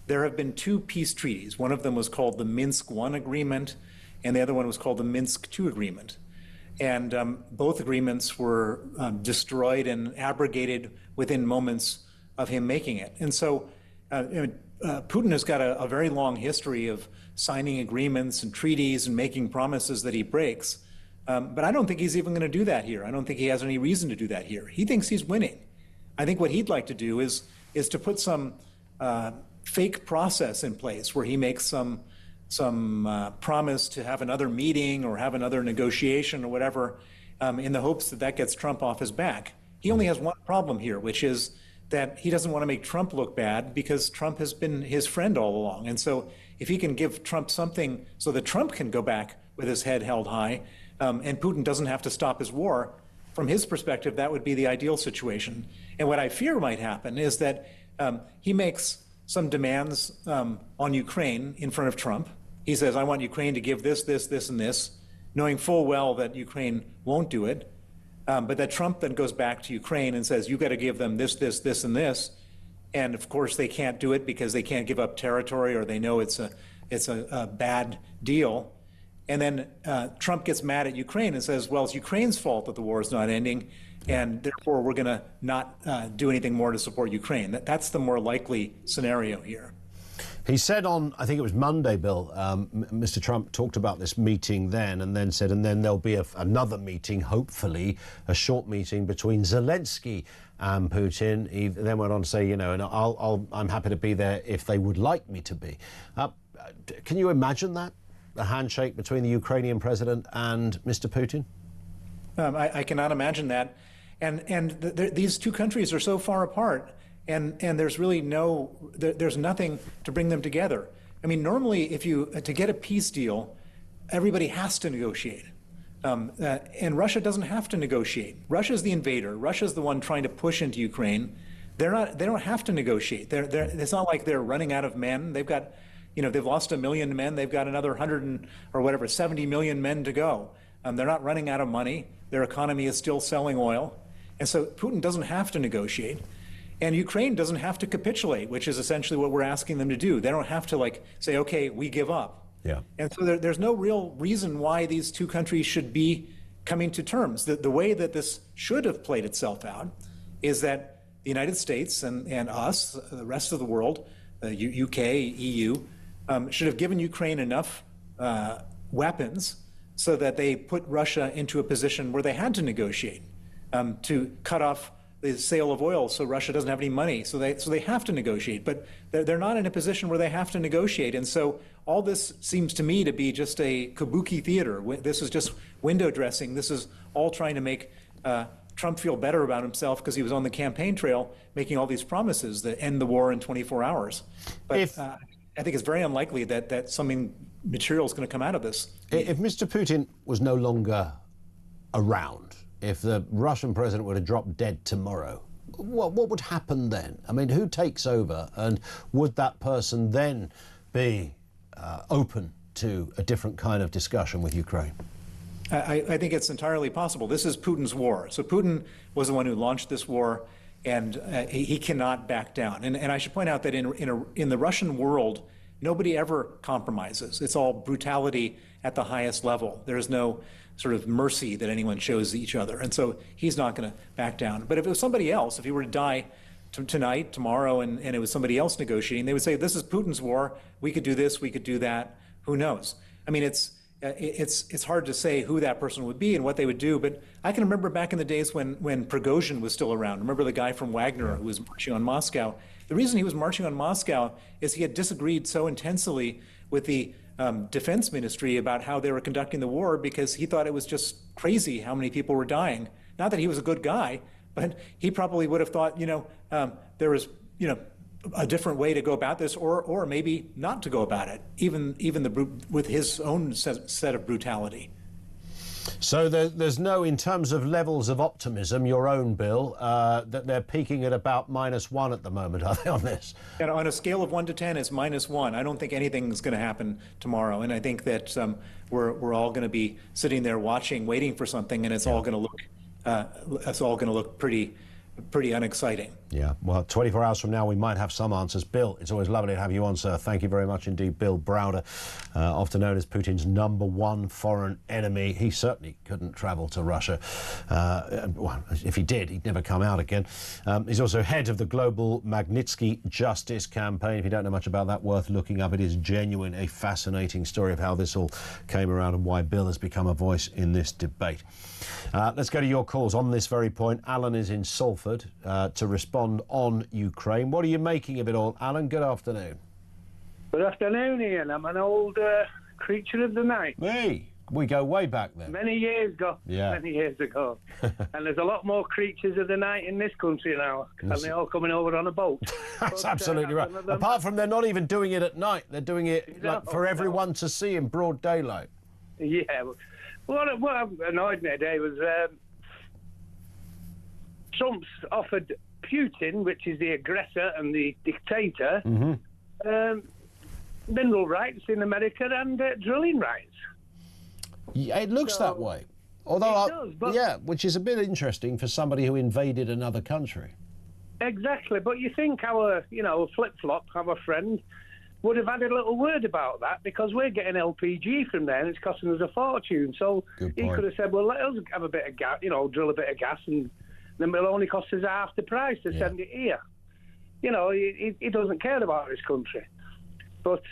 there have been 2 peace treaties. One of them was called the Minsk I Agreement, and the other one was called the Minsk II Agreement. And both agreements were destroyed and abrogated within moments of him making it. And so Putin has got a very long history of signing agreements and treaties and making promises that he breaks. But I don't think he's even going to do that here. I don't think he has any reason to do that here. He thinks he's winning. I think what he'd like to do is to put some fake process in place where he makes some promise to have another meeting or have another negotiation or whatever, in the hopes that gets Trump off his back. He only has one problem here, which is that he doesn't want to make Trump look bad because Trump has been his friend all along. And so if he can give Trump something so that Trump can go back with his head held high, and Putin doesn't have to stop his war, from his perspective, that would be the ideal situation. And what I fear might happen is that he makes some demands on Ukraine in front of Trump. He says, I want Ukraine to give this, this, this, and this, knowing full well that Ukraine won't do it. But that Trump then goes back to Ukraine and says, you got to give them this, this, this, and this. And of course, they can't do it because they can't give up territory, or they know it's a bad deal. And then Trump gets mad at Ukraine and says, well, it's Ukraine's fault that the war is not ending, and therefore we're going to not do anything more to support Ukraine. That's the more likely scenario here. He said on, I think it was Monday, Bill, Mr. Trump talked about this meeting then, and then said, and then there'll be another meeting, hopefully, a short meeting between Zelensky and Putin. He then went on to say, and I'm happy to be there if they would like me to be. Can you imagine that? A handshake between the Ukrainian president and Mr. Putin? I cannot imagine that. And these 2 countries are so far apart. And there's really there's nothing to bring them together. I mean, normally, to get a peace deal, everybody has to negotiate. And Russia doesn't have to negotiate. Russia's the invader. Russia's the one trying to push into Ukraine. They don't have to negotiate. It's not like they're running out of men. They've got, they've lost 1 million men. They've got another 70 million men to go. They're not running out of money. Their economy is still selling oil. And so Putin doesn't have to negotiate. And Ukraine doesn't have to capitulate, which is essentially what we're asking them to do. They don't have to like say, okay, we give up. Yeah. And so there's no real reason why these two countries should be coming to terms. The way that this should have played itself out is that the United States and us, the rest of the world, UK, EU, should have given Ukraine enough weapons so that they put Russia into a position where they had to negotiate to cut off the sale of oil, so Russia doesn't have any money, so they have to negotiate. But they're not in a position where they have to negotiate, and so all this seems to me to be just a kabuki theater. This is just window dressing. This is all trying to make Trump feel better about himself because he was on the campaign trail making all these promises that end the war in 24 hours. But I think it's very unlikely that something material is going to come out of this. If Mr. Putin was no longer around, if the Russian president were to drop dead tomorrow, what would happen then? I mean, who takes over, and would that person then be open to a different kind of discussion with Ukraine? I think it's entirely possible. This is Putin's war. So Putin was the one who launched this war, and he cannot back down. And I should point out that in the Russian world, nobody ever compromises. It's all brutality at the highest level. There is no sort of mercy that anyone shows each other. And so he's not going to back down. But if it was somebody else, if he were to die tonight, tomorrow, and it was somebody else negotiating, they would say, this is Putin's war. We could do this, we could do that. Who knows? I mean, it's hard to say who that person would be and what they would do. But I can remember back in the days when Prigozhin was still around. Remember the guy from Wagner who was marching on Moscow? The reason he was marching on Moscow is he had disagreed so intensely with the defense ministry about how they were conducting the war, because he thought it was just crazy how many people were dying. Not that he was a good guy, but he probably would have thought, there was, a different way to go about this, or maybe not to go about it, even with his own set of brutality. So there's no, in terms of levels of optimism, your own, Bill, that they're peaking at about -1 at the moment, are they, on this? And on a scale of 1 to 10, it's -1. I don't think anything's going to happen tomorrow, and I think that we're all going to be sitting there watching, waiting for something, and it's all going to look pretty unexciting. Yeah, well, 24 hours from now, we might have some answers. Bill, it's always lovely to have you on, sir. Thank you very much indeed. Bill Browder, often known as Putin's #1 foreign enemy. He certainly couldn't travel to Russia. Well, if he did, he'd never come out again. He's also head of the global Magnitsky Justice Campaign. If you don't know much about that, worth looking up. It is genuine, a fascinating story of how this all came around and why Bill has become a voice in this debate. Let's go to your calls on this very point. Alan is in Salford to respond on Ukraine. What are you making of it all, Alan? Good afternoon. Good afternoon, Ian. I'm an old creature of the night. Me? We go way back then. Many years ago. Yeah. Many years ago. And there's a lot more creatures of the night in this country now. And they're all coming over on a boat. That's absolutely right. Apart from they're not even doing it at night. They're doing it for everyone to see in broad daylight. Yeah. What annoyed me today was Trump's offered Putin, which is the aggressor and the dictator, mineral rights in America and drilling rights. Yeah, it looks that way. Although, it does, but yeah, which is a bit interesting for somebody who invaded another country. Exactly, but you think our, flip-flop, our friend, would have had a little word about that, because we're getting LPG from there and it's costing us a fortune. So he could have said, well, let us have a bit of gas, drill a bit of gas, and then it'll only cost us half the price to send it here. He doesn't care about this country. But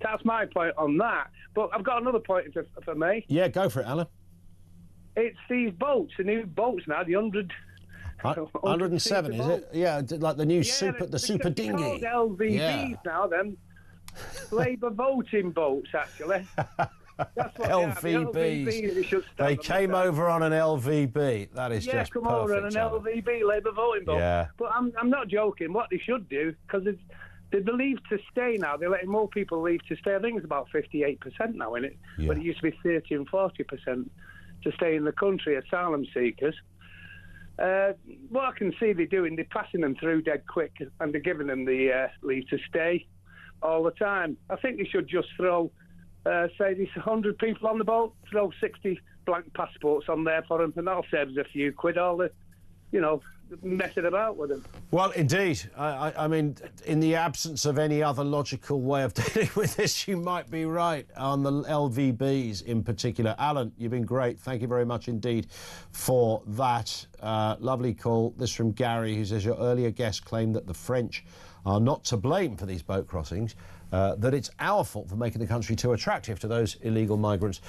that's my point on that. But I've got another point, if I may. Yeah, go for it, Alan. It's these boats, the new boats now, the 107, is it? Yeah, like the new super dinghy. They're called LVBs now, then. Labour voting boats, actually. That's what LVBs. They came over on an LVB. That is just perfect. Yeah, come over on an LVB, Labour voting boat. Yeah. But I'm not joking. What they should do, because the leave to stay now, they're letting more people leave to stay. I think it's about 58% now, isn't it? Yeah. But it used to be 30 and 40% to stay in the country, asylum seekers. What I can see they're doing, they're passing them through dead quick, and they're giving them the leave to stay all the time. I think they should just throw, say there's 100 people on the boat, throw 60 blank passports on there for them, and that'll save us a few quid. All the messing about with them. Well, indeed. I mean, in the absence of any other logical way of dealing with this, you might be right on the LVBs in particular. Alan, you've been great. Thank you very much indeed for that. Lovely call. This from Gary, who says your earlier guest claimed that the French are not to blame for these boat crossings, that it's our fault for making the country too attractive to those illegal migrants.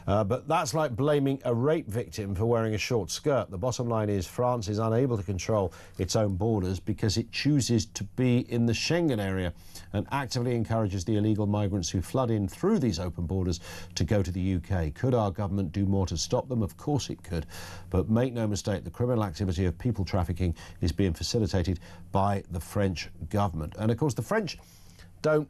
But that's like blaming a rape victim for wearing a short skirt. The bottom line is France is unable to control its own borders because it chooses to be in the Schengen area and actively encourages the illegal migrants who flood in through these open borders to go to the UK. Could our government do more to stop them? Of course it could. But make no mistake, the criminal activity of people trafficking is being facilitated by the French government. And of course, the French don't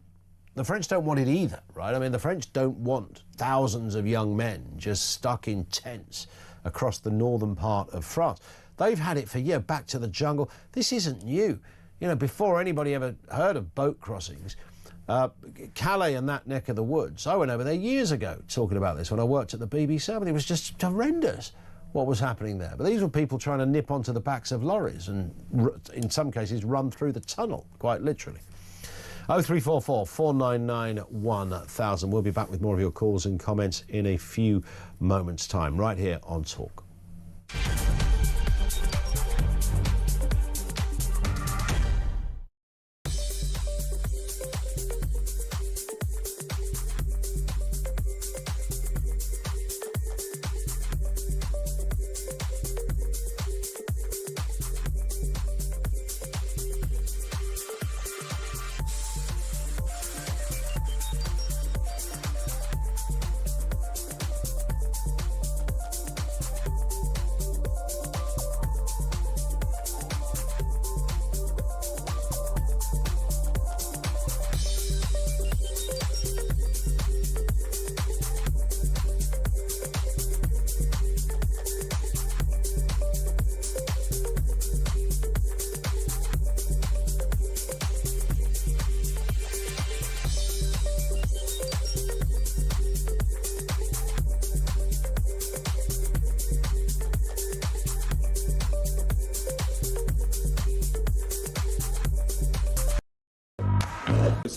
want it either, right? I mean, the French don't want thousands of young men just stuck in tents across the northern part of France. They've had it for years, back to the jungle. This isn't new. Before anybody ever heard of boat crossings, Calais and that neck of the woods, I went over there years ago talking about this when I worked at the BBC. I mean, it was just horrendous what was happening there. But these were people trying to nip onto the backs of lorries and, in some cases, run through the tunnel, quite literally. 0344 499 1000. We'll be back with more of your calls and comments in a few moments' time, right here on Talk.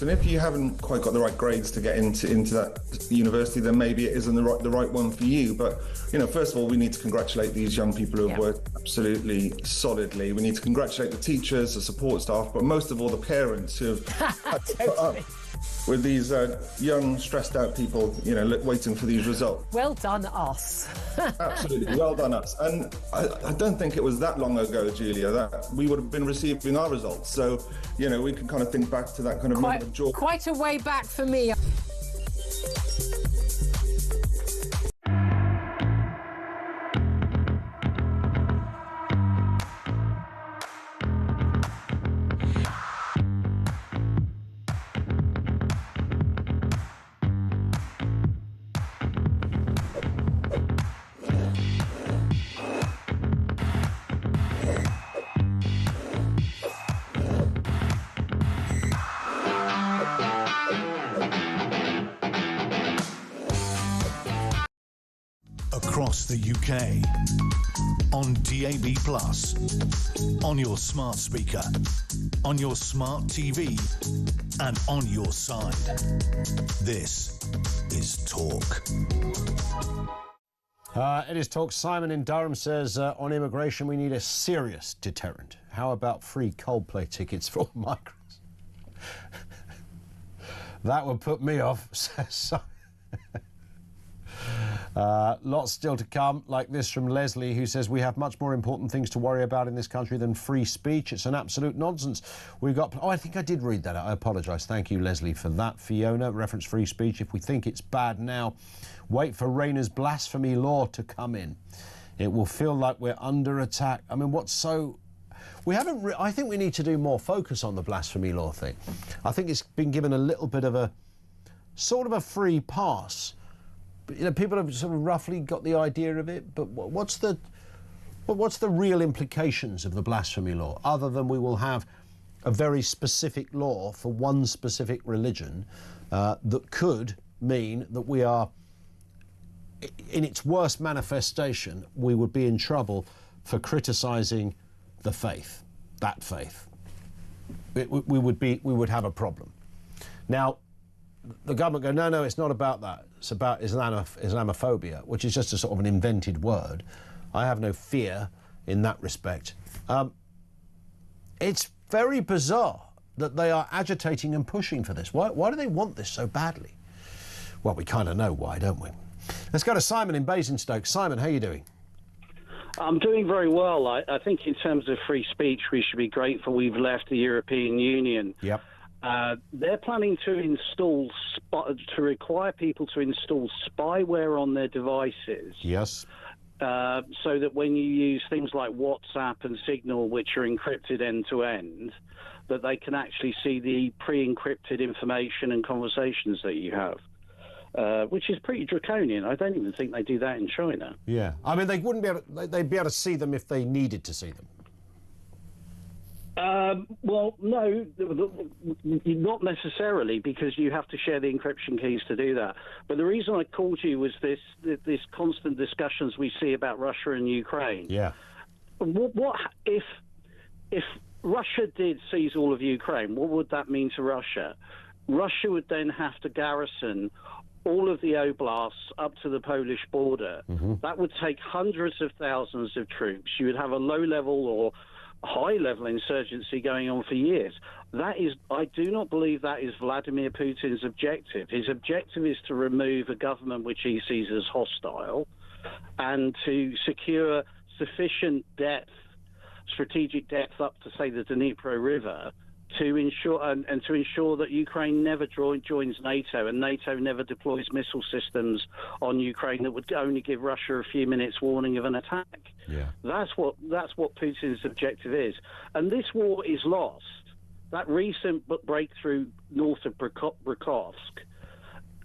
And if you haven't quite got the right grades to get into that university, then maybe it isn't the right one for you. But first of all, we need to congratulate these young people who have worked absolutely solidly. We need to congratulate the teachers, the support staff, but most of all the parents who have had to put up with these young, stressed out people, waiting for these results. Well done, us. Absolutely, well done, us. And I don't think it was that long ago, Julia, that we would have been receiving our results. So, we can kind of think back to that kind of moment of joy. Quite a way back for me. Across the UK, on DAB+, on your smart speaker, on your smart TV, and on your side. This is Talk. It is Talk. Simon in Durham says, on immigration, we need a serious deterrent. How about free Coldplay tickets for all migrants? That would put me off, says Simon. Lots still to come, like this from Leslie, who says we have much more important things to worry about in this country than free speech. It's an absolute nonsense. We've got... Oh, I think I did read that out. I apologise. Thank you, Leslie, for that. Fiona, reference free speech. If we think it's bad now, wait for Rayner's blasphemy law to come in. It will feel like we're under attack. I mean, what's so... We haven't... I think we need to do more focus on the blasphemy law thing. I think it's been given a little bit of a... sort of a free pass. People have sort of roughly got the idea of it, but what's the real implications of the blasphemy law, other than we will have a very specific law for one specific religion that could mean that we are, in its worst manifestation, we would be in trouble for criticising the faith, that faith, we would have a problem. Now, the government go, no, it's not about that. It's about Islamophobia, which is just a sort of an invented word. I have no fear in that respect. It's very bizarre that they are agitating and pushing for this. Why do they want this so badly? Well, we kind of know why, don't we? Let's go to Simon in Basingstoke. Simon, how are you doing? I'm doing very well. I think in terms of free speech, we should be grateful we've left the European Union. Yep. They're planning to require people to install spyware on their devices. Yes. So that when you use things like WhatsApp and Signal, which are encrypted end to end, that they can actually see the pre-encrypted information and conversations that you have, which is pretty draconian. I don't even think they do that in China. Yeah. I mean, they wouldn't be able to, they'd be able to see them if they needed to see them. Well, no, not necessarily, because you have to share the encryption keys to do that. But the reason I called you was this constant discussions we see about Russia and Ukraine. Yeah. What if Russia did seize all of Ukraine? What would that mean to Russia? Russia would then have to garrison all of the oblasts up to the Polish border. Mm-hmm. That would take hundreds of thousands of troops. You would have a low-level or high-level insurgency going on for years. I do not believe that is Vladimir Putin's objective. His objective is to remove a government which he sees as hostile and to secure sufficient depth, strategic depth up to, say, the Dnipro River to ensure and to ensure that Ukraine never joins NATO and NATO never deploys missile systems on Ukraine that would only give Russia a few minutes warning of an attack. Yeah. That's what Putin's objective is. And this war is lost. That recent breakthrough north of Bryansk,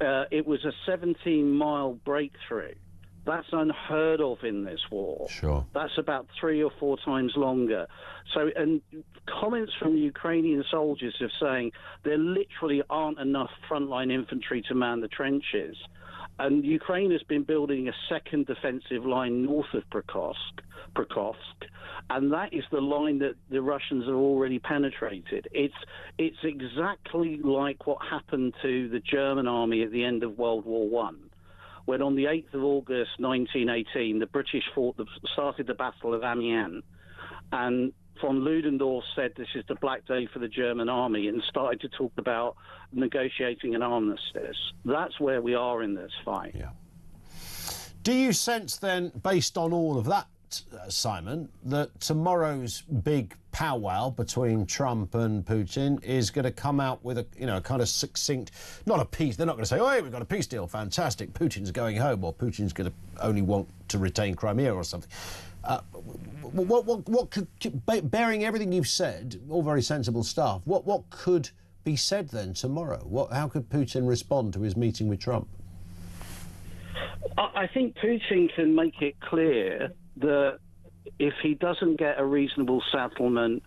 it was a 17-mile breakthrough. That's unheard of in this war. Sure. That's about 3 or 4 times longer. So, and comments from Ukrainian soldiers of saying there literally aren't enough frontline infantry to man the trenches. And Ukraine has been building a second defensive line north of Bryansk, and that is the line that the Russians have already penetrated. It's exactly like what happened to the German army at the end of World War I. When on the 8th of August 1918, the British started the Battle of Amiens, and von Ludendorff said this is the black day for the German army and started to talk about negotiating an armistice. That's where we are in this fight. Yeah. Do you sense then, based on all of that, Simon, that tomorrow's big powwow between Trump and Putin is going to come out with a kind of succinct, not a peace, they're not going to say, oh, hey, we've got a peace deal, fantastic, Putin's going home, or Putin's going to only want to retain Crimea or something. What could, bearing everything you've said, all very sensible stuff, what could be said then tomorrow? How could Putin respond to his meeting with Trump? I think Putin can make it clear that if he doesn't get a reasonable settlement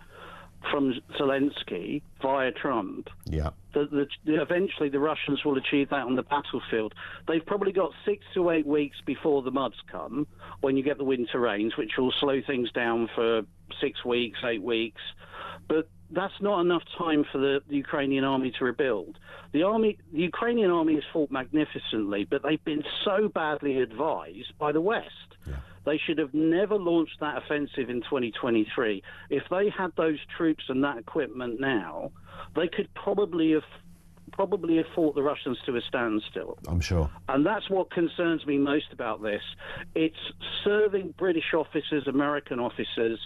from Zelensky via Trump, yeah, that eventually the Russians will achieve that on the battlefield. They've probably got 6 to 8 weeks before the muds come, when you get the winter rains, which will slow things down for 6 weeks, 8 weeks. But that's not enough time for the Ukrainian army to rebuild. The Ukrainian army has fought magnificently, but they've been so badly advised by the West. Yeah. They should have never launched that offensive in 2023. If they had those troops and that equipment now, they could probably have fought the Russians to a standstill. I'm sure. And that's what concerns me most about this. It's serving British officers, American officers,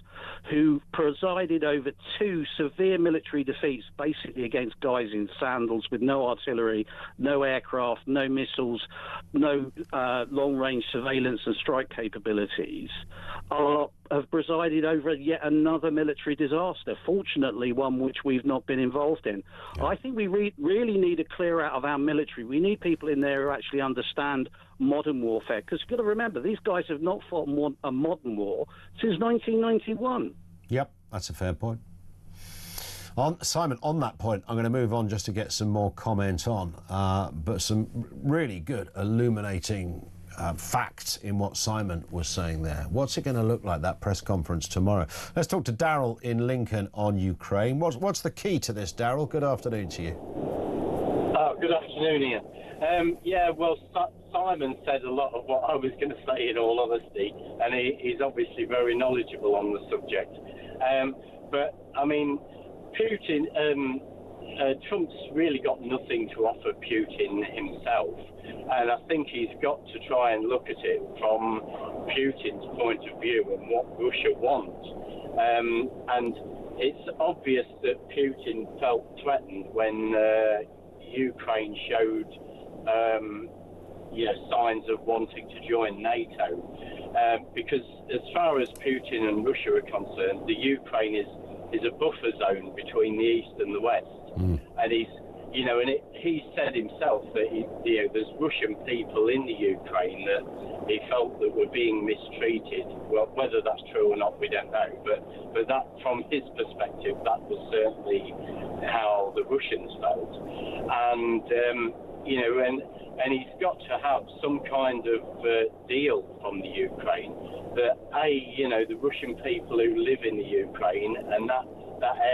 who presided over 2 severe military defeats, basically against guys in sandals with no artillery, no aircraft, no missiles, no long-range surveillance and strike capabilities, have presided over yet another military disaster, fortunately one which we've not been involved in. Yeah. I think we really need a clear out of our military. We need people in there who actually understand modern warfare, because you've got to remember, these guys have not fought a modern war since 1991. Yep, that's a fair point. Simon, on that point, I'm going to move on just to get some more comment on, but some really good illuminating fact in what Simon was saying there. What's it going to look like, that press conference tomorrow? Let's talk to Daryl in Lincoln on Ukraine. What's the key to this, Daryl? Good afternoon to you. Good afternoon, Ian. Yeah, well, Simon said a lot of what I was going to say, in all honesty, and he's obviously very knowledgeable on the subject. But, I mean, Putin, Trump's really got nothing to offer Putin himself, and I think he's got to try and look at it from Putin's point of view and what Russia wants. And it's obvious that Putin felt threatened when Ukraine showed signs of wanting to join NATO, because as far as Putin and Russia are concerned, the Ukraine is a buffer zone between the East and the West. And he said himself that there's Russian people in the Ukraine that he felt that were being mistreated. Well, whether that's true or not, we don't know. But that, from his perspective, that was certainly how the Russians felt. And and he's got to have some kind of deal from the Ukraine that the Russian people who live in the Ukraine and that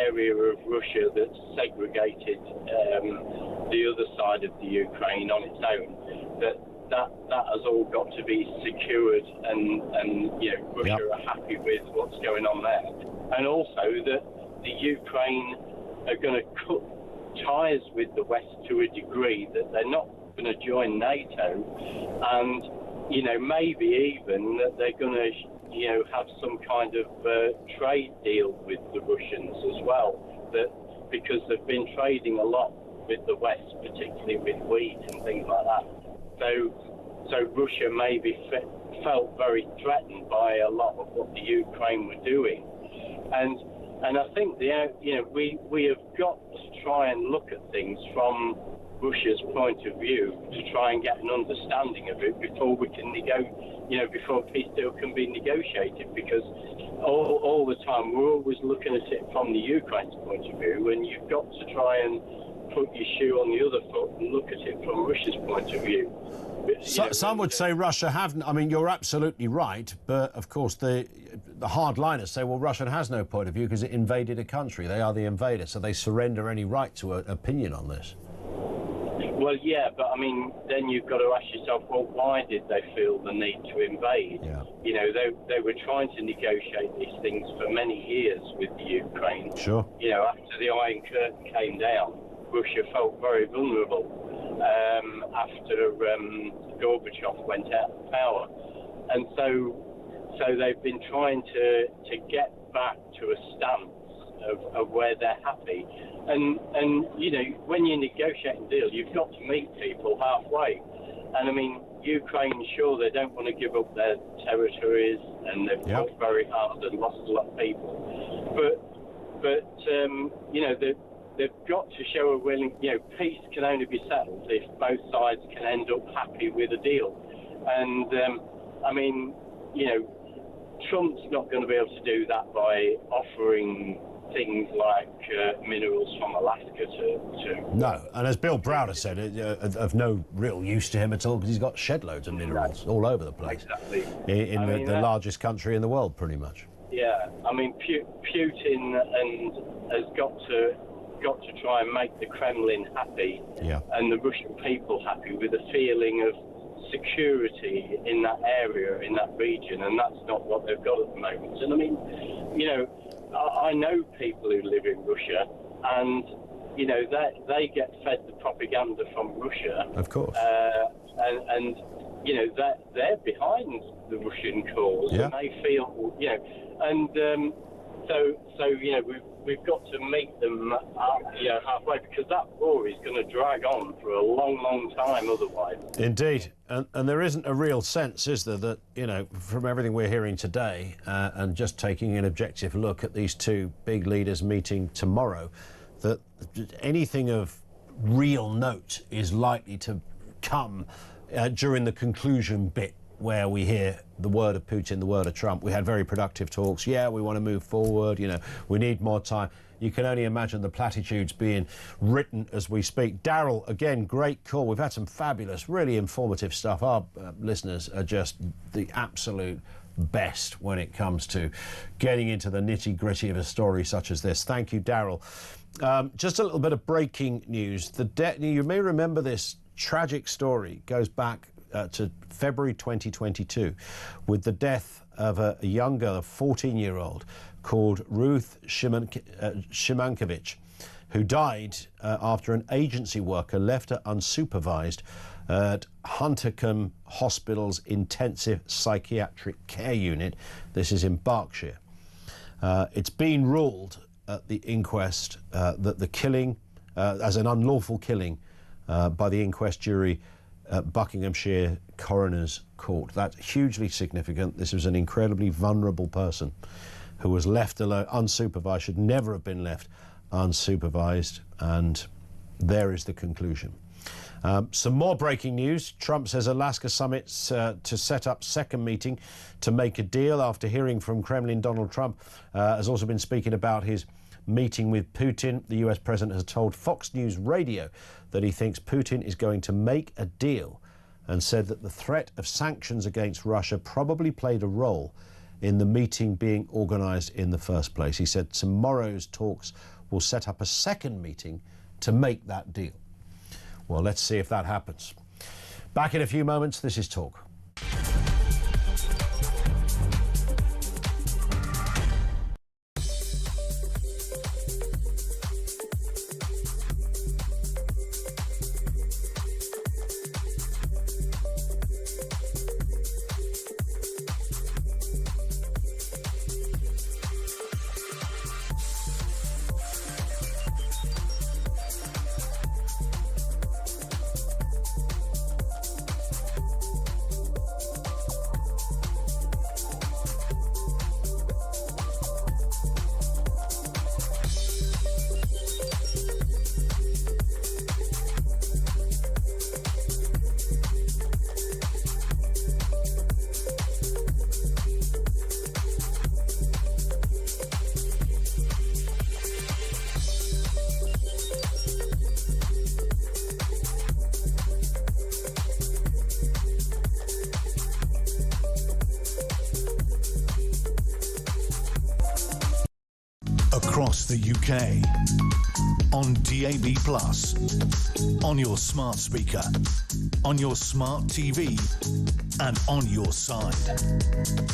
area of Russia that's segregated the other side of the Ukraine on its own, that has all got to be secured, and Russia are happy with what's going on there. And also that the Ukraine are going to cut ties with the West to a degree that they're not going to join NATO, and maybe even that they're going to have some kind of trade deal with the Russians as well, that because they've been trading a lot with the West, particularly with wheat and things like that. So Russia maybe felt very threatened by a lot of what the Ukraine were doing, and I think we have got to try and look at things from Russia's point of view to try and get an understanding of it before we can before a peace deal can be negotiated, because all the time we're always looking at it from the Ukraine's point of view, and you've got to try and put your shoe on the other foot and look at it from Russia's point of view. Some would say Russia haven't. I mean, you're absolutely right, but of course the hardliners say, well, Russia has no point of view because it invaded a country. They are the invader, so they surrender any right to an opinion on this. Well, yeah, but I mean, then you've got to ask yourself, well, why did they feel the need to invade? Yeah. They were trying to negotiate these things for many years with the Ukraine. Sure. After the Iron Curtain came down, Russia felt very vulnerable after Gorbachev went out of power, and so they've been trying to get back to a stance of where they're happy. And when you're negotiating a deal, you've got to meet people halfway. And I mean, Ukraine, sure, they don't want to give up their territories, and they've fought very hard and lost a lot of people. But they've got to show a willing. Peace can only be settled if both sides can end up happy with a deal. And I mean, Trump's not going to be able to do that by offering things like minerals from Alaska to... No, and as Bill Browder said, of no real use to him at all, because he's got shed loads of minerals all over the place. Exactly. In the largest country in the world, pretty much. Yeah, I mean, Putin has got to try and make the Kremlin happy, and the Russian people happy with a feeling of security in that area, in that region, and that's not what they've got at the moment. And I mean, I know people who live in Russia, and they get fed the propaganda from Russia. Of course. And they're behind the Russian cause, and they feel, we've got to meet them, halfway, because that war is going to drag on for a long, long time otherwise. Indeed, and there isn't a real sense, is there, that from everything we're hearing today, and just taking an objective look at these two big leaders meeting tomorrow, that anything of real note is likely to come during the conclusion bit where we hear the word of Putin, the word of Trump. We had very productive talks. Yeah, we want to move forward. You know, we need more time. You can only imagine the platitudes being written as we speak. Daryl, again, great call. We've had some fabulous, really informative stuff. Our listeners are just the absolute best when it comes to getting into the nitty-gritty of a story such as this. Thank you, Daryl. Just a little bit of breaking news. You may remember this tragic story. Goes back to February 2022 with the death of a young girl, a 14-year-old, called Ruth Shimankovich, who died after an agency worker left her unsupervised at Huntercombe Hospital's intensive psychiatric care unit. This is in Berkshire. It's been ruled at the inquest that the killing, as an unlawful killing by the inquest jury at Buckinghamshire Coroner's Court. That's hugely significant. This was an incredibly vulnerable person who was left alone, unsupervised, should never have been left unsupervised, and there is the conclusion. Some more breaking news. Trump says Alaska summits to set up second meeting to make a deal. After hearing from Kremlin, Donald Trump has also been speaking about his meeting with Putin. The US president has told Fox News Radio that he thinks Putin is going to make a deal, and said that the threat of sanctions against Russia probably played a role in the meeting being organised in the first place. He said tomorrow's talks will set up a second meeting to make that deal. Well, let's see if that happens. Back in a few moments. This is Talk. Across the UK, on DAB+, on your smart speaker, on your smart TV, and on your side.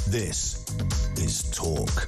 This is Talk.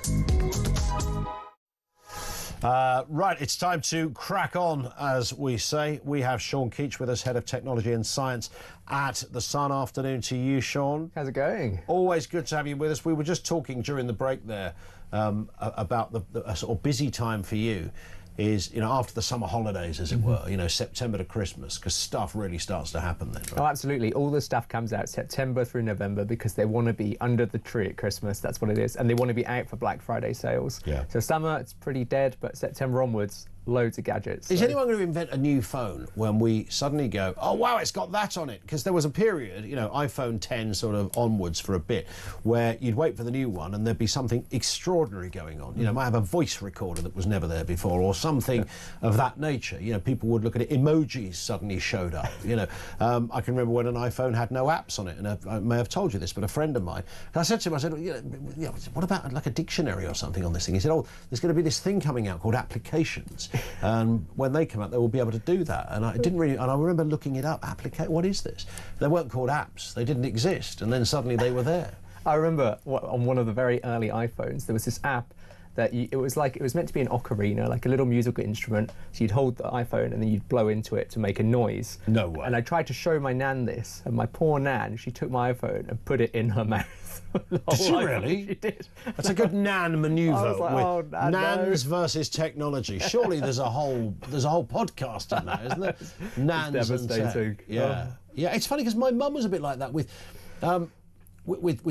Right, it's time to crack on, as we say. We have Sean Keach with us, Head of Technology and Science at The Sun. Afternoon to you, Sean. How's it going? Always good to have you with us. We were just talking during the break there about a sort of busy time for you is, you know, after the summer holidays, as it were, you know, September to Christmas, because stuff really starts to happen then, right? Oh, absolutely. All the stuff comes out September through November because they want to be under the tree at Christmas. That's what it is. And they want to be out for Black Friday sales. Yeah. So summer, it's pretty dead, but September onwards, loads of gadgets. Is anyone going to invent a new phone when we suddenly go, oh, wow, it's got that on it? Because there was a period, you know, iPhone 10 sort of onwards for a bit, where you'd wait for the new one and there'd be something extraordinary going on. You know, might have a voice recorder that was never there before, or something of that nature. You know, people would look at it, emojis suddenly showed up, you know. I can remember when an iPhone had no apps on it, and I may have told you this, but a friend of mine, and I said to him, I said, you know, what about like a dictionary or something on this thing? He said, oh, there's going to be this thing coming out called applications. And when they come out, they will be able to do that. And I didn't really, and I remember looking it up. What is this? They weren't called apps. They didn't exist. And then suddenly they were there. I remember on one of the very early iPhones, there was this app that it was meant to be an ocarina, like a little musical instrument. So you'd hold the iPhone and then you'd blow into it to make a noise. No way. And I tried to show my nan this, and my poor nan, she took my iPhone and put it in her mouth. Did she really? She did. That's a good nan manoeuvre. Like, oh, nans versus technology. Surely there's a whole podcast in that, isn't there? Nans and tech. Yeah, yeah. It's funny because my mum was a bit like that with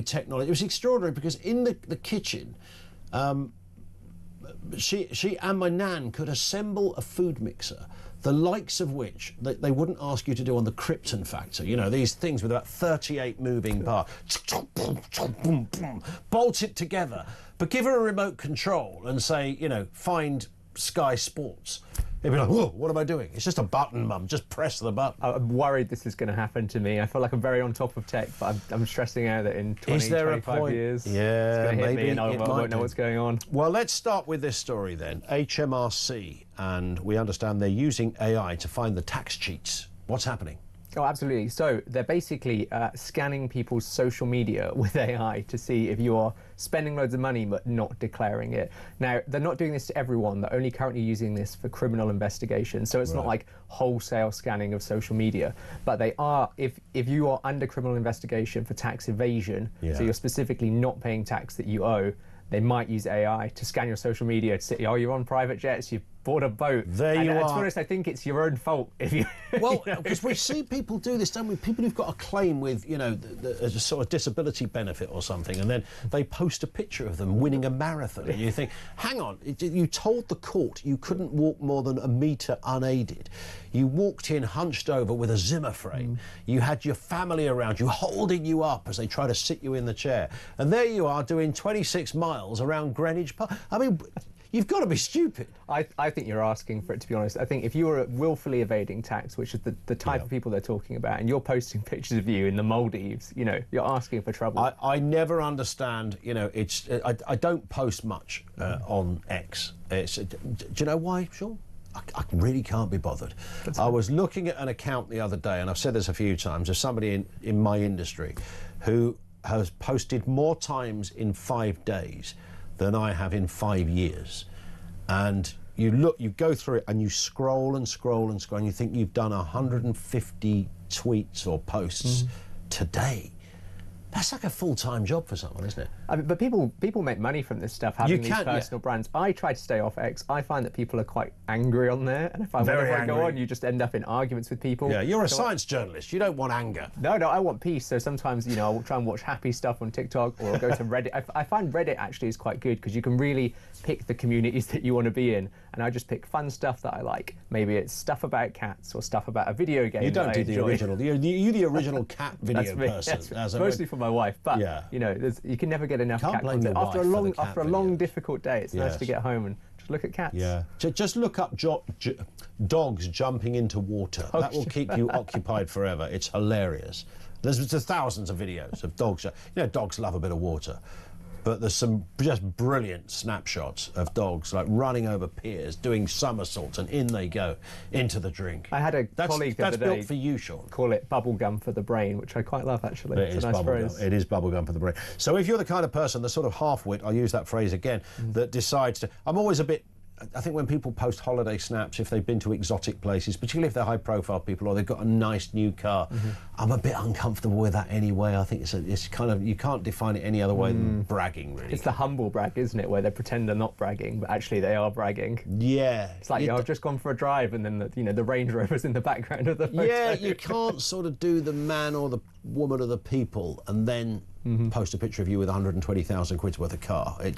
technology. It was extraordinary because in the kitchen. she and my nan could assemble a food mixer, the likes of which they wouldn't ask you to do on the Krypton factor. You know, these things with about 38 moving parts. Bolt it together. But give her a remote control and say, you know, find Sky Sports. They'd be like, whoa, what am I doing? It's just a button, Mum. Just press the button. I'm worried this is going to happen to me. I feel like I'm very on top of tech, but I'm stressing out that in 20, 25 years, yeah, it's going to hit maybe me and I won't know what's going on. Well, let's start with this story then. HMRC, and we understand they're using AI to find the tax cheats. What's happening? Oh, absolutely. So they're basically scanning people's social media with AI to see if you are spending loads of money but not declaring it. Now, they're not doing this to everyone. They're only currently using this for criminal investigation. So it's not like wholesale scanning of social media. But they are, if you are under criminal investigation for tax evasion, so you're specifically not paying tax that you owe, they might use AI to scan your social media to say, oh, you're on private jets, you've bought a boat. There you are. To be honest, I think it's your own fault if you... Well, because we see people do this, don't we? People who've got a claim with, you know, a sort of disability benefit or something, and then they post a picture of them winning a marathon, and you think, hang on, you told the court you couldn't walk more than a metre unaided. You walked in hunched over with a Zimmer frame. You had your family around you holding you up as they try to sit you in the chair. And there you are doing 26 miles around Greenwich Park. I mean... You've got to be stupid. I think you're asking for it, to be honest. I think if you were willfully evading tax, which is the type of people they're talking about, and you're posting pictures of you in the Maldives, you know, you're asking for trouble. I never understand, you know, I don't post much on X. Do you know why, Sean? I really can't be bothered. I was looking at an account the other day, and I've said this a few times, of somebody in my industry who has posted more times in 5 days than I have in 5 years. And you go through it and you scroll and scroll and scroll and you think you've done 150 tweets or posts today. That's like a full-time job for someone, isn't it? I mean, but people make money from this stuff, having these personal brands. I try to stay off X. I find that people are quite angry on there, and whenever I go on, you just end up in arguments with people. Yeah, you're a science journalist. You don't want anger. No, I want peace. So sometimes, you know, I'll try and watch happy stuff on TikTok, or I'll go to Reddit. I find Reddit actually is quite good because you can really pick the communities that you want to be in, and I just pick fun stuff that I like. Maybe it's stuff about cats or stuff about a video game. You don't do the original. You're the original cat video person. That's mostly for my wife, but you know, you can never get enough cat content. After a long, difficult day, it's nice to get home and just look at cats. Yeah, just look up dogs jumping into water. That will keep you occupied forever. It's hilarious. There's thousands of videos of dogs. You know, dogs love a bit of water. But there's some just brilliant snapshots of dogs like running over piers, doing somersaults, and in they go into the drink. I had a colleague the other day. That's built for you, Sean. Call it bubblegum for the brain, which I quite love actually. It is bubblegum. It is bubblegum for the brain. So if you're the kind of person, the sort of half-wit, I'll use that phrase again, that decides to... I'm always a bit... I think when people post holiday snaps, if they've been to exotic places, particularly if they're high-profile people or they've got a nice new car, I'm a bit uncomfortable with that anyway. I think it's kind of, you can't define it any other way than bragging, really. It's the humble brag, isn't it, where they pretend they're not bragging, but actually they are bragging. Yeah. It's like, I've just gone for a drive, and then the Range Rover's in the background of the photo. Yeah, you can't sort of do the man or the woman or the people and then post a picture of you with 120,000 quid's worth of car. It's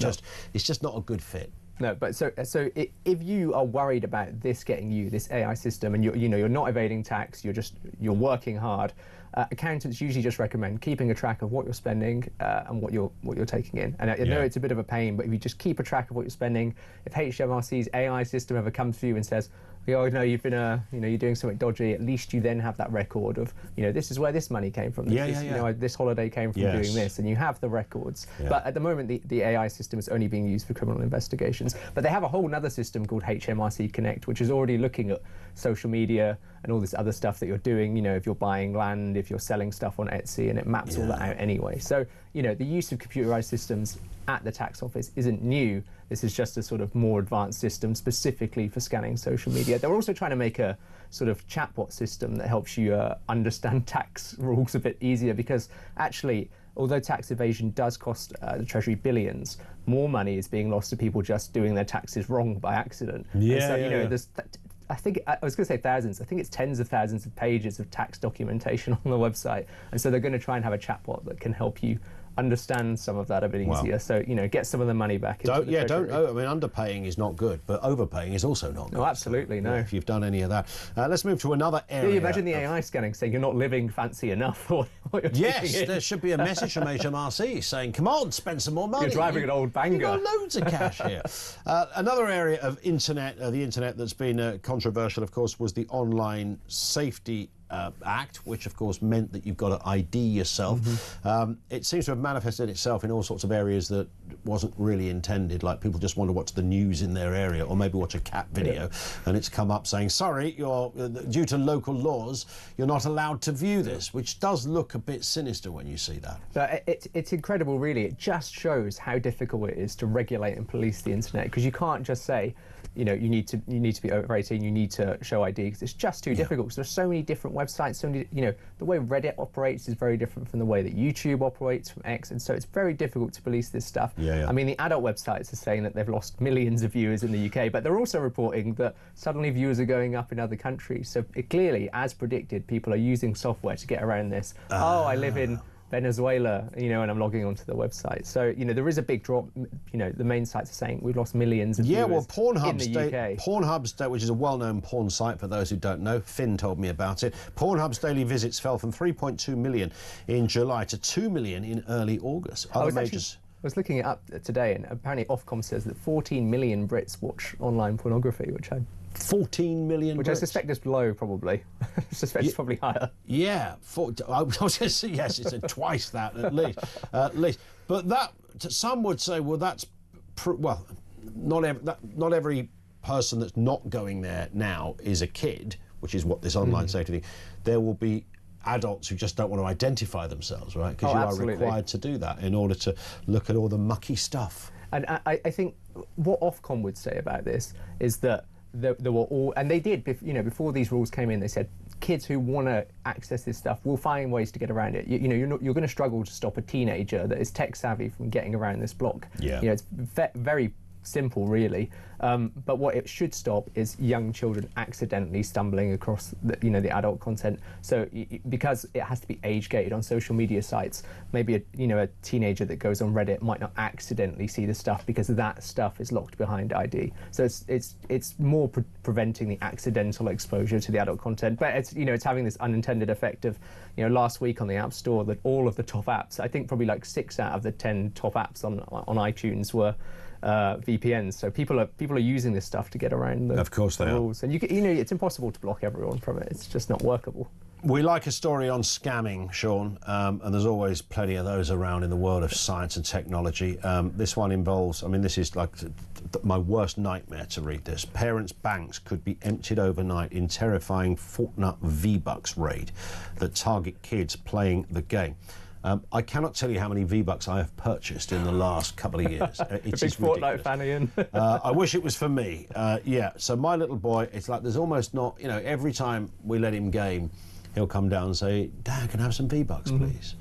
just not a good fit. No, but so if you are worried about this getting you, this AI system, and you're not evading tax, you're working hard, accountants usually just recommend keeping a track of what you're spending and what you're taking in. And I know it's a bit of a pain, but if you just keep a track of what you're spending, if HMRC's AI system ever comes to you and says, oh, no, you've been, you're doing something dodgy, at least you then have that record of, this is where this money came from. This holiday came from doing this, and you have the records. Yeah. But at the moment, the AI system is only being used for criminal investigations. But they have a whole other system called HMRC Connect, which is already looking at social media and all this other stuff that you're doing, if you're buying land, if you're selling stuff on Etsy, and it maps all that out anyway. So, the use of computerized systems at the tax office isn't new. This is just a sort of more advanced system specifically for scanning social media. They're also trying to make a sort of chatbot system that helps you understand tax rules a bit easier, because actually, although tax evasion does cost the Treasury billions, more money is being lost to people just doing their taxes wrong by accident. There's I think, I was going to say thousands, I think it's tens of thousands of pages of tax documentation on the website. And so they're going to try and have a chatbot that can help you understand some of that a bit easier. So, you know, get some of the money back into the treasury. I mean, underpaying is not good, but overpaying is also not good. No, absolutely, no. If you've done any of that. Let's move to another area. Yeah, you imagine the AI scanning saying you're not living fancy enough for what you're Yes, there should be a message from HMRC saying, come on, spend some more money. You're driving an old banger. You've got loads of cash here. Another area of the internet that's been controversial, of course, was the Online Safety Act, which of course meant that you've got to ID yourself. It seems to have manifested itself in all sorts of areas that wasn't really intended, like people just want to watch the news in their area or maybe watch a cat video, and it's come up saying, sorry, you're due to local laws, you're not allowed to view this, which does look a bit sinister when you see that. But it's incredible, really. It just shows how difficult it is to regulate and police the internet, because you can't just say, you know, you need to be over 18, you need to show ID, because it's just too difficult. Because there's so many different websites, so many, you know, the way Reddit operates is very different from the way that YouTube operates, from X, and so it's very difficult to police this stuff. I mean, the adult websites are saying that they've lost millions of viewers in the UK, but they're also reporting that suddenly viewers are going up in other countries. So clearly, as predicted, people are using software to get around this. Oh, I live in Venezuela, you know, and I'm logging onto the website. So, you know, there is a big drop. You know, the main sites are saying we've lost millions of viewers in the UK. Pornhub's, which is a well-known porn site for those who don't know, Finn told me about it. Pornhub's daily visits fell from 3.2 million in July to 2 million in early August. I was looking it up today, and apparently Ofcom says that 14 million Brits watch online pornography, which I... 14 million Which Brits. I suspect is low, probably. I suspect it's probably higher. Yeah, I was going to say, yes, it's twice that at least. But that, some would say, well, that's... well, not every person that's not going there now is a kid, which is what this online safety thing... There will be adults who just don't want to identify themselves, right? Because you are required to do that in order to look at all the mucky stuff. And I think what Ofcom would say about this is that there were all, and they did, you know, before these rules came in, they said kids who want to access this stuff will find ways to get around it. You know, you're going to struggle to stop a teenager that is tech savvy from getting around this block. You know, it's very simple, really. But what it should stop is young children accidentally stumbling across the adult content. So because it has to be age gated on social media sites, maybe a teenager that goes on Reddit might not accidentally see the stuff because that stuff is locked behind ID. So it's more preventing the accidental exposure to the adult content. But it's having this unintended effect of, last week on the App Store, that all of the top apps, I think probably like 6 out of the 10 top apps on iTunes were VPNs. So people are using this stuff to get around the, of course they rules. Are. And it's impossible to block everyone from it. It's just not workable. We like a story on scamming, Sean, and there's always plenty of those around in the world of science and technology. This one involves, this is like my worst nightmare to read this. Parents' banks could be emptied overnight in terrifying Fortnite V-Bucks raid that target kids playing the game. I cannot tell you how many V-Bucks I have purchased in the last couple of years. It's a big Fortnite fan, Ian. I wish it was for me. So my little boy, it's like there's almost not, every time we let him game, he'll come down and say, Dad, can I have some V-Bucks, please?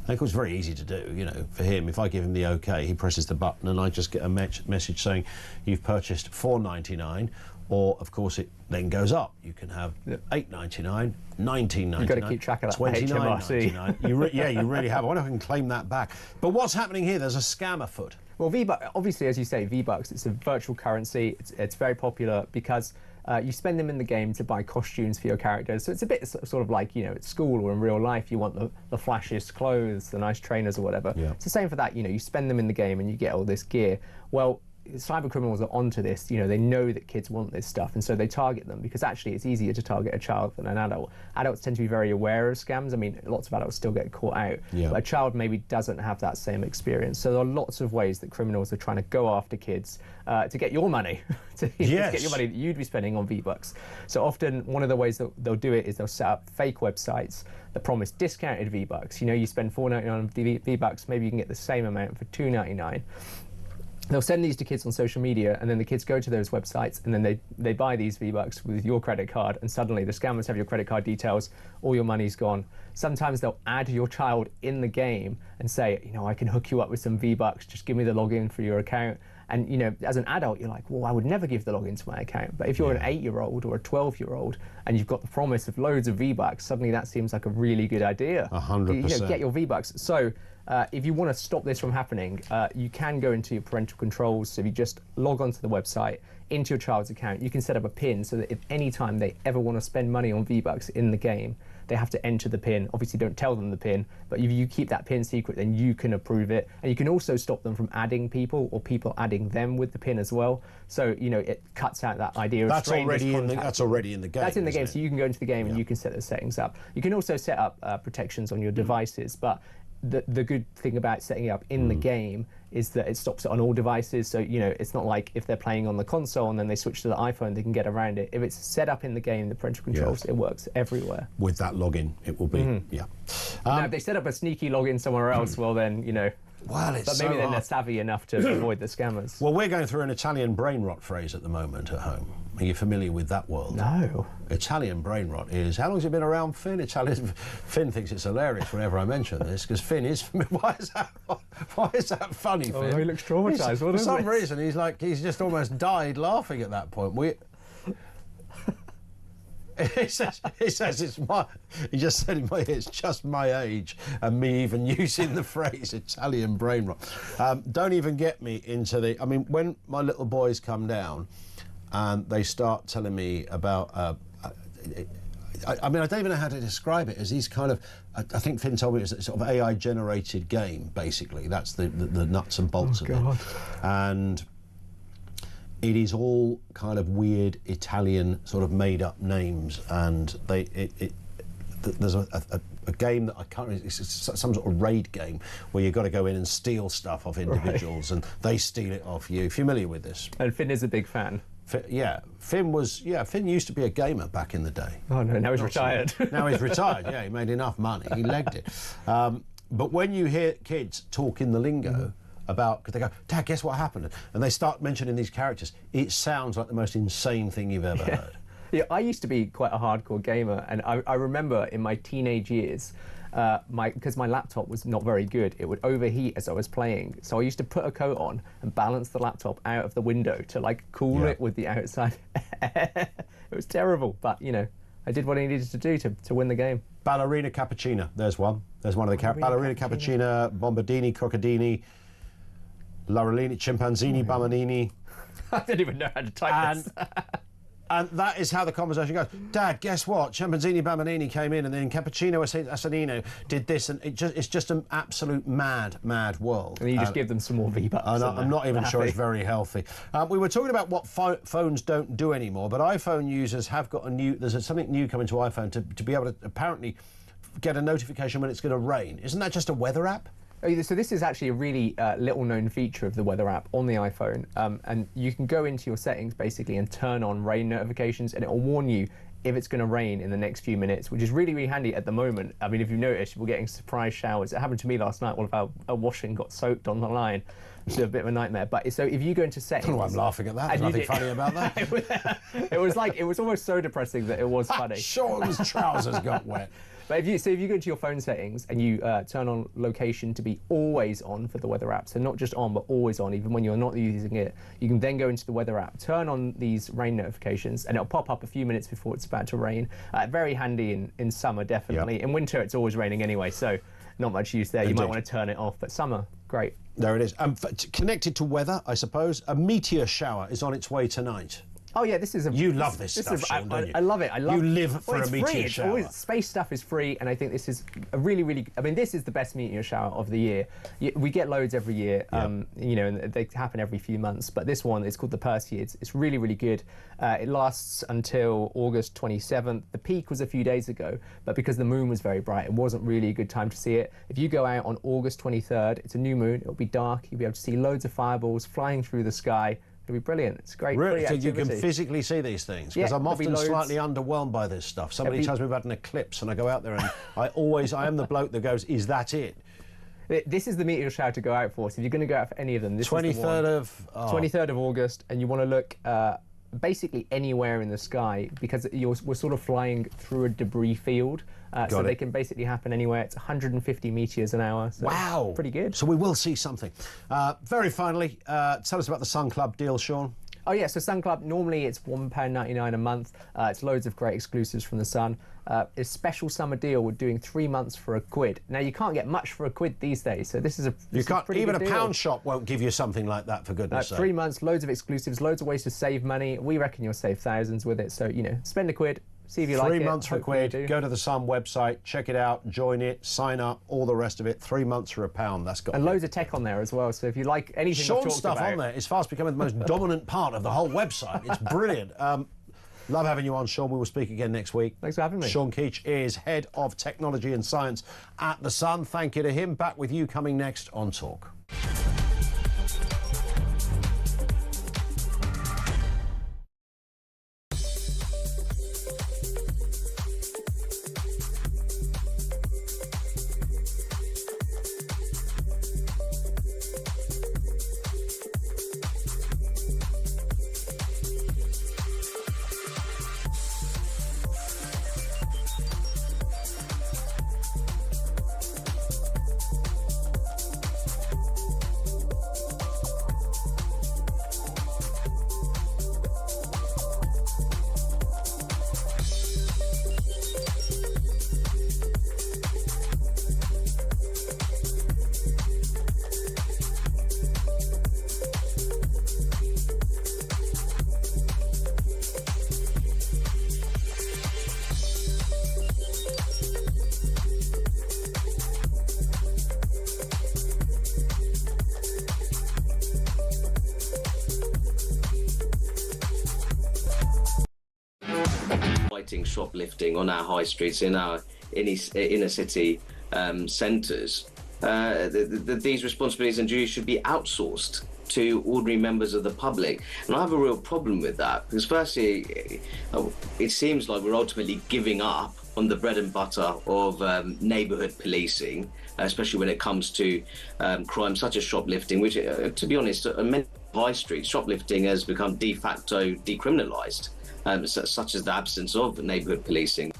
And of course, it's very easy to do, for him. If I give him the OK, he presses the button and I just get a message saying, you've purchased $4.99, or, of course, it then goes up. You can have $8.99, $19.99. You've got to keep track of that $29.99. You really have. I wonder if I can claim that back. But what's happening here? There's a scam afoot. Well, V-Bucks, obviously, as you say, V-Bucks, it's a virtual currency. It's very popular because you spend them in the game to buy costumes for your characters. So it's a bit sort of like, at school or in real life, you want the flashiest clothes, the nice trainers or whatever. Yeah. It's the same for that. You spend them in the game and you get all this gear. Well, cyber criminals are onto this. They know that kids want this stuff, and so they target them, because actually it's easier to target a child than an adult. Adults tend to be very aware of scams. Lots of adults still get caught out, but a child maybe doesn't have that same experience. So there are lots of ways that criminals are trying to go after kids to get your money, to get your money that you'd be spending on V-Bucks. So often one of the ways that they'll do it is they'll set up fake websites that promise discounted V-Bucks. You spend $4.99 on V-Bucks, maybe you can get the same amount for $2.99. They'll send these to kids on social media, and then the kids go to those websites, and then they buy these V-Bucks with your credit card, and suddenly the scammers have your credit card details, all your money's gone. Sometimes they'll add your child in the game and say, I can hook you up with some V-Bucks, just give me the login for your account. And, as an adult, you're like, well, I would never give the login to my account. But if you're an 8-year-old or a 12-year-old and you've got the promise of loads of V-Bucks, suddenly that seems like a really good idea. 100%. Get your V-Bucks. So if you want to stop this from happening, you can go into your parental controls. So if you just log onto the website, into your child's account, you can set up a PIN so that if any time they ever want to spend money on V-Bucks in the game, they have to enter the PIN. Obviously, don't tell them the PIN, but if you keep that PIN secret, then you can approve it. And you can also stop them from adding people or people adding them with the PIN as well. So, you know, it cuts out that idea of that's already in the game. That's in the game, so you can go into the game and you can set the settings up. You can also set up protections on your devices, but the good thing about setting it up in the game is that it stops it on all devices. So, you know, it's not like if they're playing on the console and then they switch to the iPhone, they can get around it. If it's set up in the game, the parental controls, it works everywhere. With that login, it will be, Now, if they set up a sneaky login somewhere else, well then, you know, well, it's but maybe so then they're hard. savvy enough to avoid the scammers. Well, we're going through an Italian brain rot phase at the moment at home. Are you familiar with that world? No. Italian brain rot is, how long has it been around, Finn? Finn thinks it's hilarious whenever I mention this, because Finn is, why is that funny, Finn? Oh, he looks traumatised. For some reason, he's just almost died laughing at that point. He says it's he just said in my ear, it's just my age, and me even using the phrase Italian brain rot. Don't even get me into the, I mean, when my little boys come down and they start telling me about, I mean, I don't even know how to describe it, as these kind of, I think Finn told me it's a sort of AI generated game, basically. That's the nuts and bolts of it. And it is all kind of weird Italian sort of made-up names, and there's a game that I can't. It's some sort of raid game where you've got to go in and steal stuff off individuals, and they steal it off you. Familiar with this? And Finn is a big fan. Finn used to be a gamer back in the day. Oh no, now he's retired. Now he's retired. Yeah, he made enough money. He legged it. But when you hear kids talk in the lingo. About, because they go, Dad, guess what happened? And they start mentioning these characters. It sounds like the most insane thing you've ever heard. Yeah, I used to be quite a hardcore gamer, and I remember in my teenage years, because my laptop was not very good, it would overheat as I was playing. So I used to put a coat on and balance the laptop out of the window to like cool it with the outside air. It was terrible, but you know, I did what I needed to do to win the game. Ballerina Cappuccina, there's one. There's one of the characters. Ballerina Cappuccina, Bombardini, Crocodini, Laurelini, Chimpanzini, Bamanini. I don't even know how to type this. And that is how the conversation goes. Dad, guess what? Chimpanzini, Bamanini came in, and then Cappuccino Assanino did this, and it's just an absolute mad world. And you just give them some more V-Bucks. I'm not even sure it's very healthy. We were talking about what phones don't do anymore, but iPhone users have got there's something new coming to iPhone to be able to apparently get a notification when it's going to rain. Isn't that just a weather app? So this is actually a really little-known feature of the weather app on the iPhone, and you can go into your settings basically and turn on rain notifications, and it will warn you if it's going to rain in the next few minutes, which is really, really handy at the moment. I mean, if you've noticed, we're getting surprise showers. It happened to me last night. All of our washing got soaked on the line, which is a bit of a nightmare. But so if you go into settings, I don't know why I'm laughing at that. There's nothing funny about that. it was almost so depressing that it was funny. Sean's trousers got wet. But if you go into your phone settings and you turn on location to be always on for the weather app, so not just on but always on, even when you're not using it, you can then go into the weather app, turn on these rain notifications, and it'll pop up a few minutes before it's about to rain. Very handy in summer, definitely. Yep. In winter, it's always raining anyway, so not much use there. Indeed. You might want to turn it off, but summer, great. There it is. Connected to weather, I suppose, a meteor shower is on its way tonight. Oh yeah, this is a. You love this stuff, Sean, don't you? I love it. You live for a meteor shower. Space stuff is free, and I think this is a really. I mean, this is the best meteor shower of the year. We get loads every year, you know, and they happen every few months. But this one, it's called the Perseids. It's really, really good. It lasts until August 27th. The peak was a few days ago, but because the moon was very bright, it wasn't really a good time to see it. If you go out on August 23rd, it's a new moon. It'll be dark. You'll be able to see loads of fireballs flying through the sky. It'll be brilliant. It's great. Really? So you can physically see these things? Because I'm often slightly underwhelmed by this stuff. Somebody tells me about an eclipse and I go out there and I am the bloke that goes, is that it? This is the meteor shower to go out for. So if you're going to go out for any of them, this 23rd is the one. of... Oh. 23rd of August, and you want to look basically anywhere in the sky, because we're sort of flying through a debris field. So they can basically happen anywhere. It's 150 meteors an hour. So wow. Pretty good. So we will see something. Very finally, tell us about the Sun Club deal, Sean. Oh yeah, so Sun Club, normally it's £1.99 a month. It's loads of great exclusives from the Sun. A special summer deal with doing 3 months for £1. Now you can't get much for £1 these days, so this is a pretty even good a deal. pound shop won't give you something like that, for goodness sake. 3 months, loads of exclusives, loads of ways to save money. We reckon you'll save thousands with it, so, you know, spend £1, see if you like it. 3 months for £1, go to the Sun website, check it out, join it, sign up, all the rest of it. 3 months for £1, that's got. And loads of tech on there as well, so if you like anything Sean's stuff on there is fast becoming the most dominant part of the whole website. It's brilliant. Love having you on, Sean. We will speak again next week. Thanks for having me. Sean Keach is Head of Technology and Science at The Sun. Thank you to him. Back with you coming next on Talk. Shoplifting on our high streets, in our inner city centres, these responsibilities and duties should be outsourced to ordinary members of the public. And I have a real problem with that, because firstly, it seems like we're ultimately giving up on the bread and butter of neighbourhood policing, especially when it comes to crimes such as shoplifting, which, to be honest, on many high streets, shoplifting has become de facto decriminalised. Such as the absence of neighbourhood policing.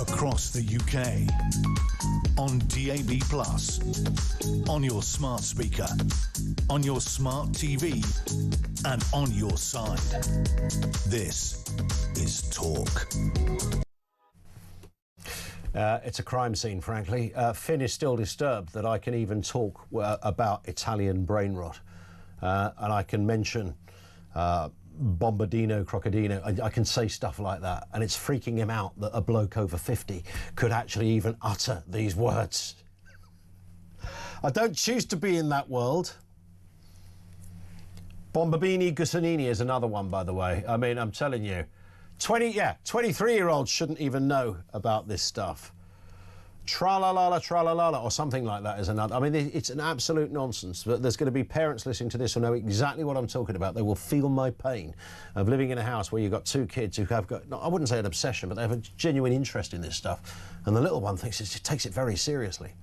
Across the UK, on DAB+, on your smart speaker, on your smart TV, and on your side. This is Talk. It's a crime scene, frankly. Finn is still disturbed that I can even talk about Italian brain rot. And I can mention Bombardino, Crocodino. I can say stuff like that. And it's freaking him out that a bloke over 50 could actually even utter these words. I don't choose to be in that world. Bombabini Gussanini is another one, by the way. I mean, I'm telling you. 23-year-olds shouldn't even know about this stuff. Tra-la-la-la, tra-la-la-la, or something like that is another. I mean, it's an absolute nonsense. But there's going to be parents listening to this who know exactly what I'm talking about. They will feel my pain of living in a house where you've got two kids who have got, I wouldn't say an obsession, but they have a genuine interest in this stuff. And the little one takes it very seriously.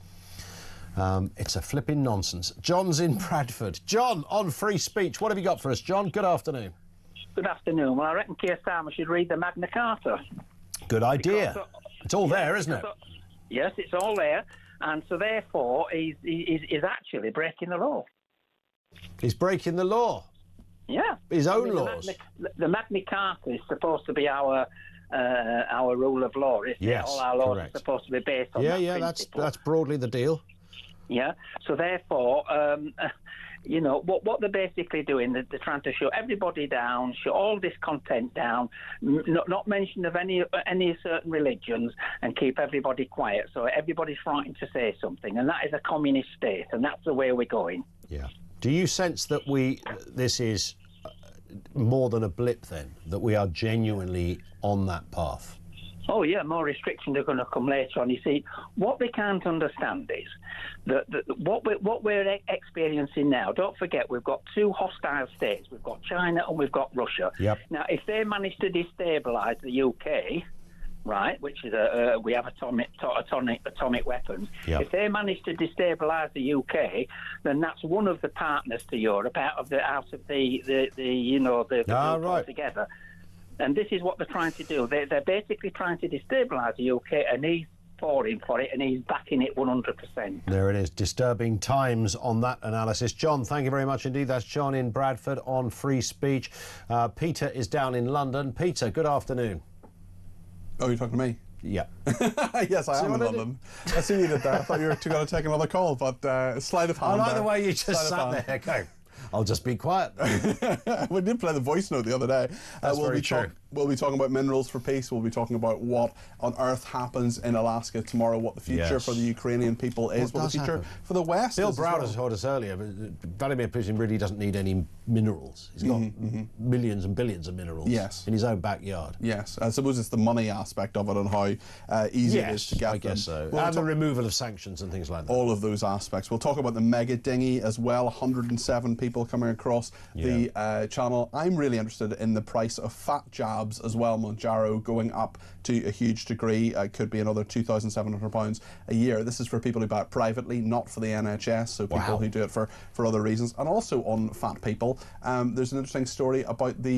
It's a flipping nonsense. John's in Bradford. John, on free speech. What have you got for us, John? Good afternoon. Good afternoon. Well, I reckon Keir Starmer should read the Magna Carta. Good idea. It's all there, isn't it? Yes, it's all there. And so, therefore, he's actually breaking the law. He's breaking the law? Yeah. His own laws? The Magna Carta is supposed to be our rule of law, isn't it? All our laws are supposed to be based on that principle. that's broadly the deal. Yeah. So, therefore, you know, what they're basically doing, they're trying to shut everybody down, shut all discontent down, not mention of any certain religions, and keep everybody quiet. So everybody's frightened to say something, and that is a communist state, and that's the way we're going. Yeah. Do you sense that this is more than a blip then, that we are genuinely on that path? Oh, yeah, more restrictions are going to come later on. You see, what they can't understand is that what we're experiencing now, don't forget, we've got two hostile states. We've got China and we've got Russia. Yep. Now, if they manage to destabilise the UK, right, which is we have atomic weapons. Yep. If they manage to destabilise the UK, then that's one of the partners to Europe out of the group together. And this is what they're trying to do. They're basically trying to destabilise the UK, and he's falling for it, and he's backing it 100%. There it is. Disturbing times on that analysis. John, thank you very much indeed. That's John in Bradford on free speech. Peter is down in London. Peter, good afternoon. Oh, you're talking to me? Yeah. Yes, I am in London. I see you did that. I thought you were going to take another call, but sleight of hand. I like the way you just sat there. Go. I'll just be quiet. We did play the voice note the other day. That's very true. We'll be talking about minerals for peace. We'll be talking about what on earth happens in Alaska tomorrow, what the future for the Ukrainian people is, what the future for the West Bill is. Browder's told us earlier, but Vladimir Putin really doesn't need any minerals. He's got millions and billions of minerals in his own backyard. Yes, I suppose it's the money aspect of it and how easy it is to get I guess them. so. And the removal of sanctions and things like that. All of those aspects. We'll talk about the mega dinghy as well. 107 people coming across the channel. I'm really interested in the price of fat jabs as well. Monjaro going up to a huge degree. Could be another £2,700 a year. This is for people who buy it privately, not for the NHS, so people who do it for other reasons. And also on fat people, there's an interesting story about the